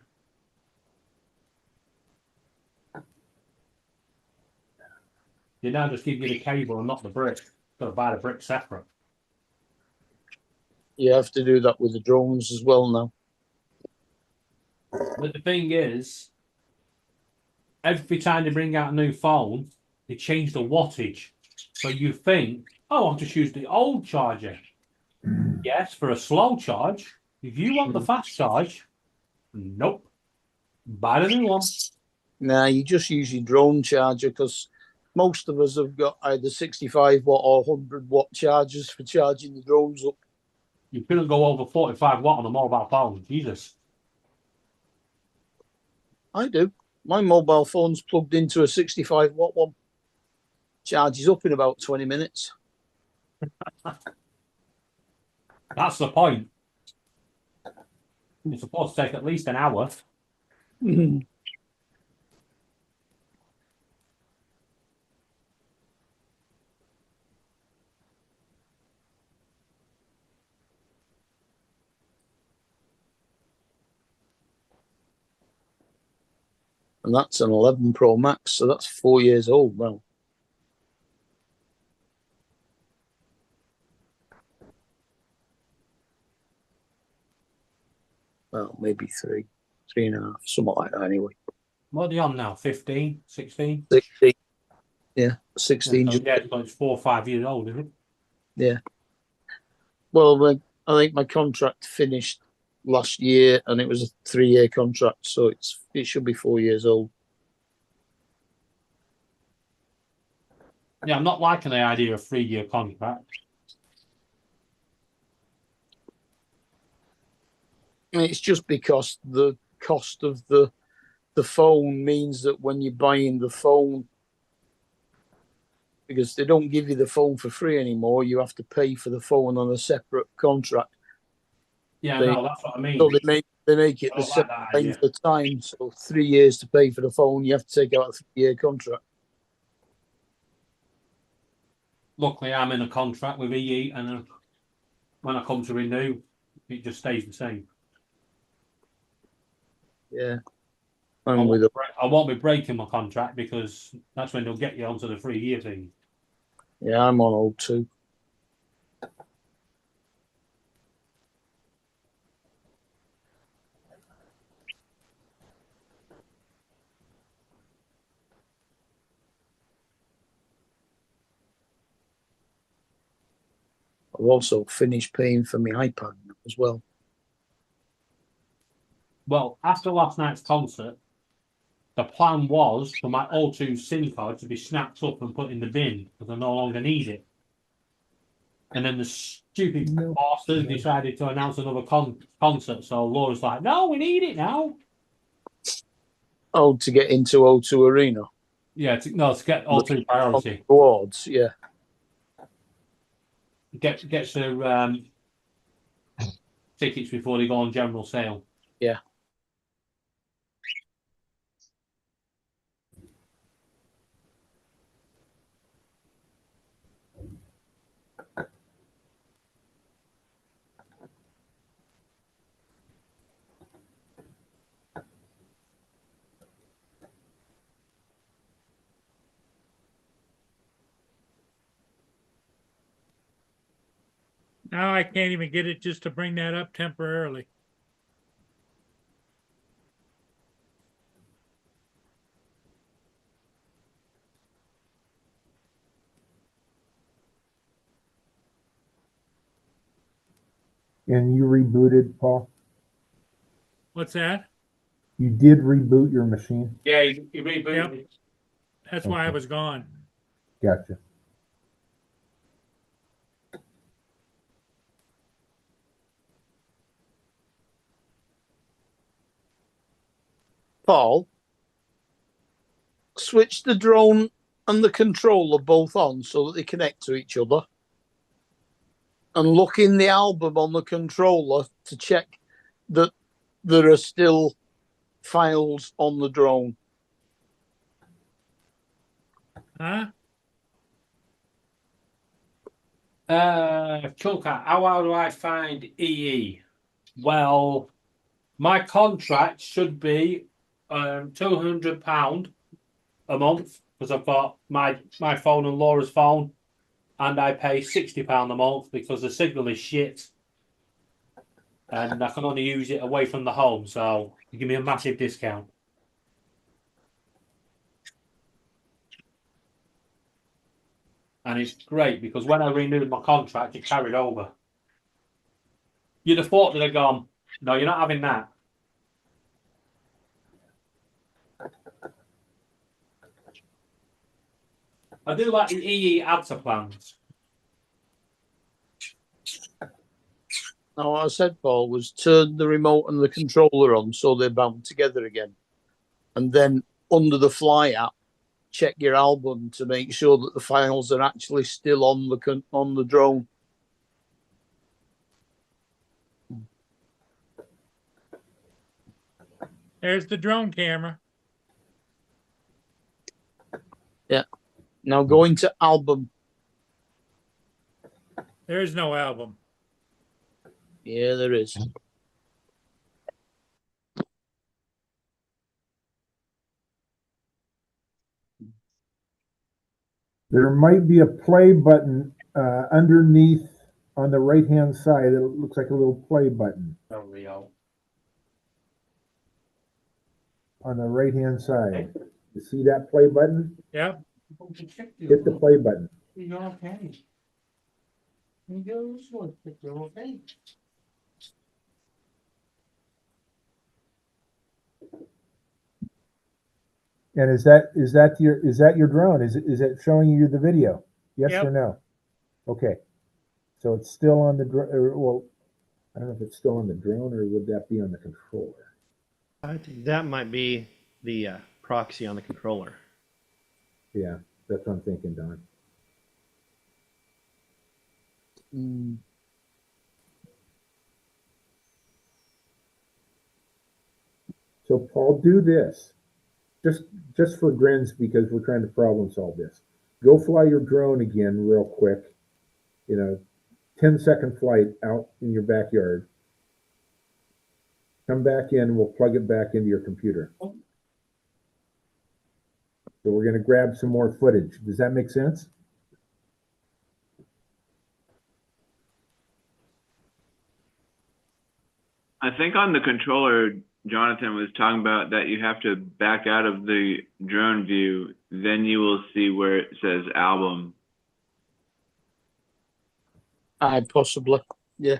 Speaker 9: They now just give you the cable and not the brick. Got to buy the brick separate.
Speaker 5: You have to do that with the drones as well now.
Speaker 9: But the thing is, every time they bring out a new phone, they change the wattage. So you think, oh, I'll just use the old charger. Yes, for a slow charge. If you want the fast charge, nope. Buy the new one.
Speaker 5: Nah, you just use your drone charger, because most of us have got either 65 watt or 100 watt chargers for charging the drones up.
Speaker 9: You couldn't go over 45 watt on a mobile phone. Jesus.
Speaker 5: I do. My mobile phone's plugged into a 65 watt one. Charges up in about 20 minutes.
Speaker 9: That's the point. It's supposed to take at least an hour.
Speaker 5: And that's an 11 Pro Max, so that's 4 years old now. Well, maybe 3.5, something like that anyway.
Speaker 9: What are they on now? 15, 16?
Speaker 5: 16. Yeah, 16.
Speaker 9: Yeah, so it's 4 or 5 years old, isn't it?
Speaker 5: Yeah. Well, I think my contract finished last year, and it was a 3-year contract, so it should be 4 years old.
Speaker 9: Yeah, I'm not liking the idea of 3-year contract.
Speaker 5: And it's just because the cost of the phone means that when you're buying the phone, because they don't give you the phone for free anymore, you have to pay for the phone on a separate contract.
Speaker 9: Yeah, no, that's what I mean.
Speaker 5: So they make it the same length of time. So 3 years to pay for the phone, you have to take out a 3-year contract.
Speaker 9: Luckily, I'm in a contract with EE, and when I come to renew, it just stays the same.
Speaker 5: Yeah.
Speaker 9: I
Speaker 5: And with
Speaker 9: won't be breaking my contract because that's when they'll get you onto the 3-year thing.
Speaker 5: yeah, I'm on O2. I've also finished paying for my iPad as well.
Speaker 9: Well, after last night's concert, the plan was for my O2 SIM card to be snapped up and put in the bin because I no longer need it. And then the stupid bastards decided to announce another concert. So Laura's like, no, we need it now.
Speaker 5: Oh, to get into O2 Arena.
Speaker 9: Yeah, to get O2 priority.
Speaker 5: Awards, yeah.
Speaker 9: Gets their tickets before they go on general sale.
Speaker 5: Yeah.
Speaker 1: Now I can't even get it just to bring that up temporarily.
Speaker 11: And you rebooted, Paul?
Speaker 1: What's that?
Speaker 11: You did reboot your machine?
Speaker 9: Yeah, you rebooted
Speaker 1: Yep.
Speaker 9: it.
Speaker 1: That's why I was gone.
Speaker 11: Gotcha.
Speaker 5: Paul, switch the drone and the controller both on so that they connect to each other. And look in the album on the controller to check that there are still files on the drone.
Speaker 1: Huh?
Speaker 9: Chunka, how do I find EE? Well, my contract should be £200 a month because I've got my phone and Laura's phone, and I pay £60 a month because the signal is shit, and I can only use it away from the home. So you give me a massive discount. And it's great because when I renewed my contract, it carried over. You'd have thought that they'd gone, no, you're not having that. I do like the EE ADSA plans.
Speaker 5: Now, what I said, Paul, was turn the remote and the controller on so they're bound together again. And then under the Fly app, check your album to make sure that the files are actually still on the drone.
Speaker 1: There's the drone camera.
Speaker 5: Yeah. Now go into album.
Speaker 1: There is no album.
Speaker 5: Yeah, there is.
Speaker 11: There might be a play button underneath on the right-hand side. It looks like a little play button
Speaker 9: Oh, Leo.
Speaker 11: on the right-hand side. You see that play button?
Speaker 1: Yep.
Speaker 11: Hit the play button.
Speaker 9: You're okay. You're okay.
Speaker 11: And is that your drone? Is it showing you the video? Yes
Speaker 1: Yep.
Speaker 11: or no? Okay. So it's still on the well, I don't know if it's still on the drone or would that be on the controller?
Speaker 8: I think that might be the proxy on the controller.
Speaker 11: Yeah, that's what I'm thinking, Don. So Paul, do this. Just for grins because we're trying to problem solve this. Go fly your drone again real quick. 10-second flight out in your backyard. Come back in, we'll plug it back into your computer. So we're gonna grab some more footage. Does that make sense?
Speaker 7: I think on the controller, Jonathan was talking about that you have to back out of the drone view, then you will see where it says album.
Speaker 5: Possibly. Yeah.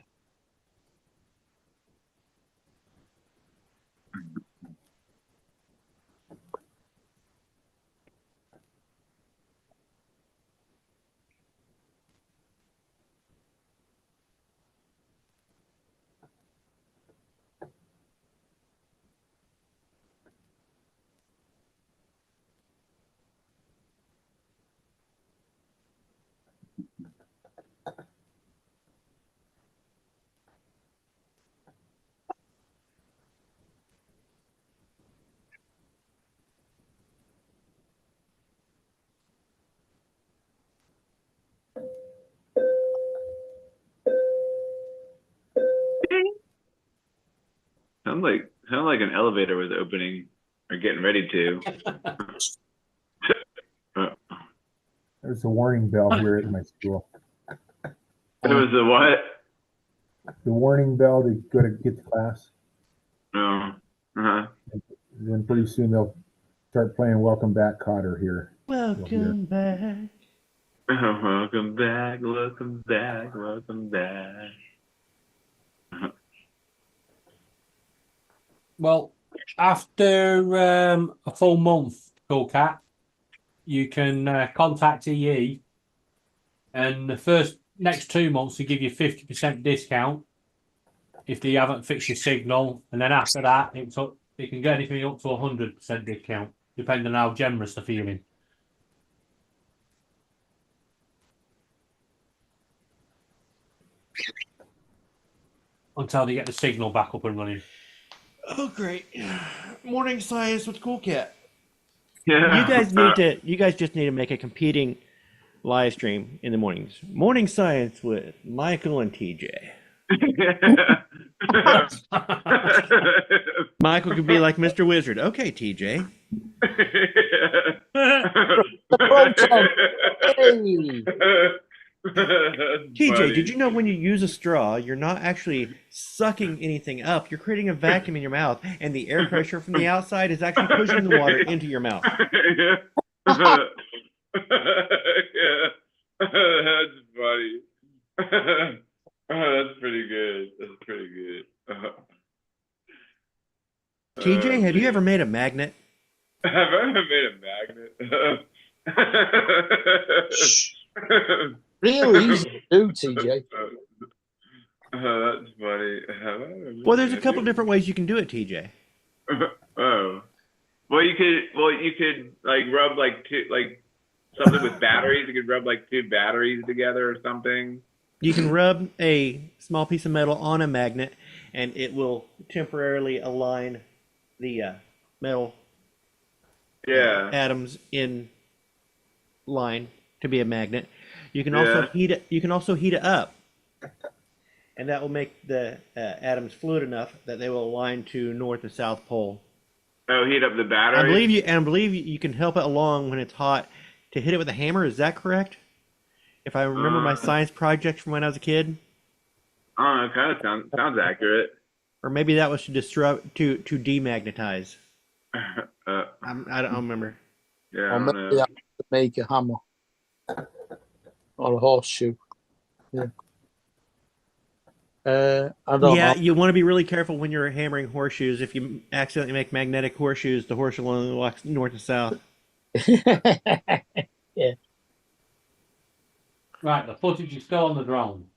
Speaker 7: Sound like an elevator was opening or getting ready to.
Speaker 11: There's a warning bell here at my school.
Speaker 7: There was a what?
Speaker 11: The warning bell to go to get to class.
Speaker 7: Oh. Uh-huh.
Speaker 11: Then pretty soon they'll start playing Welcome Back, Cotter here.
Speaker 8: Welcome back.
Speaker 7: Welcome back, welcome back, welcome back.
Speaker 9: Well, after a full month, Cool Cat, you can contact EE, and the next 2 months they give you 50% discount if they haven't fixed your signal, and then after that you can get anything up to 100% discount, depending on how generous they're feeling. Until they get the signal back up and running.
Speaker 8: Oh, great! Morning science with Cool Cat.
Speaker 7: Yeah.
Speaker 8: You guys just need to make a competing live stream in the mornings. Morning science with Michael and TJ. Michael could be like Mr. Wizard. Okay, TJ. TJ, did you know when you use a straw, you're not actually sucking anything up? You're creating a vacuum in your mouth, and the air pressure from the outside is actually pushing the water into your mouth.
Speaker 7: That's funny. That's pretty good. That's pretty good.
Speaker 8: TJ, have you ever made a magnet?
Speaker 7: Have I ever made a magnet?
Speaker 5: Really easy to do, TJ.
Speaker 7: That's funny.
Speaker 8: Well, there's a couple different ways you can do it, TJ.
Speaker 7: Oh. Well, you could like rub something with batteries. You could rub like 2 batteries together or something.
Speaker 8: You can rub a small piece of metal on a magnet, and it will temporarily align the metal atoms in line to be a magnet. You can also heat it. You can also heat it up, and that will make the atoms fluid enough that they will align to north and south pole.
Speaker 7: Oh, heat up the battery.
Speaker 8: I believe you can help it along when it's hot to hit it with a hammer. Is that correct? If I remember my science project from when I was a kid.
Speaker 7: Oh, it kind of sounds accurate.
Speaker 8: Or maybe that was to demagnetize. I don't remember.
Speaker 7: Yeah,
Speaker 5: Or maybe that was to make a hammer or a horseshoe. Yeah. I don't know.
Speaker 8: You want to be really careful when you're hammering horseshoes. If you accidentally make magnetic horseshoes, the horse will only walk north and south.
Speaker 5: Yeah.
Speaker 9: Right, the footage is still on the drone.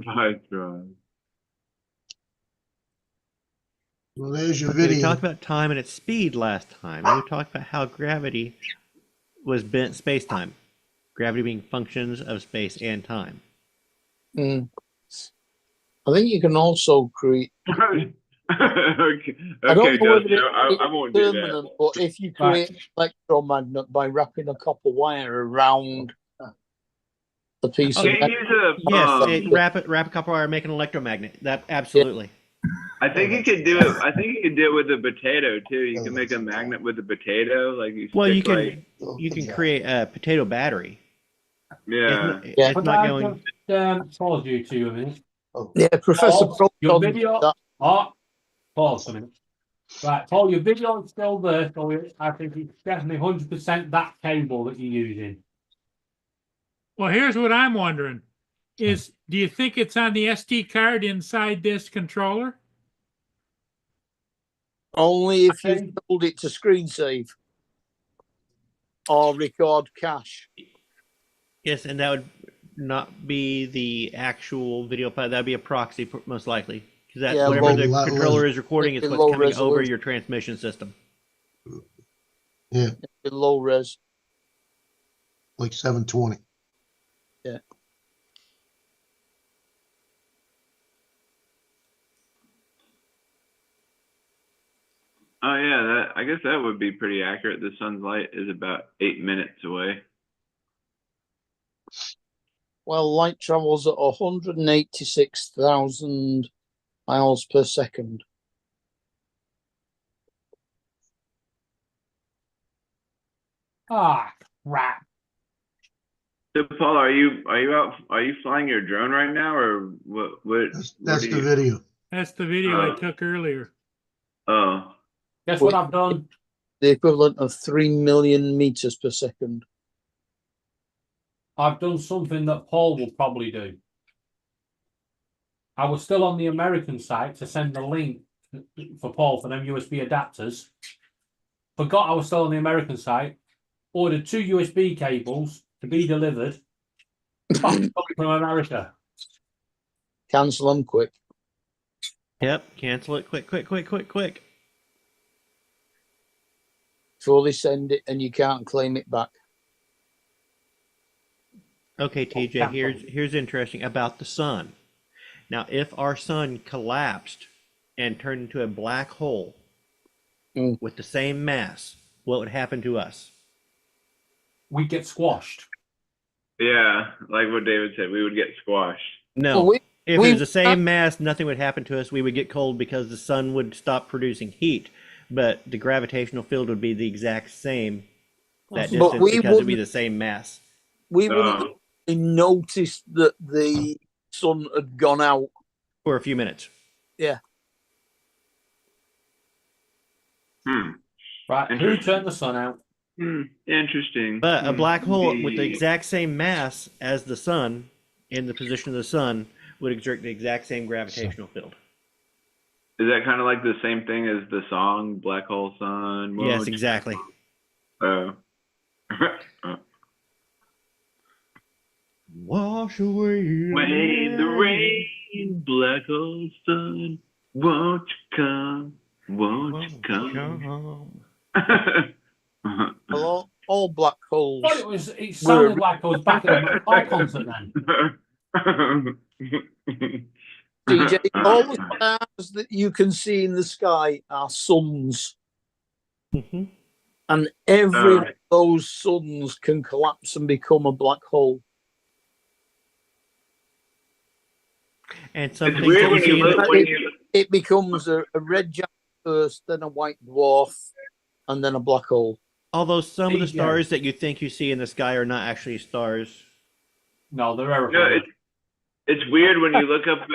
Speaker 7: My drone.
Speaker 2: Well, there's your
Speaker 8: We
Speaker 2: video.
Speaker 8: talked about time and its speed last time. And we talked about how gravity was bent space-time. Gravity being functions of space and time.
Speaker 5: I think you can also create.
Speaker 7: Okay,
Speaker 5: I don't know whether
Speaker 7: I won't do that.
Speaker 5: permanent, but if you create an electromagnet by wrapping a copper wire around the piece
Speaker 7: Can
Speaker 5: of
Speaker 7: you use a
Speaker 8: Yes, wrap a copper wire, make an electromagnet. That absolutely.
Speaker 7: I think you could do it. I think you could do it with a potato too. You can make a magnet with a potato, like you
Speaker 8: Well, you
Speaker 7: stick
Speaker 8: can you can create a potato battery.
Speaker 7: yeah.
Speaker 5: Yeah.
Speaker 8: It's
Speaker 9: Could
Speaker 8: not
Speaker 9: I
Speaker 8: going.
Speaker 9: just pause you 2 minutes?
Speaker 5: Yeah, Professor
Speaker 9: Paul, your
Speaker 5: Proton.
Speaker 9: video.
Speaker 5: that-
Speaker 9: Oh, pause a minute. Right, Paul, your video is still there, so I think it's definitely 100% that cable that you're using.
Speaker 1: Well, here's what I'm wondering is, do you think it's on the SD card inside this controller?
Speaker 5: Only if
Speaker 9: Okay.
Speaker 5: you've told it to screen save or record cache.
Speaker 8: Yes, and that would not be the actual video file. That'd be a proxy, most likely, because that
Speaker 5: Yeah,
Speaker 8: whatever
Speaker 2: low-
Speaker 8: the controller is recording is
Speaker 5: it'd be
Speaker 8: what's
Speaker 5: low
Speaker 8: coming over
Speaker 5: resolution.
Speaker 8: your transmission system.
Speaker 2: Yeah,
Speaker 5: With low res.
Speaker 2: like 720.
Speaker 5: Yeah.
Speaker 7: Oh yeah, that I guess that would be pretty accurate. The sun's light is about 8 minutes away.
Speaker 5: Well, light travels at 186,000 miles per second.
Speaker 9: Ah, crap.
Speaker 7: So Paul, are you flying your drone right now, or what?
Speaker 2: That's the video.
Speaker 1: That's the video I took earlier.
Speaker 7: Oh,
Speaker 9: Guess what I've done?
Speaker 5: The equivalent of 3 million meters per second.
Speaker 9: I've done something that Paul will probably do. I was still on the American site to send the link for Paul for them USB adapters. Forgot I was still on the American site. Ordered 2 USB cables to be delivered from America.
Speaker 5: Cancel them quick.
Speaker 8: Yep, cancel it quick.
Speaker 5: Before they send it and you can't claim it back.
Speaker 8: Okay, TJ, here's interesting about the sun. Now, if our sun collapsed and turned into a black hole with the same mass, what would happen to us?
Speaker 9: We get squashed.
Speaker 7: yeah, like what David said, we would get squashed.
Speaker 8: No.
Speaker 5: Well,
Speaker 8: If it was the same mass, nothing would happen to us. We would get cold because the sun would stop producing heat, but the gravitational field would be the exact same that
Speaker 5: But
Speaker 8: distance
Speaker 5: we
Speaker 8: because it'd be
Speaker 5: wouldn't-
Speaker 8: the same mass.
Speaker 5: We wouldn't notice that the sun had gone out.
Speaker 8: For a few minutes.
Speaker 5: Yeah.
Speaker 9: Right, who turned the sun out?
Speaker 7: Interesting.
Speaker 8: But a black hole with the exact same mass as the sun, in the position of the sun, would exert the exact same gravitational field.
Speaker 7: Is that kind of like the same thing as the song "Black Hole Sun"?
Speaker 8: Yes, exactly.
Speaker 7: Oh.
Speaker 8: Wash away
Speaker 7: the rain, black hole sun, won't you come? Won't you come?
Speaker 5: All black holes.
Speaker 9: Well, it sounded like I was back at a McFly concert then.
Speaker 5: DJ, all the stars that you can see in the sky are suns. And every one of those suns can collapse and become a black hole.
Speaker 8: And something
Speaker 7: It's weird when you look when you
Speaker 5: It becomes a red giant first, then a white dwarf, and then a black hole.
Speaker 8: Although some of the
Speaker 9: TJ.
Speaker 8: stars that you think you see in the sky are not actually stars.
Speaker 9: No, they're aeroplanes.
Speaker 7: No, it's weird when you look up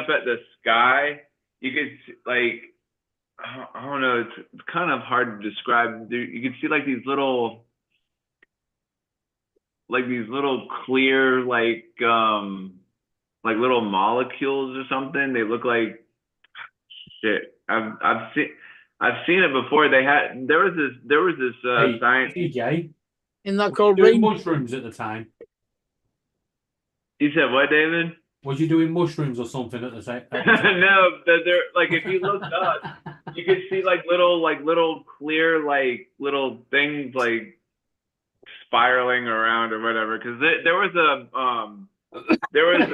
Speaker 7: at the sky. You can like I don't know. It's kind of hard to describe. You can see like these little clear like little molecules or something. They look like shit. I've seen it before. There was this
Speaker 9: Hey,
Speaker 7: science.
Speaker 9: TJ,
Speaker 5: Isn't that called
Speaker 9: doing
Speaker 5: rainbow?
Speaker 9: mushrooms at the time?
Speaker 7: You said what, David?
Speaker 9: Was you doing mushrooms or something at the same time?
Speaker 7: No, they're like if you looked up, you could see like little clear like little things like spiraling around or whatever. Because there was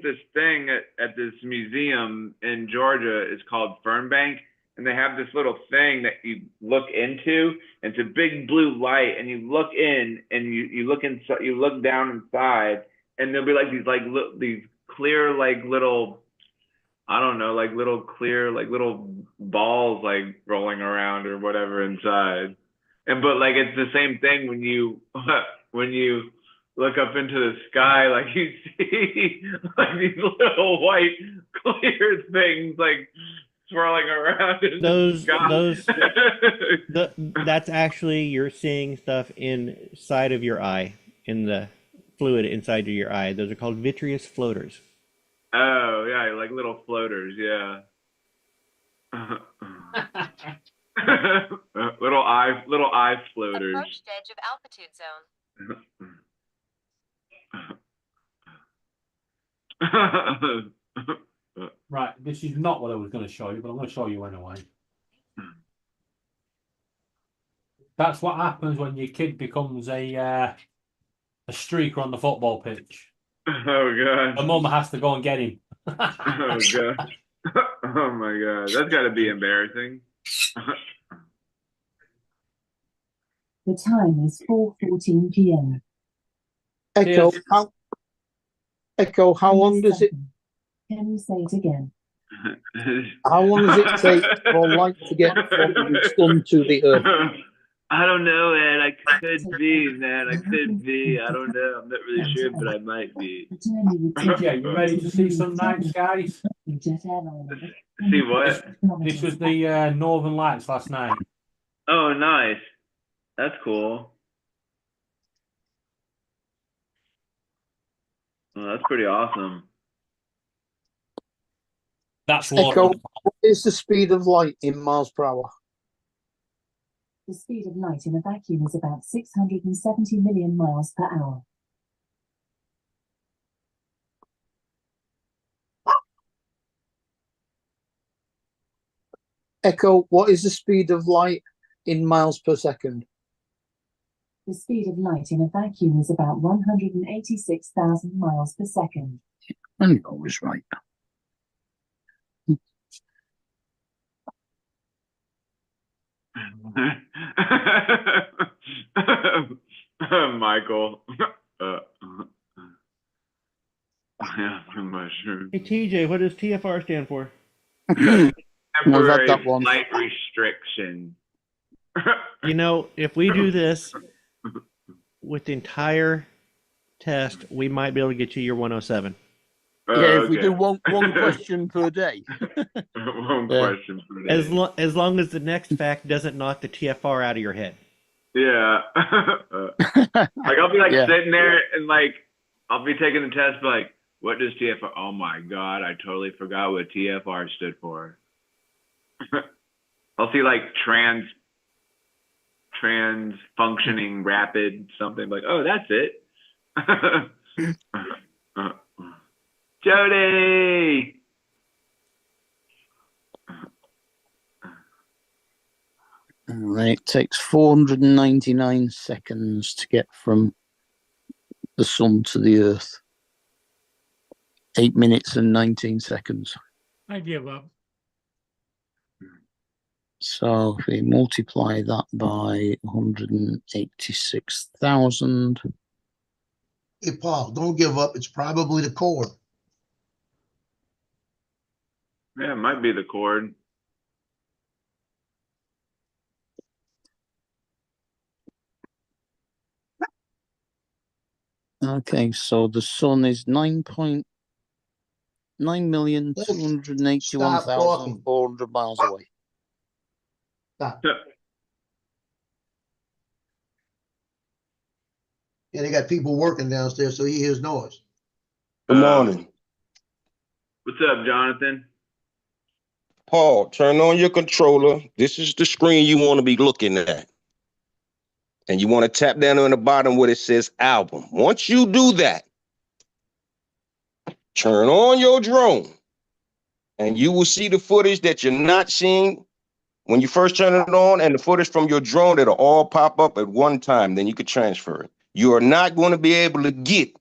Speaker 7: this thing at this museum in Georgia. It's called Fernbank, and they have this little thing that you look into. And it's a big blue light, and you look in, and you look inside, you look down inside, and there'll be like these clear like little I don't know, like little clear, like little balls like rolling around or whatever inside. But like it's the same thing when you when you look up into the sky, like you see like these little white clear things like swirling around in
Speaker 8: Those
Speaker 7: the sky.
Speaker 8: that's actually you're seeing stuff inside of your eye, in the fluid inside of your eye. Those are called vitreous floaters.
Speaker 7: Oh yeah, like little floaters, yeah. little eye floaters.
Speaker 12: Approached edge of altitude zone.
Speaker 9: Right, this is not what I was going to show you, but I'm going to show you anyway. That's what happens when your kid becomes a streaker on the football pitch.
Speaker 7: Oh god.
Speaker 9: The mum has to go and get him.
Speaker 7: Oh god. Oh my god. That's got to be embarrassing.
Speaker 12: The time is 4:14 p.m.
Speaker 5: Echo, how long does it?
Speaker 12: Can you say it again?
Speaker 5: How long does it take for light to get from the sun to the earth?
Speaker 7: I don't know, Ed. I could be, man. I could be. I don't know. I'm not really sure, but I might be.
Speaker 9: Yeah, you ready to see some night skies?
Speaker 7: See what?
Speaker 9: This was the Northern Lights last night.
Speaker 7: Oh, nice. That's cool. Oh, that's pretty awesome.
Speaker 9: That's
Speaker 5: Echo, what is the speed of light in miles per hour?
Speaker 12: The speed of light in a vacuum is about 670 million miles per hour.
Speaker 5: Echo, what is the speed of light in miles per second?
Speaker 12: The speed of light in a vacuum is about 186,000 miles per second.
Speaker 5: And you're always right.
Speaker 7: Michael. I'm not sure.
Speaker 8: Hey TJ, what does TFR stand for?
Speaker 7: Temporary
Speaker 5: that one.
Speaker 7: flight restriction.
Speaker 8: You know, if we do this with the entire test, we might be able to get you your 107.
Speaker 5: Yeah, if we do one question per day.
Speaker 7: One question per day.
Speaker 8: As long as the next fact doesn't knock the TFR out of your head.
Speaker 7: Yeah. Like I'll be like
Speaker 5: Yeah.
Speaker 7: sitting there and like I'll be taking the test, but like, what does TFR? Oh my god, I totally forgot what TFR stood for. I'll see like trans functioning rapid something like, oh, that's it. Jody.
Speaker 5: Right, it takes 499 seconds to get from the sun to the earth. 8 minutes and 19 seconds.
Speaker 1: I give up.
Speaker 5: So if we multiply that by 186,000.
Speaker 2: Hey, Paul, don't give up. It's probably the core.
Speaker 7: Yeah, it might be the cord.
Speaker 5: Okay, so the sun is 9,281,400 miles away.
Speaker 2: Stop. Yeah, they got people working downstairs, so he hears noise.
Speaker 13: Good morning.
Speaker 7: What's up, Jonathan?
Speaker 13: Paul, turn on your controller. This is the screen you want to be looking at. And you want to tap down on the bottom where it says album. Once you do that, turn on your drone. And you will see the footage that you're not seeing when you first turn it on, and the footage from your drone that'll all pop up at one time. Then you can transfer it. You are not going to be able to get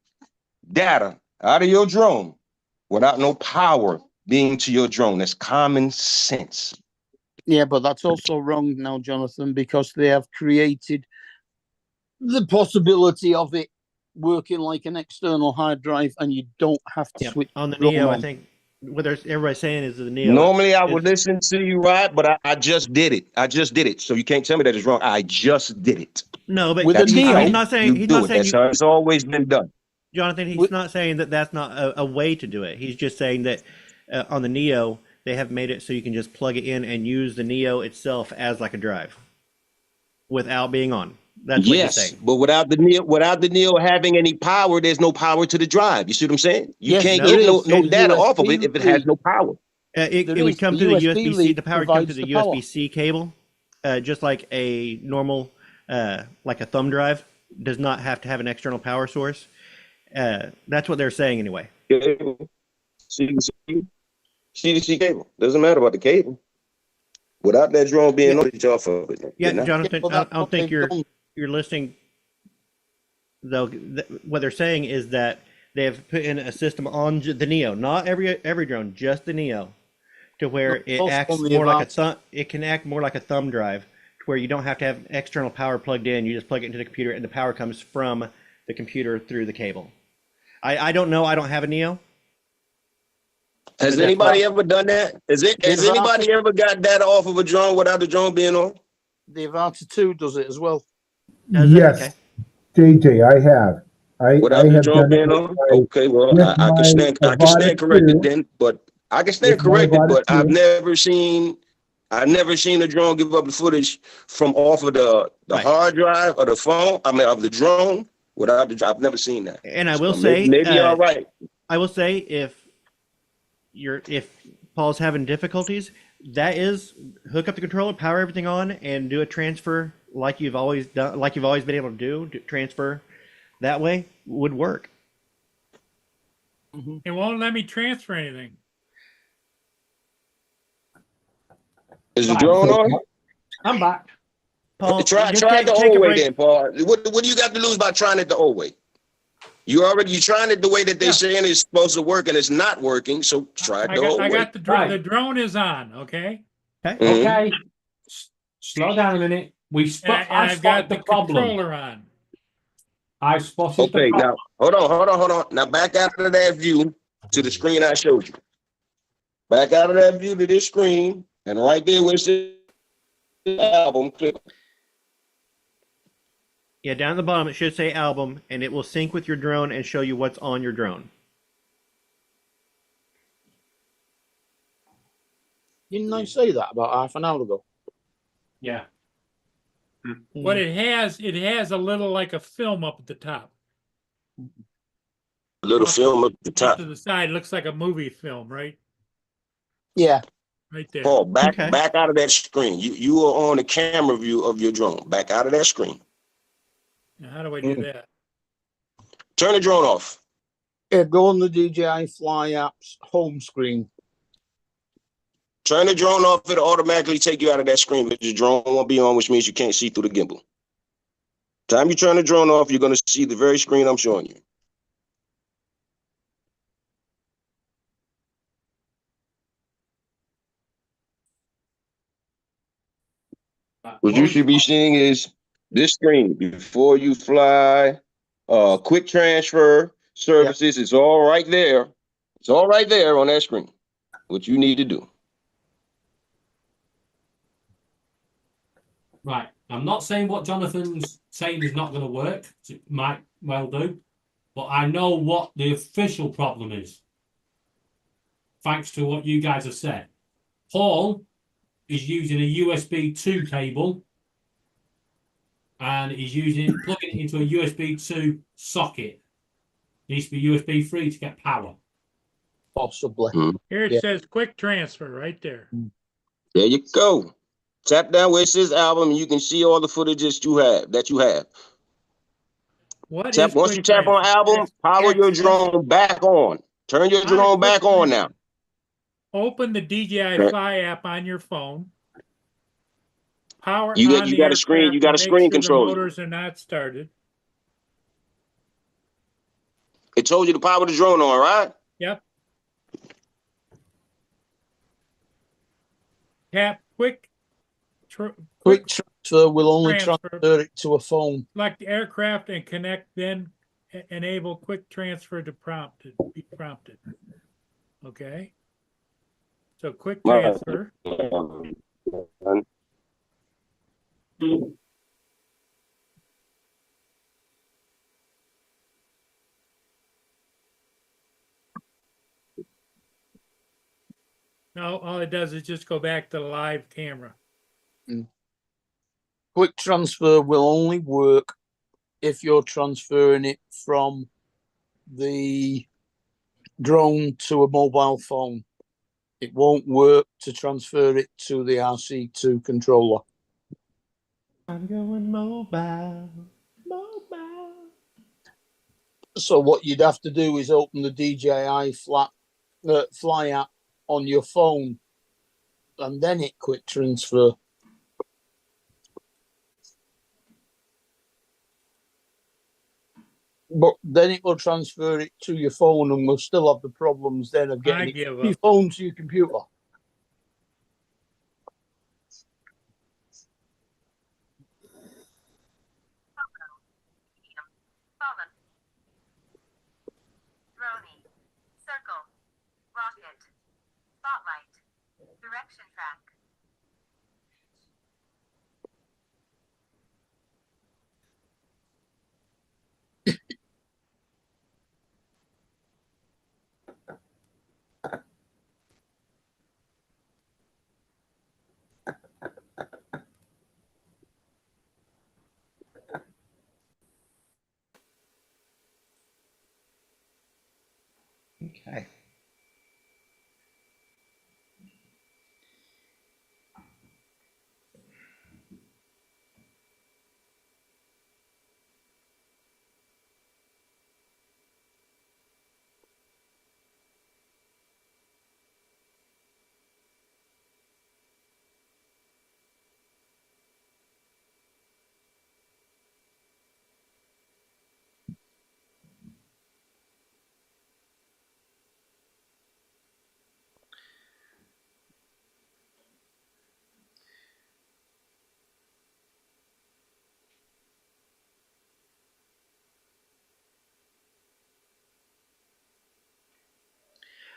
Speaker 13: data out of your drone without no power being to your drone. That's common sense.
Speaker 5: Yeah, but that's also wrong now, Jonathan, because they have created the possibility of it working like an external hard drive, and you don't have to switch
Speaker 8: on the
Speaker 5: drone
Speaker 8: Neo.
Speaker 5: on.
Speaker 8: I think what everybody's saying is the Neo.
Speaker 13: Normally I would listen to you, right? But I just did it. I just did it. So you can't tell me that it's wrong. I just did it.
Speaker 8: No, but
Speaker 5: With a
Speaker 8: he's
Speaker 5: Neo,
Speaker 8: not saying
Speaker 13: You do it. That's how it's always been done.
Speaker 8: Jonathan, he's not saying that that's not a way to do it. He's just saying that on the Neo, they have made it so you can just plug it in and use the Neo itself as like a drive without being on. That's what he's saying.
Speaker 13: But without the Neo having any power, there's no power to the drive. You see what I'm saying? You
Speaker 5: Yes,
Speaker 13: can't
Speaker 5: there
Speaker 13: get no
Speaker 5: is.
Speaker 13: data
Speaker 5: There's
Speaker 13: off of it if it has no power.
Speaker 8: It
Speaker 5: There
Speaker 8: would
Speaker 5: is.
Speaker 8: come
Speaker 5: The
Speaker 8: to the
Speaker 5: USB
Speaker 8: USB-C.
Speaker 5: lead
Speaker 8: The power would come to
Speaker 5: provides
Speaker 8: the
Speaker 5: the power.
Speaker 8: USB-C cable, just like a normal, like a thumb drive does not have to have an external power source. That's what they're saying anyway.
Speaker 13: CDC cable. Doesn't matter about the cable. Without that drone being on, it's off of it.
Speaker 8: Yeah,
Speaker 13: You know?
Speaker 8: Jonathan,
Speaker 5: well,
Speaker 8: I
Speaker 5: that's
Speaker 8: don't
Speaker 5: what
Speaker 8: think
Speaker 5: they've done.
Speaker 8: you're listening. Though what they're saying is that they have put in a system on the Neo, not every drone, just the Neo, to where it
Speaker 5: Also
Speaker 8: acts
Speaker 5: on the
Speaker 8: more like a
Speaker 5: advanced.
Speaker 8: thumb. It can act more like a thumb drive, to where you don't have to have external power plugged in. You just plug it into the computer, and the power comes from the computer through the cable. I don't know. I don't have a Neo.
Speaker 13: Has anybody ever done that? Has anybody ever got data off of a drone without the drone being on?
Speaker 5: The Avanta 2 does it as well.
Speaker 8: Does it?
Speaker 11: Yes,
Speaker 8: Okay.
Speaker 11: JJ, I have.
Speaker 13: Without
Speaker 11: I
Speaker 13: the
Speaker 11: have
Speaker 13: drone
Speaker 11: done it
Speaker 13: being on?
Speaker 11: with my,
Speaker 13: Okay, well,
Speaker 11: with
Speaker 13: I can stand
Speaker 11: my Avata
Speaker 13: corrected
Speaker 11: 2.
Speaker 13: then, but I can stand
Speaker 11: With my
Speaker 13: corrected,
Speaker 11: Avata
Speaker 13: but
Speaker 11: 2.
Speaker 13: I've never seen a drone give up the footage from off of the
Speaker 8: Right.
Speaker 13: hard drive or the phone. I mean, of the drone without the. I've never seen that.
Speaker 8: And I will
Speaker 13: So
Speaker 8: say,
Speaker 13: maybe you're all right.
Speaker 8: I will say if Paul's having difficulties, that is hook up the controller, power everything on, and do a transfer like you've always done, like you've always been able to do. Transfer that way would work.
Speaker 1: It won't let me transfer anything.
Speaker 13: Is the drone on?
Speaker 9: I'm back.
Speaker 8: Paul,
Speaker 13: Try
Speaker 8: just
Speaker 13: it the
Speaker 8: take a
Speaker 13: old way
Speaker 8: break.
Speaker 13: then, Paul. What do you got to lose by trying it the old way? You trying it the way that they saying it's supposed to work and it's not working. So try it the old
Speaker 1: I
Speaker 13: way.
Speaker 1: got the drone is on, okay?
Speaker 8: Okay.
Speaker 13: Mhm.
Speaker 9: Okay. Slow down a minute.
Speaker 1: And I've got the controller on.
Speaker 9: I spotted
Speaker 13: Okay,
Speaker 9: the
Speaker 13: now hold on. Now back out of that view to the screen I showed you. Back out of that view to this screen, and right there where it says album, click.
Speaker 8: Yeah, down at the bottom it should say album, and it will sync with your drone and show you what's on your drone.
Speaker 5: Didn't I say that about half an hour ago?
Speaker 9: Yeah.
Speaker 1: What it has a little like a film up at the top.
Speaker 13: A little film up the
Speaker 1: Off
Speaker 13: top.
Speaker 1: to the side, looks like a movie film, right?
Speaker 5: Yeah.
Speaker 1: Right there.
Speaker 13: Paul, back out of that screen. You are on the camera view of your drone. Back out of that screen.
Speaker 1: Now, how do I do that?
Speaker 13: Turn the drone off.
Speaker 5: Yeah, go on the DJI Fly app's home screen.
Speaker 13: Turn the drone off. It'll automatically take you out of that screen, but the drone won't be on, which means you can't see through the gimbal. Time you turn the drone off, you're going to see the very screen I'm showing you. What you should be seeing is this screen before you fly. Quick transfer services. It's all right there. It's all right there on that screen. What you need to do.
Speaker 9: Right. I'm not saying what Jonathan's saying is not going to work. It might well do. But I know what the official problem is. Thanks to what you guys have said. Paul is using a USB 2 cable. And he's plugging it into a USB 2 socket. It needs to be USB 3 to get power.
Speaker 5: Possibly.
Speaker 1: Here it says quick transfer right there.
Speaker 13: There you go. Tap down where it says album, and you can see all the footage that you have.
Speaker 1: What
Speaker 13: Tap
Speaker 1: is
Speaker 13: once
Speaker 1: quick
Speaker 13: you tap on
Speaker 1: transfer?
Speaker 13: album, power your drone back on. Turn your drone back on now.
Speaker 1: Open the DJI Fly app on your phone. Power
Speaker 13: You
Speaker 1: on the
Speaker 13: got a screen.
Speaker 1: aircraft
Speaker 13: You got
Speaker 1: and
Speaker 13: a
Speaker 1: make
Speaker 13: screen
Speaker 1: sure
Speaker 13: controller.
Speaker 1: The motors are not started.
Speaker 13: It told you to power the drone on, right?
Speaker 1: Yep. Tap quick
Speaker 5: Quick transfer will only
Speaker 1: transfer.
Speaker 5: transfer it to a phone.
Speaker 1: Select the aircraft and connect, then enable quick transfer to be prompted. Okay. So quick transfer. No, all it does is just go back to the live camera.
Speaker 5: Quick transfer will only work if you're transferring it from the drone to a mobile phone. It won't work to transfer it to the RC2 controller.
Speaker 8: I'm going mobile.
Speaker 5: So what you'd have to do is open the DJI Fly app on your phone, and then it quick transfer. But then it will transfer it to your phone, and we'll still have the problems then of getting it from your phone to your computer.
Speaker 14: Droney, circle, rocket, spotlight, direction track.
Speaker 8: Okay.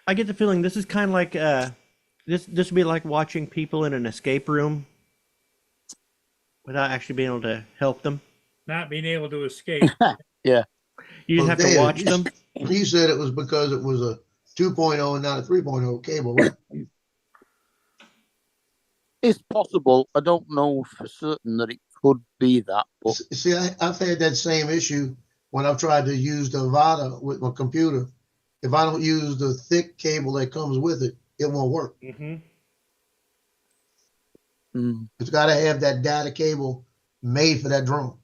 Speaker 8: I get the feeling this is kind of like this would be like watching people in an escape room without actually being able to help them.
Speaker 1: Not being able to escape.
Speaker 5: Yeah.
Speaker 8: You just have to watch them.
Speaker 2: He said it was because it was a 2.0 and not a 3.0 cable, right?
Speaker 5: It's possible. I don't know for certain that it could be that. But
Speaker 2: See, I've had that same issue when I've tried to use the Avata with my computer. If I don't use the thick cable that comes with it, it won't work. It's got to have that data cable made for that drone.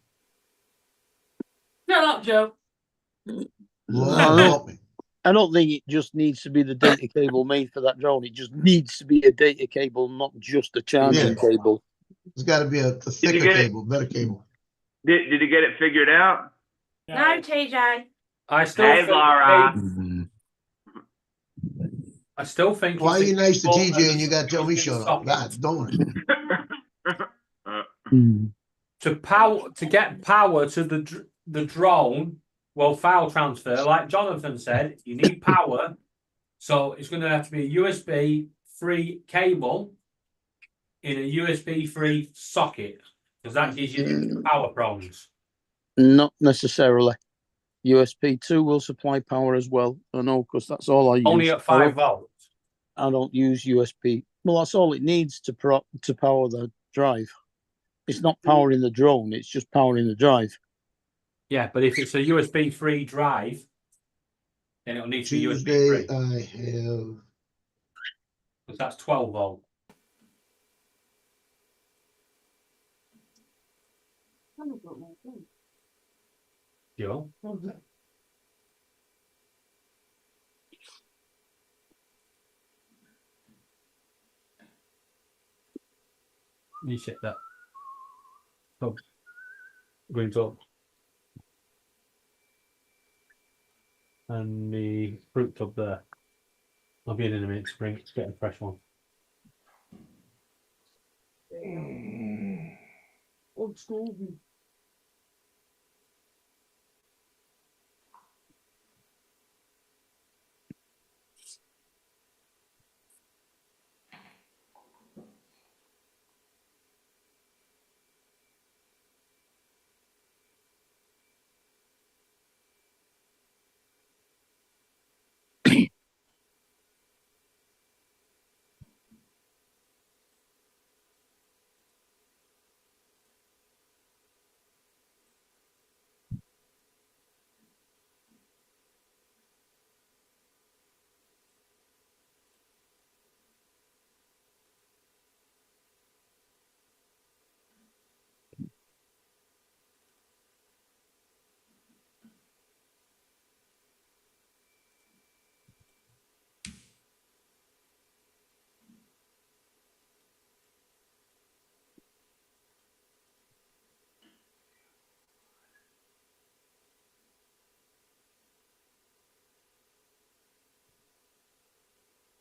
Speaker 9: Shut up, Joe.
Speaker 5: I don't think it just needs to be the data cable made for that drone. It just needs to be a data cable, not just a charging cable.
Speaker 2: It's got to be a thicker cable, better cable.
Speaker 7: Did you get it figured out?
Speaker 4: No, TJ.
Speaker 9: I still
Speaker 7: Hey,
Speaker 9: think
Speaker 7: Laura.
Speaker 9: I still think.
Speaker 2: Why are
Speaker 9: it's
Speaker 2: you nice to
Speaker 9: important
Speaker 2: TJ
Speaker 9: that
Speaker 2: and you got to tell me
Speaker 9: the
Speaker 2: shut up?
Speaker 9: socket
Speaker 2: God, don't
Speaker 9: to get power to the drone. Well, file transfer, like Jonathan said, you need power. So it's going to have to be a USB-free cable in a USB-free socket, because that gives you the power prongs.
Speaker 5: Not necessarily. USB 2 will supply power as well. I know, because that's all I use.
Speaker 9: Only at 5 volts.
Speaker 5: I don't use USB. Well, that's all it needs to power the drive. It's not powering the drone. It's just powering the drive.
Speaker 9: Yeah, but if it's a USB-free drive, then it'll need to be
Speaker 2: Tuesday,
Speaker 9: USB-free.
Speaker 2: I have.
Speaker 9: Because that's 12 volt. Joe? You check that. Oh, green top. And the fruit tub there. I'll be in a minute, Spring. Let's get a fresh one.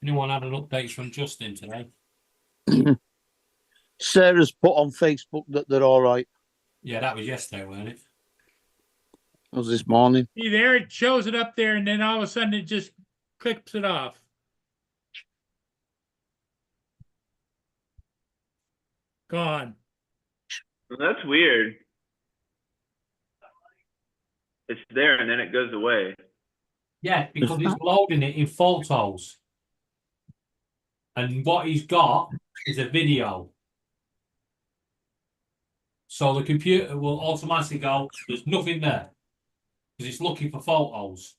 Speaker 9: Anyone had an update from Justin today?
Speaker 5: Sarah's put on Facebook that they're all right.
Speaker 9: Yeah, that was yesterday, wasn't it?
Speaker 5: It was this morning.
Speaker 1: See there, it shows it up there, and then all of a sudden it just clips it off. Gone.
Speaker 7: That's weird. It's there and then it goes away.
Speaker 9: Yeah, because it's loading it in photos. And what he's got is a video. So the computer will automatically go, there's nothing there. Because it's looking for photos.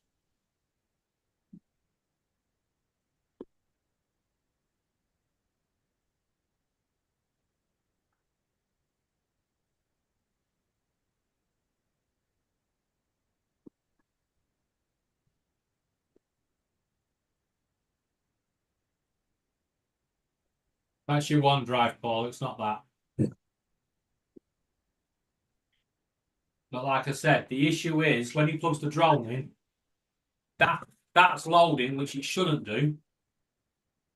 Speaker 9: That's your OneDrive, Paul. It's not that. But like I said, the issue is when he plugs the drone in, that's loading, which it shouldn't do.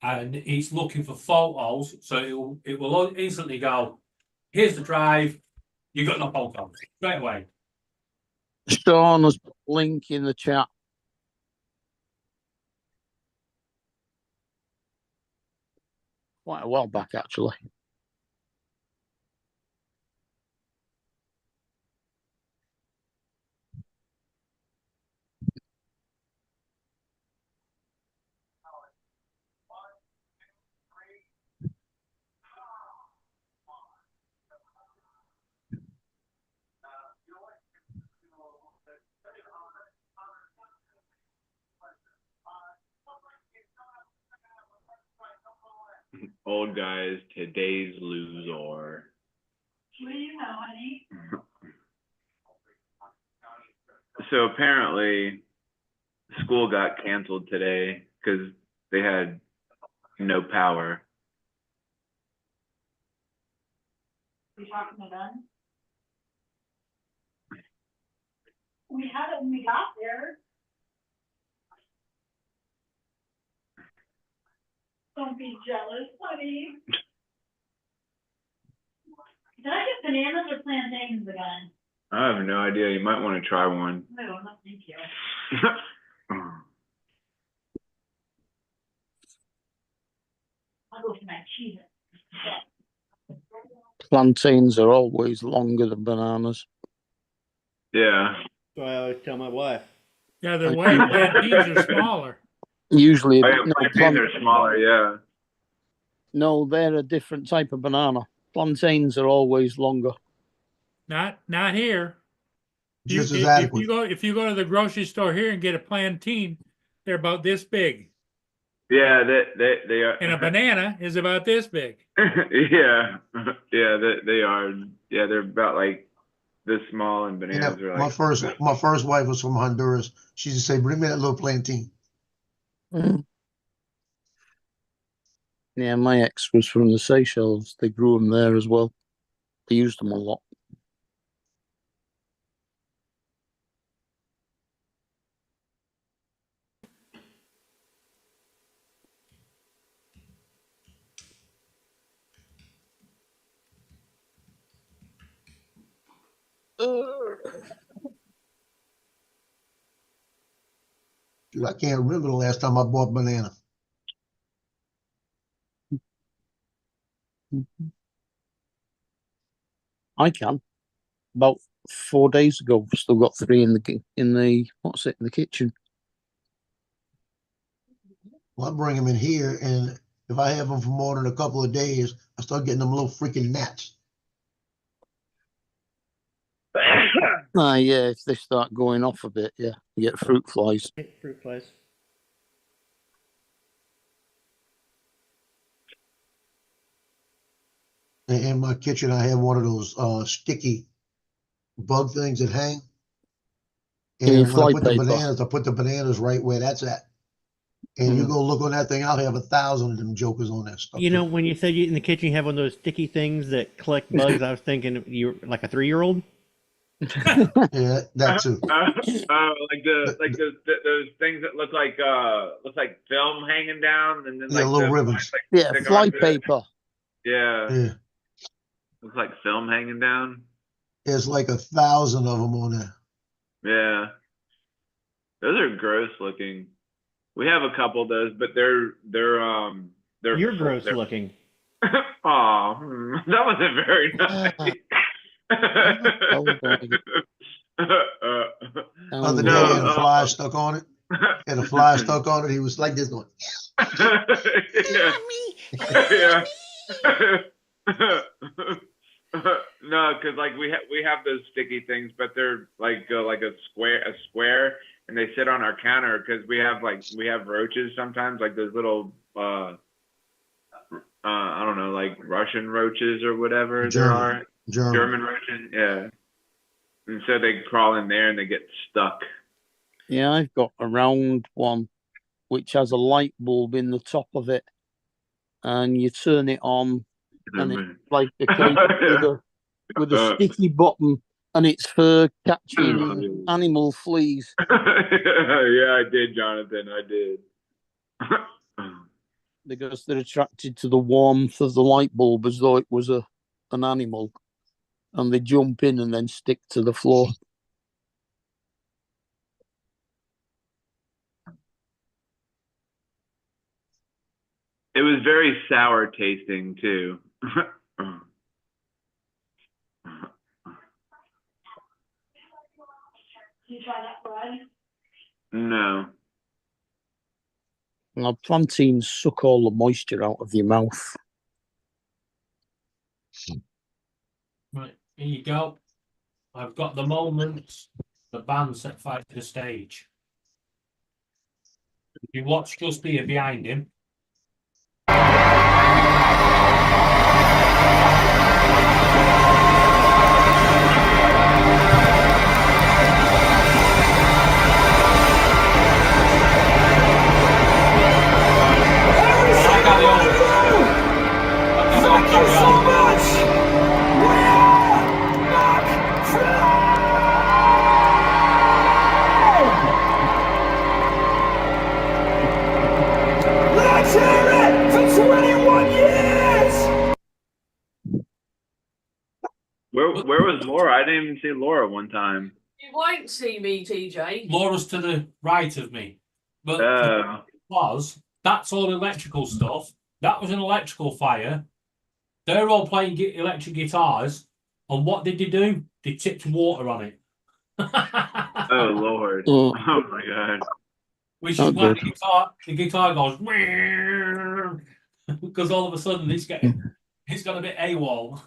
Speaker 9: And it's looking for photos, so it will instantly go, here's the drive, you got no photos straight away.
Speaker 5: Sean has put a link in the chat. Quite a while back, actually.
Speaker 7: Old guys, today's loser.
Speaker 14: What do you know, honey?
Speaker 7: So apparently, school got canceled today because they had no power.
Speaker 14: You talking to them? We had it when we got there. Don't be jealous, honey. Did I get bananas or plantains again?
Speaker 7: I have no idea. You might want to try one.
Speaker 14: No, thank you. I'll go for my cheese.
Speaker 5: Plantains are always longer than bananas.
Speaker 7: Yeah.
Speaker 8: So I always tell my wife.
Speaker 1: Yeah, the way plantains are smaller.
Speaker 5: Usually,
Speaker 7: Oh, yeah, plantains are smaller, yeah.
Speaker 5: No, they're a different type of banana. Plantains are always longer.
Speaker 1: Not here.
Speaker 2: Just as
Speaker 1: If
Speaker 2: adequate.
Speaker 1: you go to the grocery store here and get a plantain, they're about this big.
Speaker 7: Yeah, they are.
Speaker 1: And a banana is about this big.
Speaker 7: Yeah, yeah, they are. Yeah, they're about like this small, and
Speaker 2: You
Speaker 7: bananas
Speaker 2: know,
Speaker 7: are
Speaker 2: my
Speaker 7: like.
Speaker 2: first wife was from Honduras. She used to say, "Bring me that little plantain."
Speaker 5: Yeah, my ex was from the Seychelles. They grew them there as well. They used them a lot.
Speaker 2: Dude, I can't remember the last time I bought banana.
Speaker 5: I can. About 4 days ago, I've still got 3 in the what's it in the kitchen.
Speaker 2: Well, I bring them in here, and if I have them for more than a couple of days, I start getting them little freaking gnats.
Speaker 5: Yeah, if they start going off a bit, yeah, you get fruit flies.
Speaker 8: Fruit flies.
Speaker 2: In my kitchen, I have one of those sticky bug things that hang.
Speaker 5: Yeah,
Speaker 2: And when I
Speaker 5: fly
Speaker 2: put the
Speaker 5: paper.
Speaker 2: bananas, I put the bananas right where that's at. And you go look on that thing, I'll have 1,000 of them jokers on that stuff.
Speaker 8: You know, when you said you in the kitchen you have one of those sticky things that collect bugs, I was thinking you're like a 3-year-old.
Speaker 2: Yeah, that too.
Speaker 7: Those things that look like film hanging down, and then
Speaker 2: Yeah,
Speaker 7: like
Speaker 2: little
Speaker 7: the
Speaker 2: ribbons.
Speaker 5: Yeah,
Speaker 7: stick
Speaker 5: fly
Speaker 7: onto it.
Speaker 5: paper.
Speaker 7: Yeah,
Speaker 2: Yeah,
Speaker 7: looks like film hanging down.
Speaker 2: there's like 1,000 of them on there.
Speaker 7: Yeah, those are gross looking. We have a couple of those, but they're
Speaker 8: You're gross looking.
Speaker 7: Aw, that wasn't very nice.
Speaker 2: Other day,
Speaker 7: No,
Speaker 2: he had a fly stuck on it. Had a fly stuck on it. He was like this going.
Speaker 7: yeah. No, because like we have those sticky things, but they're like a square, and they sit on our counter because we have roaches sometimes, like those little I don't know, like Russian roaches or whatever
Speaker 2: German
Speaker 7: roaches, yeah. And so they crawl in there and they get stuck.
Speaker 5: Yeah, I've got a round one which has a light bulb in the top of it, and you turn it on, and it's like a cake with a sticky bottom, and it's for catching animal fleas.
Speaker 7: Yeah, I did, Jonathan. I did.
Speaker 5: Because they're attracted to the warmth of the light bulb as though it was an animal, and they jump in and then stick to the floor.
Speaker 7: It was very sour tasting too.
Speaker 14: You try that bread?
Speaker 7: No.
Speaker 5: Now, plantains suck all the moisture out of your mouth.
Speaker 9: Right, here you go. I've got the moment the band set fire to the stage. If you watch just here behind him.
Speaker 15: Thank you so much! We are McFly! Let's hear it for 21 years!
Speaker 7: Where was Laura? I didn't even see Laura one time.
Speaker 4: You won't see me, TJ.
Speaker 9: Laura's to the right of me. But that's all electrical stuff. That was an electrical fire. They're all playing electric guitars. And what did they do? They tipped water on it.
Speaker 7: Oh, Lord. Oh, my God.
Speaker 9: Which is why the guitar goes because all of a sudden it's got a bit AWOL.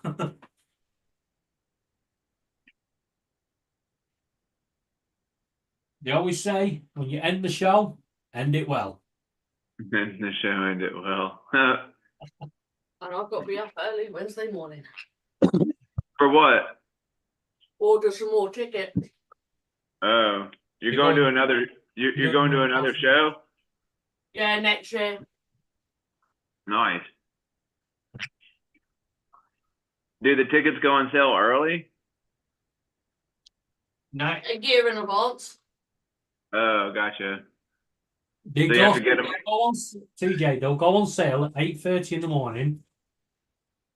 Speaker 9: They always say when you end the show, end it well.
Speaker 7: End the show, end it well.
Speaker 4: And I've got to be up early Wednesday morning.
Speaker 7: For what?
Speaker 4: Order some more tickets.
Speaker 7: Oh, you're going to another. You're going to another show?
Speaker 4: Yeah, next year.
Speaker 7: Nice. Do the tickets go on sale early?
Speaker 9: No.
Speaker 4: A year in advance.
Speaker 7: Oh, gotcha.
Speaker 9: They
Speaker 7: So you
Speaker 9: go,
Speaker 7: have to get them.
Speaker 9: TJ, they'll go on sale at 8:30 in the morning,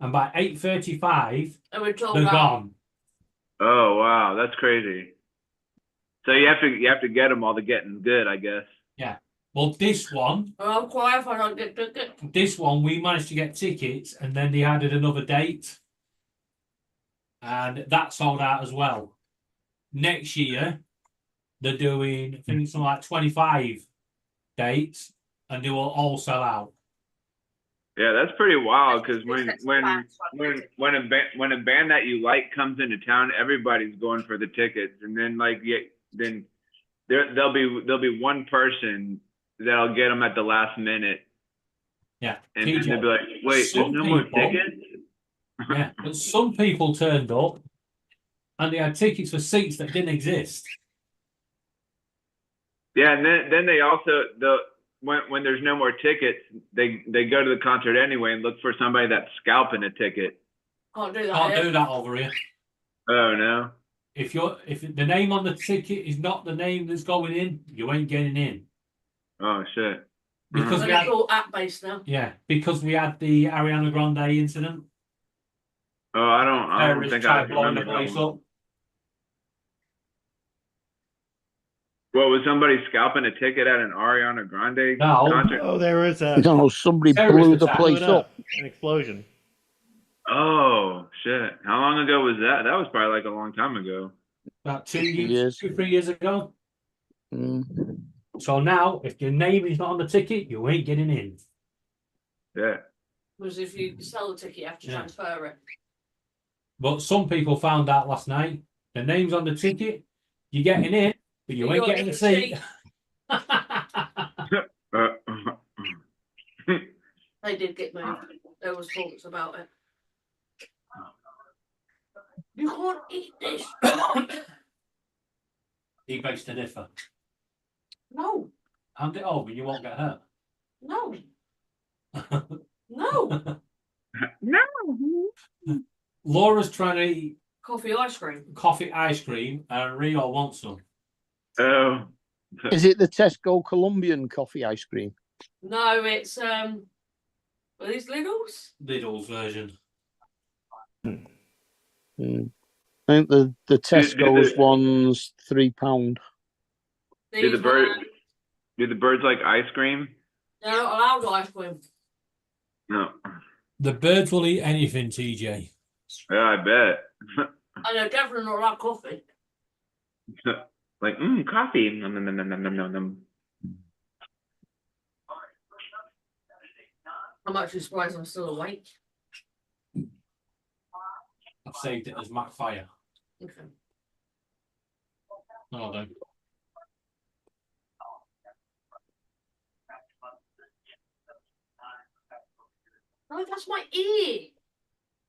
Speaker 9: and by 8:35
Speaker 4: And we're
Speaker 9: they're gone.
Speaker 7: Oh wow, that's crazy. So you have to get them while they're getting good, I guess.
Speaker 9: Yeah. Well, this one.
Speaker 4: I'll cry if I don't get tickets.
Speaker 9: This one we managed to get tickets, and then they added another date, and that sold out as well. Next year, they're doing I think something like 25 dates, and they will all sell out.
Speaker 7: Yeah, that's pretty wild because when a band that you like comes into town, everybody's going for the tickets, and then then there'll be one person that'll get them at the last minute.
Speaker 9: Yeah,
Speaker 7: and then they'll be like, "Wait, there's no more tickets."
Speaker 9: Yeah, but some people turned up, and they had tickets for seats that didn't exist.
Speaker 7: Yeah, and then they also when there's no more tickets, they go to the concert anyway and look for somebody that's scalping a ticket.
Speaker 4: Can't do that.
Speaker 9: Can't do that over here.
Speaker 7: Oh no.
Speaker 9: if the name on the ticket is not the name that's going in, you ain't getting in.
Speaker 7: Oh shit.
Speaker 9: Because
Speaker 4: But
Speaker 9: we
Speaker 4: it's
Speaker 9: had,
Speaker 4: all app-based now.
Speaker 9: yeah, because we had the Ariana Grande incident.
Speaker 7: Oh, I don't
Speaker 9: Terrorists
Speaker 7: think
Speaker 9: tried
Speaker 7: I
Speaker 9: blowing the
Speaker 7: remember that
Speaker 9: place
Speaker 7: one.
Speaker 9: up.
Speaker 7: What, was somebody scalping a ticket at an Ariana Grande
Speaker 9: No.
Speaker 7: concert?
Speaker 8: Oh, there was a
Speaker 5: No, somebody
Speaker 9: Terrorist
Speaker 5: blew the
Speaker 9: attack.
Speaker 5: place
Speaker 8: blew it
Speaker 5: up.
Speaker 8: an explosion.
Speaker 7: Oh shit! How long ago was that? That was probably like a long time ago.
Speaker 9: About 2
Speaker 5: 2
Speaker 9: years,
Speaker 5: years.
Speaker 9: 2-3 years ago.
Speaker 5: Mm.
Speaker 9: So now, if your name is not on the ticket, you ain't getting in.
Speaker 7: Yeah.
Speaker 4: Whereas if you sell the ticket, you have to
Speaker 9: Yeah.
Speaker 4: transfer it.
Speaker 9: But some people found out last night. The name's on the ticket, you're getting in, but you ain't getting a seat.
Speaker 4: They did get moved. There was talks about it. You can't eat this.
Speaker 9: He begs to differ.
Speaker 4: No,
Speaker 9: Hand it over, you won't get hurt.
Speaker 4: no, no.
Speaker 7: No.
Speaker 9: Laura's trying to eat
Speaker 4: Coffee ice cream.
Speaker 9: coffee ice cream, and Rio wants some.
Speaker 7: Oh.
Speaker 5: Is it the Tesco Colombian coffee ice cream?
Speaker 4: No, it's are these Lidl's?
Speaker 9: Lidl's version.
Speaker 5: Mm. I think the Tesco's one's £3.
Speaker 7: Do the birds like ice cream?
Speaker 4: They're not allowed ice cream.
Speaker 7: No.
Speaker 9: The birds will eat anything, TJ.
Speaker 7: Yeah, I bet.
Speaker 4: And they're definitely not allowed coffee.
Speaker 7: Like, coffee. Nom, nom, nom, nom, nom, nom, nom.
Speaker 4: I'm actually surprised I'm still awake.
Speaker 9: I've saved it as MacFire.
Speaker 4: Okay.
Speaker 9: Oh, no.
Speaker 4: No, that's my ear.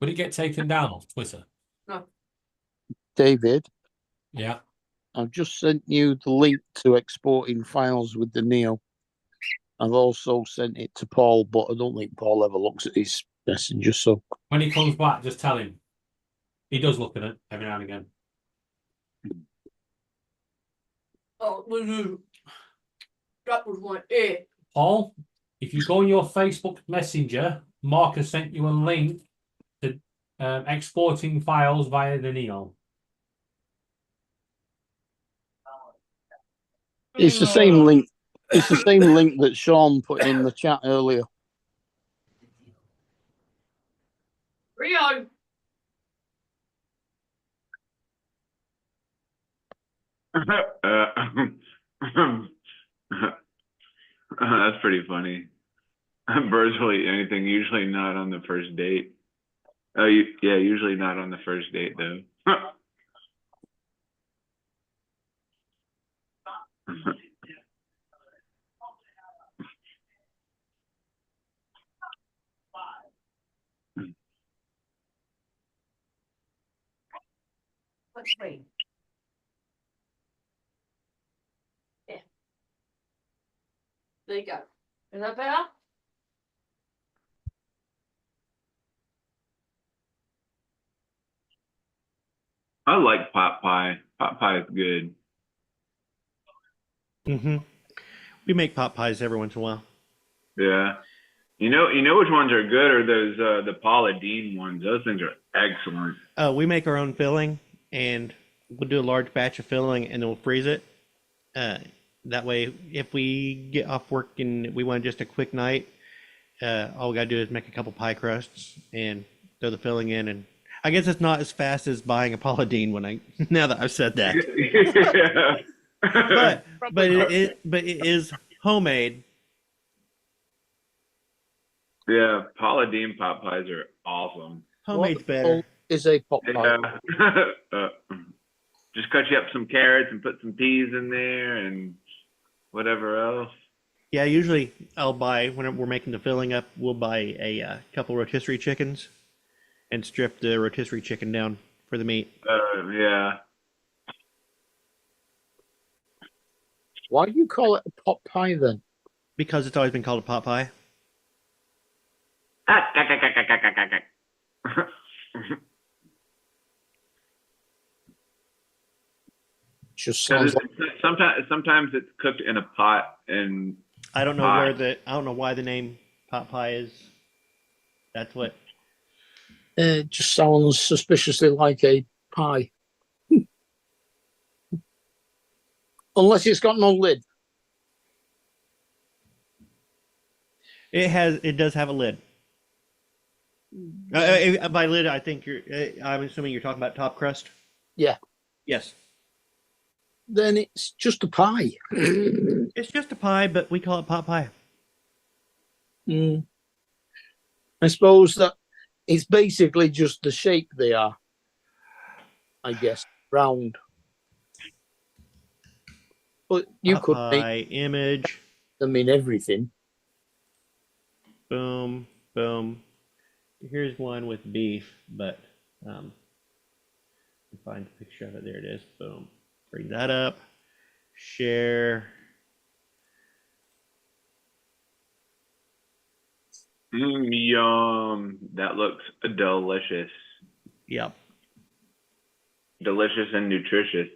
Speaker 9: Would it get taken down off Twitter?
Speaker 4: No.
Speaker 5: David,
Speaker 9: Yeah.
Speaker 5: I've just sent you the link to exporting files with the Neo. I've also sent it to Paul, but I don't think Paul ever looks at his messages. So
Speaker 9: When he comes back, just tell him. He does look at it every now and again.
Speaker 4: Oh, that was my ear.
Speaker 9: Paul, if you go on your Facebook Messenger, Mark has sent you a link to exporting files via the Neo.
Speaker 5: it's the same link. It's the same link that Sean put in the chat earlier.
Speaker 4: Rio.
Speaker 7: That's pretty funny. Birds will eat anything, usually not on the first date. Oh, yeah, usually not on the first date, though.
Speaker 4: Let's see. Yeah. There you go. Is that better?
Speaker 7: I like pot pie. Pot pie is good.
Speaker 8: We make pot pies every once in a while.
Speaker 7: Yeah. You know which ones are good are those the Paula Deen ones. Those things are excellent.
Speaker 8: We make our own filling, and we'll do a large batch of filling, and then we'll freeze it. That way, if we get off work and we want just a quick night, all we gotta do is make a couple pie crusts and throw the filling in. And I guess it's not as fast as buying a Paula Deen now that I've said that. but it is homemade.
Speaker 7: Yeah, Paula Deen pot pies are awesome.
Speaker 8: Homemade's better.
Speaker 5: Is a pot pie.
Speaker 7: Yeah. Just cut you up some carrots and put some peas in there and whatever else.
Speaker 8: Yeah, usually I'll buy, when we're making the filling up, we'll buy a couple rotisserie chickens and strip the rotisserie chicken down for the meat.
Speaker 7: Yeah.
Speaker 5: Why do you call it a pot pie then?
Speaker 8: Because it's always been called a pot pie.
Speaker 5: just
Speaker 7: 'Cause
Speaker 5: sounds like
Speaker 7: sometimes it's cooked in a pot and
Speaker 8: I don't know
Speaker 7: pie.
Speaker 8: I don't know why the name pot pie is. That's what.
Speaker 5: it just sounds suspiciously like a pie. Unless it's got no lid.
Speaker 8: It does have a lid. By lid, I think I'm assuming you're talking about top crust.
Speaker 5: Yeah.
Speaker 8: Yes.
Speaker 5: Then it's just a pie.
Speaker 8: It's just a pie, but we call it pot pie.
Speaker 5: Mm. I suppose that it's basically just the shape they are. I guess round. But you
Speaker 8: Pot
Speaker 5: could
Speaker 8: pie
Speaker 5: make
Speaker 8: image.
Speaker 5: them in everything.
Speaker 8: Boom, boom. Here's one with beef, but find the picture of it. There it is. Boom. Bring that up. Share.
Speaker 7: Yum. That looks delicious.
Speaker 8: Yep.
Speaker 7: Delicious and nutritious.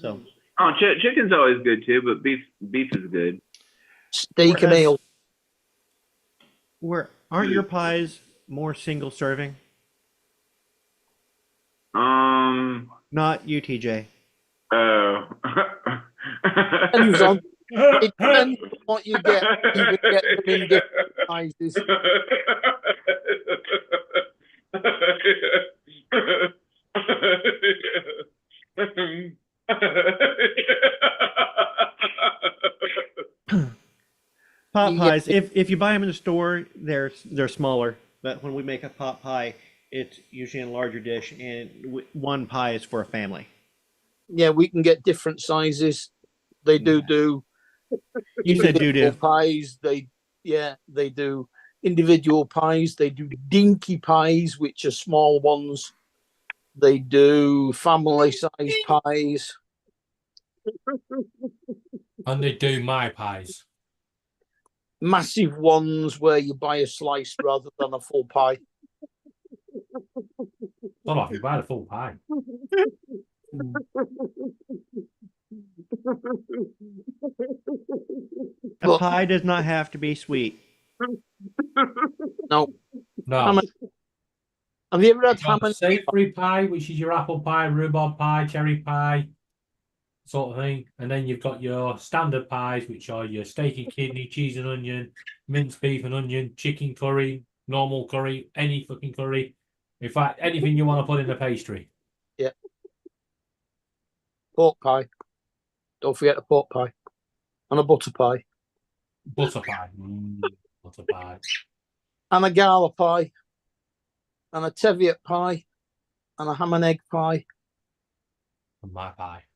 Speaker 8: So.
Speaker 7: Oh, chicken's always good too, but beef is good.
Speaker 5: Steak and ale.
Speaker 8: Aren't your pies more single serving? Not you, TJ.
Speaker 7: Oh.
Speaker 5: Depends on, it depends on what you get. You can get them in different sizes.
Speaker 8: Pot pies. If you buy them in the store, they're smaller. But when we make a pot pie, it's usually in a larger dish, and one pie is for a family.
Speaker 5: Yeah, we can get different sizes. They do.
Speaker 8: You said
Speaker 5: individual pies. They do individual pies. They do dinky pies, which are small ones. They do family size pies.
Speaker 9: And they do my pies.
Speaker 5: Massive ones where you buy a slice rather than a full pie.
Speaker 9: Not like you buy the full pie.
Speaker 8: A pie does not have to be sweet.
Speaker 5: No.
Speaker 9: No.
Speaker 5: Have you ever had
Speaker 9: ham and savory pie, which is your apple pie, rhubarb pie, cherry pie, sort of thing, and then you've got your standard pies, which are your steak and kidney, cheese and onion, minced beef and onion, chicken curry, normal curry, any fucking curry. In fact, anything you want to put in the pastry.
Speaker 5: Yeah. Pork pie. Don't forget the pork pie. And a butter pie.
Speaker 9: Butter pie. Butter pie.
Speaker 5: And a gala pie. And a Teviot pie. And a ham and egg pie.
Speaker 9: And my pie.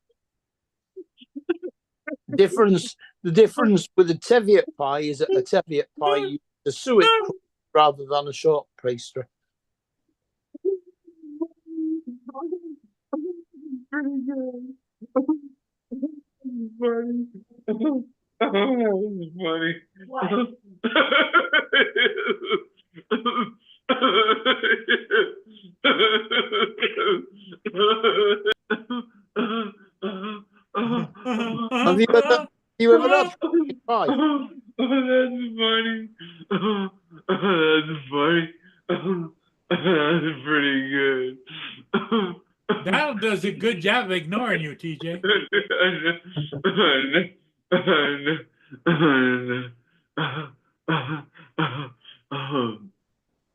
Speaker 5: The difference with the Teviot pie is that a Teviot pie you use a suet rather than a short pastry.
Speaker 7: Funny. Funny.
Speaker 5: Have you ever had pie?
Speaker 7: That's funny. That's funny. That's pretty good.
Speaker 1: Donald does a good job of ignoring you, TJ.
Speaker 7: That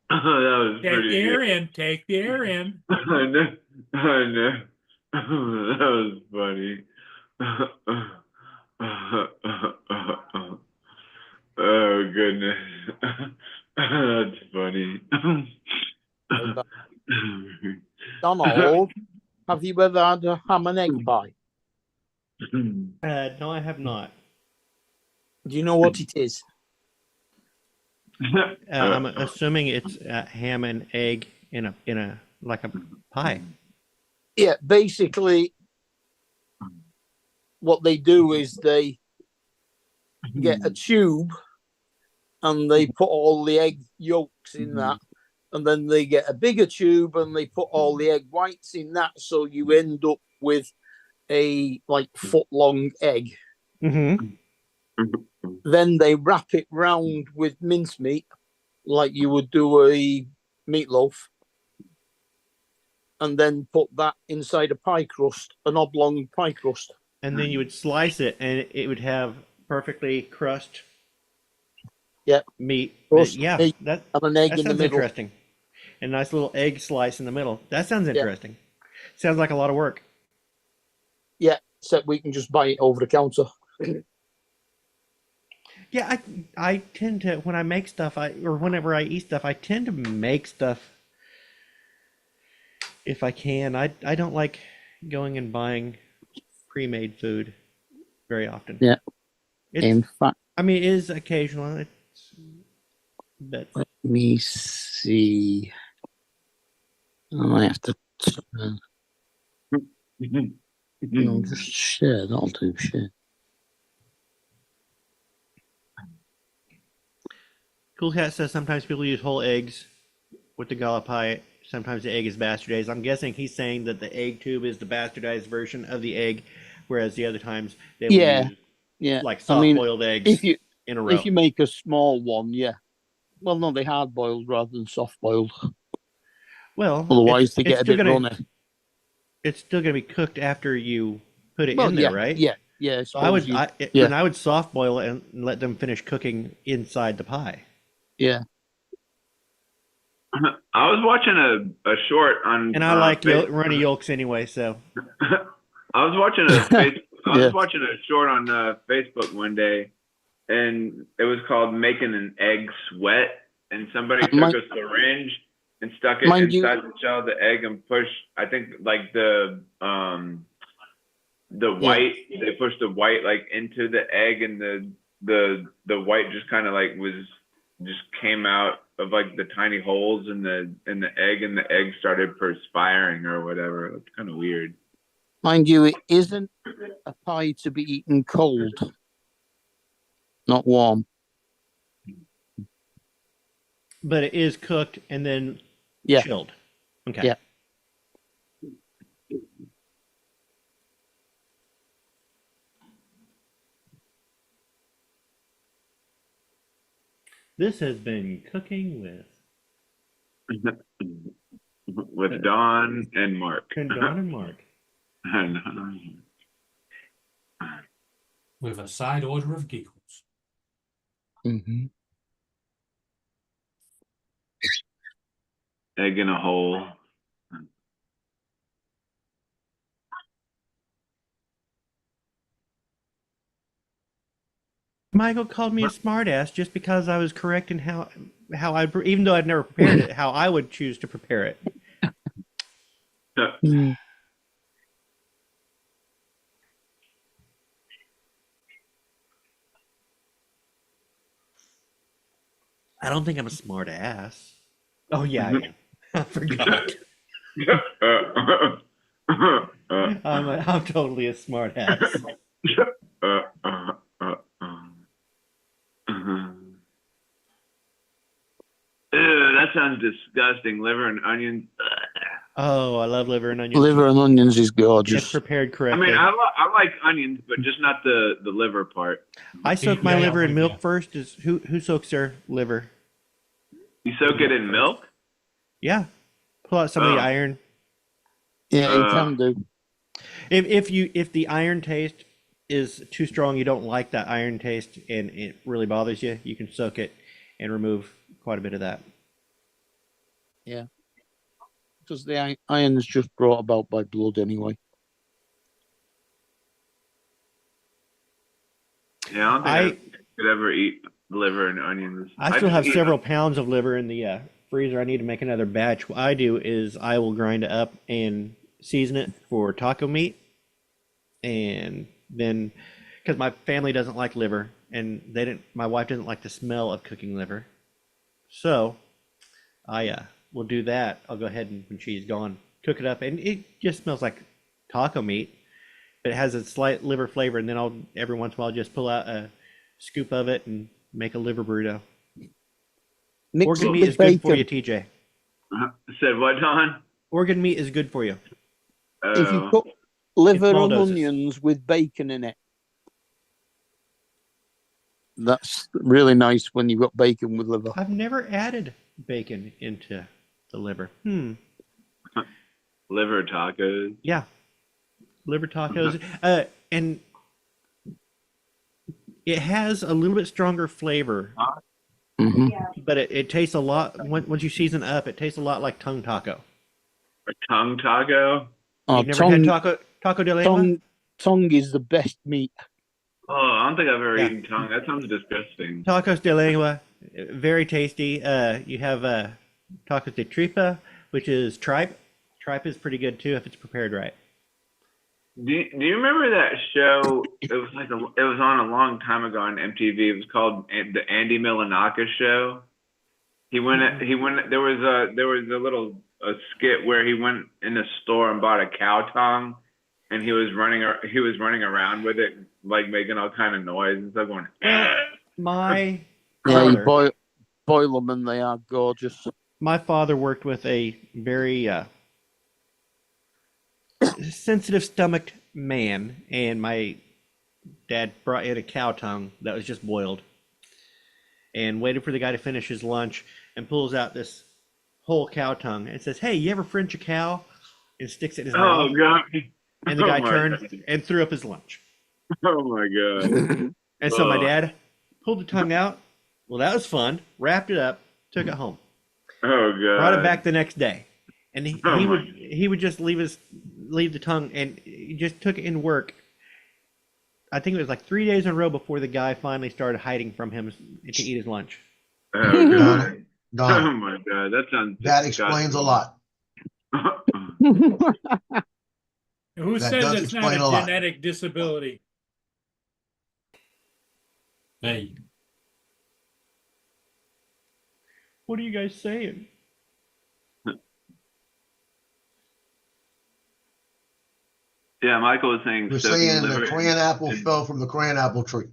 Speaker 7: was
Speaker 1: Take
Speaker 7: pretty
Speaker 1: the air
Speaker 7: good.
Speaker 1: in. Take the air in.
Speaker 7: I know. That was funny. Oh goodness. That's funny.
Speaker 5: Donald, have you ever had a ham and egg pie?
Speaker 8: No, I have not.
Speaker 5: Do you know what it is?
Speaker 8: I'm assuming it's ham and egg in a like a pie.
Speaker 5: Yeah, basically, what they do is they get a tube and they put all the egg yolks in that, and then they get a bigger tube and they put all the egg whites in that, so you end up with a like foot long egg.
Speaker 8: Mm-hmm.
Speaker 5: Then they wrap it round with mincemeat, like you would do a meatloaf, and then put that inside a pie crust, an oblong pie crust.
Speaker 8: And then you would slice it, and it would have perfectly crust.
Speaker 5: Yeah,
Speaker 8: meat.
Speaker 5: Crust,
Speaker 8: Yeah,
Speaker 5: meat,
Speaker 8: that
Speaker 5: and an egg
Speaker 8: that
Speaker 5: in the
Speaker 8: sounds
Speaker 5: middle.
Speaker 8: interesting. A nice little egg slice in the middle. That sounds interesting. Sounds like a lot of work.
Speaker 5: Yeah, except we can just buy it over the counter.
Speaker 8: Yeah, I tend to, when I make stuff, or whenever I eat stuff, I tend to make stuff if I can. I don't like going and buying pre-made food very often.
Speaker 5: Yeah.
Speaker 8: In fact, I mean, it is occasional. But
Speaker 5: let me see. I might have to. No, just share. That'll do. Share.
Speaker 8: Cool Cat says sometimes people use whole eggs with the gala pie. Sometimes the egg is bastardized. I'm guessing he's saying that the egg tube is the bastardized version of the egg, whereas the other times they will use like soft-boiled eggs in a row.
Speaker 5: If you make a small one, yeah. Well, no, they hard boiled rather than soft boiled.
Speaker 8: Well,
Speaker 5: otherwise they get a bit runny.
Speaker 8: It's still going to be cooked after you put it
Speaker 5: Well,
Speaker 8: in there,
Speaker 5: yeah,
Speaker 8: right?
Speaker 5: yeah.
Speaker 8: So I would, and I would soft boil it and let them finish cooking inside the pie.
Speaker 5: Yeah.
Speaker 7: I was watching a short on,
Speaker 8: And I like runny yolks anyway, so.
Speaker 7: I was watching was watching a short on Facebook one day, and it was called "Making an Egg Sweat," and somebody took a syringe and stuck it inside the shell of the egg and pushed. I think like the white. They pushed the white like into the egg, and the white just kind of like just came out of like the tiny holes in the egg, and the egg started perspiring or whatever. It's kind of weird.
Speaker 5: Mind you, it isn't a pie to be eaten cold, not warm.
Speaker 8: But it is cooked and then chilled. Okay.
Speaker 5: Yeah.
Speaker 8: This has been Cooking
Speaker 7: with Don and Mark.
Speaker 8: And Don and Mark.
Speaker 9: With a side order of giggles.
Speaker 5: Mm-hmm.
Speaker 7: Egg in a hole.
Speaker 8: Michael called me a smartass just because I was correct in how I, even though I'd never prepared it, how I would choose to prepare it. I don't think I'm a smart ass. Oh yeah, I am. I forgot. I'm totally a smart ass.
Speaker 7: Ew, that sounds disgusting. Liver and onions.
Speaker 8: Oh, I love liver and onions.
Speaker 5: Liver and onions is gorgeous.
Speaker 8: If prepared
Speaker 7: I
Speaker 8: correctly.
Speaker 7: mean, I like onions, but just not the liver part.
Speaker 8: I soak my liver in milk first. Who soaks their liver?
Speaker 7: You soak it in milk?
Speaker 8: Yeah. Pull out some of the iron.
Speaker 5: Yeah, you can do.
Speaker 8: If the iron taste is too strong, you don't like that iron taste, and it really bothers you, you can soak it and remove quite a bit of that.
Speaker 5: Yeah. Because the iron is just brought about by blood anyway.
Speaker 7: Yeah, I don't think I could ever eat liver and onions.
Speaker 8: I still have several pounds of liver in the freezer. I need to make another batch. What I do is I will grind it up and season it for taco meat, and then because my family doesn't like liver, and my wife doesn't like the smell of cooking liver, so I will do that. I'll go ahead and when she's gone, cook it up, and it just smells like taco meat, but it has a slight liver flavor. And then I'll every once in a while just pull out a scoop of it and make a liver burrito. Organ meat is good for you, TJ.
Speaker 7: Said what, Don?
Speaker 8: Organ meat is good for you.
Speaker 5: If liver
Speaker 8: small
Speaker 5: and
Speaker 8: doses.
Speaker 5: onions with bacon in it. That's really nice when you've got bacon with liver.
Speaker 8: I've never added bacon into the liver.
Speaker 7: Liver tacos.
Speaker 8: Yeah. Liver tacos. And it has a little bit stronger flavor, but it tastes a lot, once you season up, it tastes a lot like tongue taco.
Speaker 7: A tongue taco?
Speaker 5: Oh,
Speaker 8: You've never had taco de lengua?
Speaker 5: Tongue is the best meat.
Speaker 7: Oh, I don't think I've ever eaten tongue. That sounds disgusting.
Speaker 8: Tacos de lengua, very tasty. You have tacos de tripa, which is tripe. Tripe is pretty good too if it's prepared right.
Speaker 7: Do you remember that show? It was it was on a long time ago on MTV. It was called the Andy Milonakis Show. There was a little skit where he went in the store and bought a cow tongue, and he was running around with it, like making all kind of noise and stuff. Going,
Speaker 8: my
Speaker 5: you boil them and they are gorgeous.
Speaker 8: My father worked with a very sensitive stomached man, and my dad brought in a cow tongue that was just boiled and waited for the guy to finish his lunch and pulls out this whole cow tongue and says, "Hey, you ever French a cow?" and sticks it in his mouth.
Speaker 7: Oh God!
Speaker 8: And the guy turned
Speaker 7: God.
Speaker 8: and threw up his lunch.
Speaker 7: Oh my God!
Speaker 8: And so my dad pulled the tongue out. Well, that was fun. Wrapped it up, took it home.
Speaker 7: Oh God!
Speaker 8: Brought it back the next day, and he would just leave the tongue, and he just took it in work. I think it was like 3 days in a row before the guy finally started hiding from him to eat his lunch.
Speaker 7: Oh God!
Speaker 2: Done.
Speaker 7: Oh my God! That sounds.
Speaker 2: That explains a lot.
Speaker 1: Who
Speaker 2: That
Speaker 1: says
Speaker 2: does
Speaker 1: it's not
Speaker 2: explain a
Speaker 1: a
Speaker 2: lot.
Speaker 1: genetic disability?
Speaker 9: Hey.
Speaker 8: What are you guys saying?
Speaker 7: Yeah, Michael was saying.
Speaker 2: We're
Speaker 7: soaking
Speaker 2: saying
Speaker 7: liver
Speaker 2: the crayon apple fell from the crayon apple tree.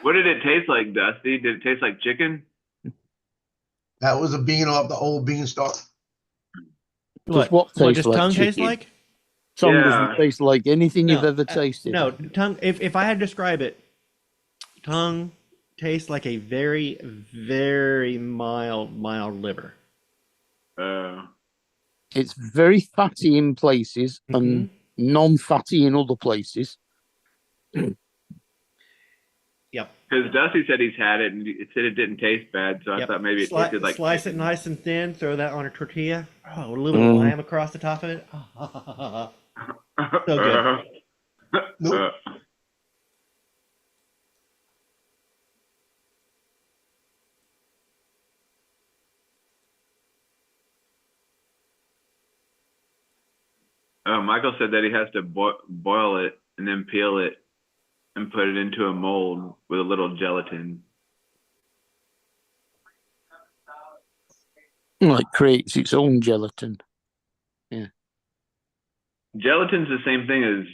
Speaker 7: What did it taste like, Dusty? Did it taste like chicken?
Speaker 2: That was a bean off the old beanstalk.
Speaker 5: Does what taste
Speaker 8: does
Speaker 5: like
Speaker 8: tongue taste
Speaker 5: chicken?
Speaker 8: like?
Speaker 5: Tongue
Speaker 7: Yeah.
Speaker 5: doesn't taste like anything you've
Speaker 8: No,
Speaker 5: ever tasted.
Speaker 8: No, tongue. If I had to describe it, tongue tastes like a very, very mild liver.
Speaker 5: It's very fatty in places and non-fatty in other places.
Speaker 8: Yep.
Speaker 7: Because Dusty said he's had it and he said it didn't taste bad, so I thought maybe it tasted like.
Speaker 8: Slice it nice and thin. Throw that on a tortilla. Oh, a little lamb across the top of it. So good.
Speaker 2: Nope.
Speaker 7: Oh, Michael said that he has to boil it and then peel it and put it into a mold with a little gelatin.
Speaker 5: Well, it creates its own gelatin. Yeah.
Speaker 7: Gelatin's the same thing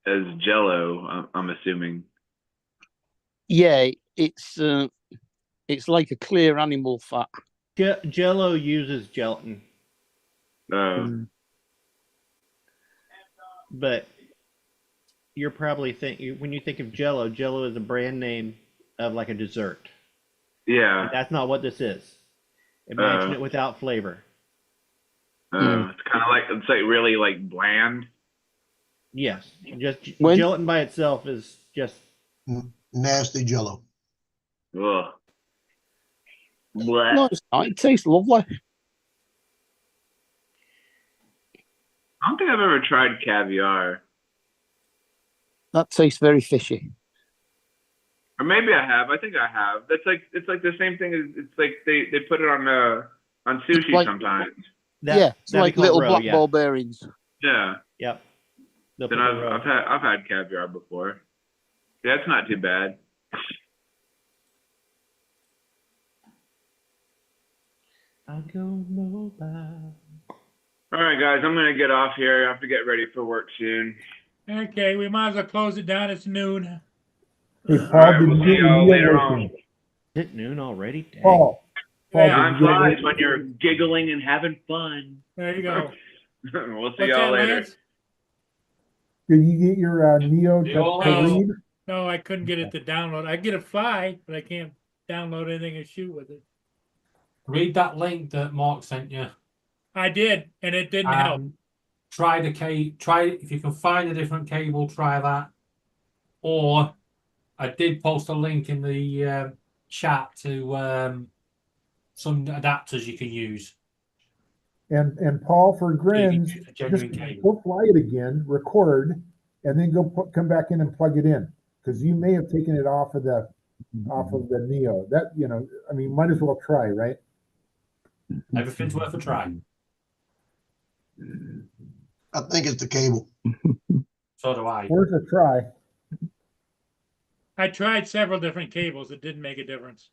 Speaker 7: as Jello, I'm assuming.
Speaker 5: Yeah, it's like a clear animal fat.
Speaker 8: Jello uses gelatin. But you're probably when you think of Jello, Jello is a brand name of like a dessert.
Speaker 7: Yeah.
Speaker 8: That's not what this is. Imagine it without flavor.
Speaker 7: It's kind of like, it's like really like bland.
Speaker 8: Yes. Just gelatin by itself is just
Speaker 2: nasty Jello.
Speaker 7: Ugh.
Speaker 5: No, it's not. It tastes lovely.
Speaker 7: I don't think I've ever tried caviar.
Speaker 5: That tastes very fishy.
Speaker 7: Or maybe I have. I think I have. It's like the same thing as it's like they put it on sushi
Speaker 5: like,
Speaker 7: sometimes.
Speaker 5: It's like little black ball bearings.
Speaker 7: Yeah.
Speaker 8: Yep.
Speaker 7: Then I've had caviar before. Yeah, it's not too bad.
Speaker 8: I'll go mobile.
Speaker 7: All right, guys, I'm gonna get off here. I have to get ready for work soon.
Speaker 1: Okay, we might as well close it down. It's noon.
Speaker 11: Hey,
Speaker 7: All
Speaker 11: Paul,
Speaker 7: right,
Speaker 11: did
Speaker 7: we'll
Speaker 11: you
Speaker 7: see
Speaker 11: get your
Speaker 7: y'all
Speaker 11: meal
Speaker 7: later
Speaker 11: working?
Speaker 7: on.
Speaker 8: Is it noon already? Dang.
Speaker 11: Paul, Paul,
Speaker 7: Time
Speaker 11: did you get
Speaker 7: flies
Speaker 11: it?
Speaker 7: when you're giggling and having fun.
Speaker 1: There you go.
Speaker 7: We'll see
Speaker 1: What's
Speaker 7: y'all
Speaker 1: that,
Speaker 7: later.
Speaker 1: Lance?
Speaker 11: Did you get your Neo to
Speaker 9: Neo,
Speaker 11: read?
Speaker 1: No, I couldn't get it to download. I get a fly, but I can't download anything and shoot with it.
Speaker 9: Read that link that Mark sent you.
Speaker 1: I did, and it didn't help.
Speaker 9: Try if you can find a different cable, try that. Or I did post a link in the chat to some adapters you can use.
Speaker 11: And Paul, for grins,
Speaker 9: a genuine
Speaker 11: just
Speaker 9: cable.
Speaker 11: go fly it again, record, and then come back in and plug it in, because you may have taken it off of the Neo. That, you know, I mean, might as well try, right?
Speaker 9: Everything's worth a try.
Speaker 2: I think it's the cable.
Speaker 9: So do I.
Speaker 11: Worth a try.
Speaker 1: I tried several different cables. It didn't make a difference.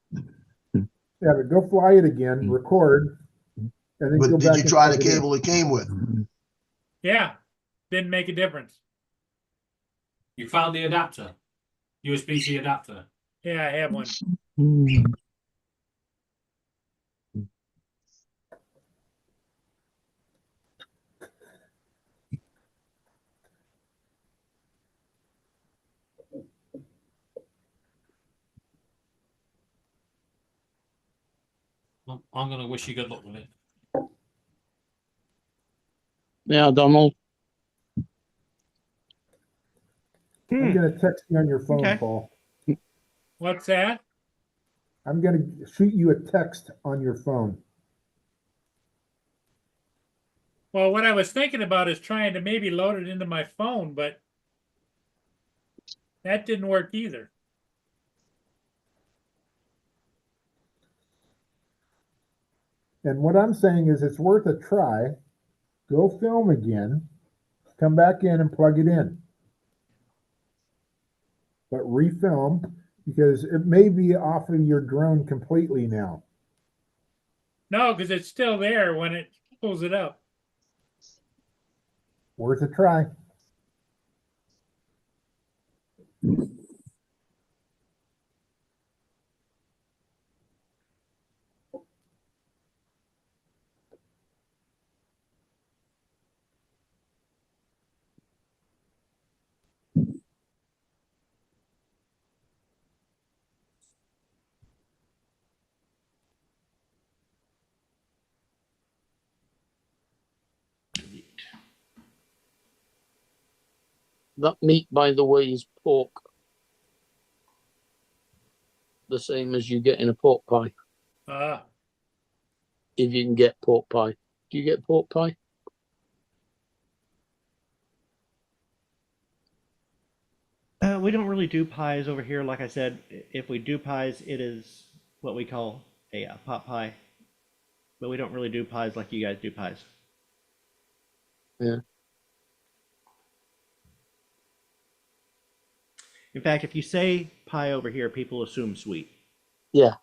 Speaker 11: Yeah, but go fly it again, record, and then go
Speaker 2: But
Speaker 11: back.
Speaker 2: did you
Speaker 11: and
Speaker 2: try the
Speaker 11: plug it in.
Speaker 2: cable it came with?
Speaker 1: Yeah, didn't make a difference.
Speaker 9: You found the adapter, USB-C adapter.
Speaker 1: Yeah, I have one.
Speaker 9: I'm gonna wish you good luck with it.
Speaker 5: Yeah, Donald.
Speaker 11: I'm gonna text you on your phone,
Speaker 8: Okay.
Speaker 11: Paul.
Speaker 1: What's that?
Speaker 11: I'm gonna shoot you a text on your phone.
Speaker 1: Well, what I was thinking about is trying to maybe load it into my phone, but that didn't work either.
Speaker 11: And what I'm saying is it's worth a try. Go film again, come back in and plug it in. But refilm, because it may be off of your drone completely now.
Speaker 1: No, because it's still there when it pulls it up.
Speaker 11: Worth a try.
Speaker 5: That meat, by the way, is pork. The same as you get in a pork pie. If you can get pork pie. Do you get pork pie?
Speaker 8: We don't really do pies over here. Like I said, if we do pies, it is what we call a pot pie. But we don't really do pies like you guys do pies.
Speaker 5: Yeah.
Speaker 8: In fact, if you say pie over here, people assume sweet.
Speaker 5: Yeah.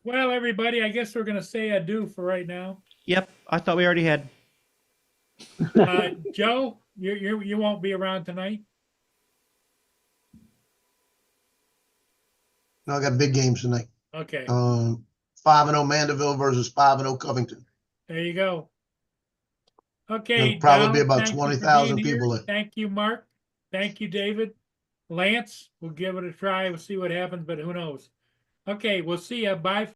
Speaker 1: Well, everybody, I guess we're going to say adieu for right now.
Speaker 8: Yep, I thought we already had.
Speaker 1: Joe, you won't be around tonight?
Speaker 2: No, I got big games tonight.
Speaker 1: Okay.
Speaker 2: 5-0 Mandeville versus 5-0 Covington.
Speaker 1: There you go. Okay.
Speaker 2: There'll probably be
Speaker 1: Donald,
Speaker 2: about
Speaker 1: thank you for
Speaker 2: 20,000
Speaker 1: being here.
Speaker 2: people there.
Speaker 1: Thank you, Mark. Thank you, David. Lance, we'll give it a try. We'll see what happens, but who knows? Okay, we'll see you. Bye.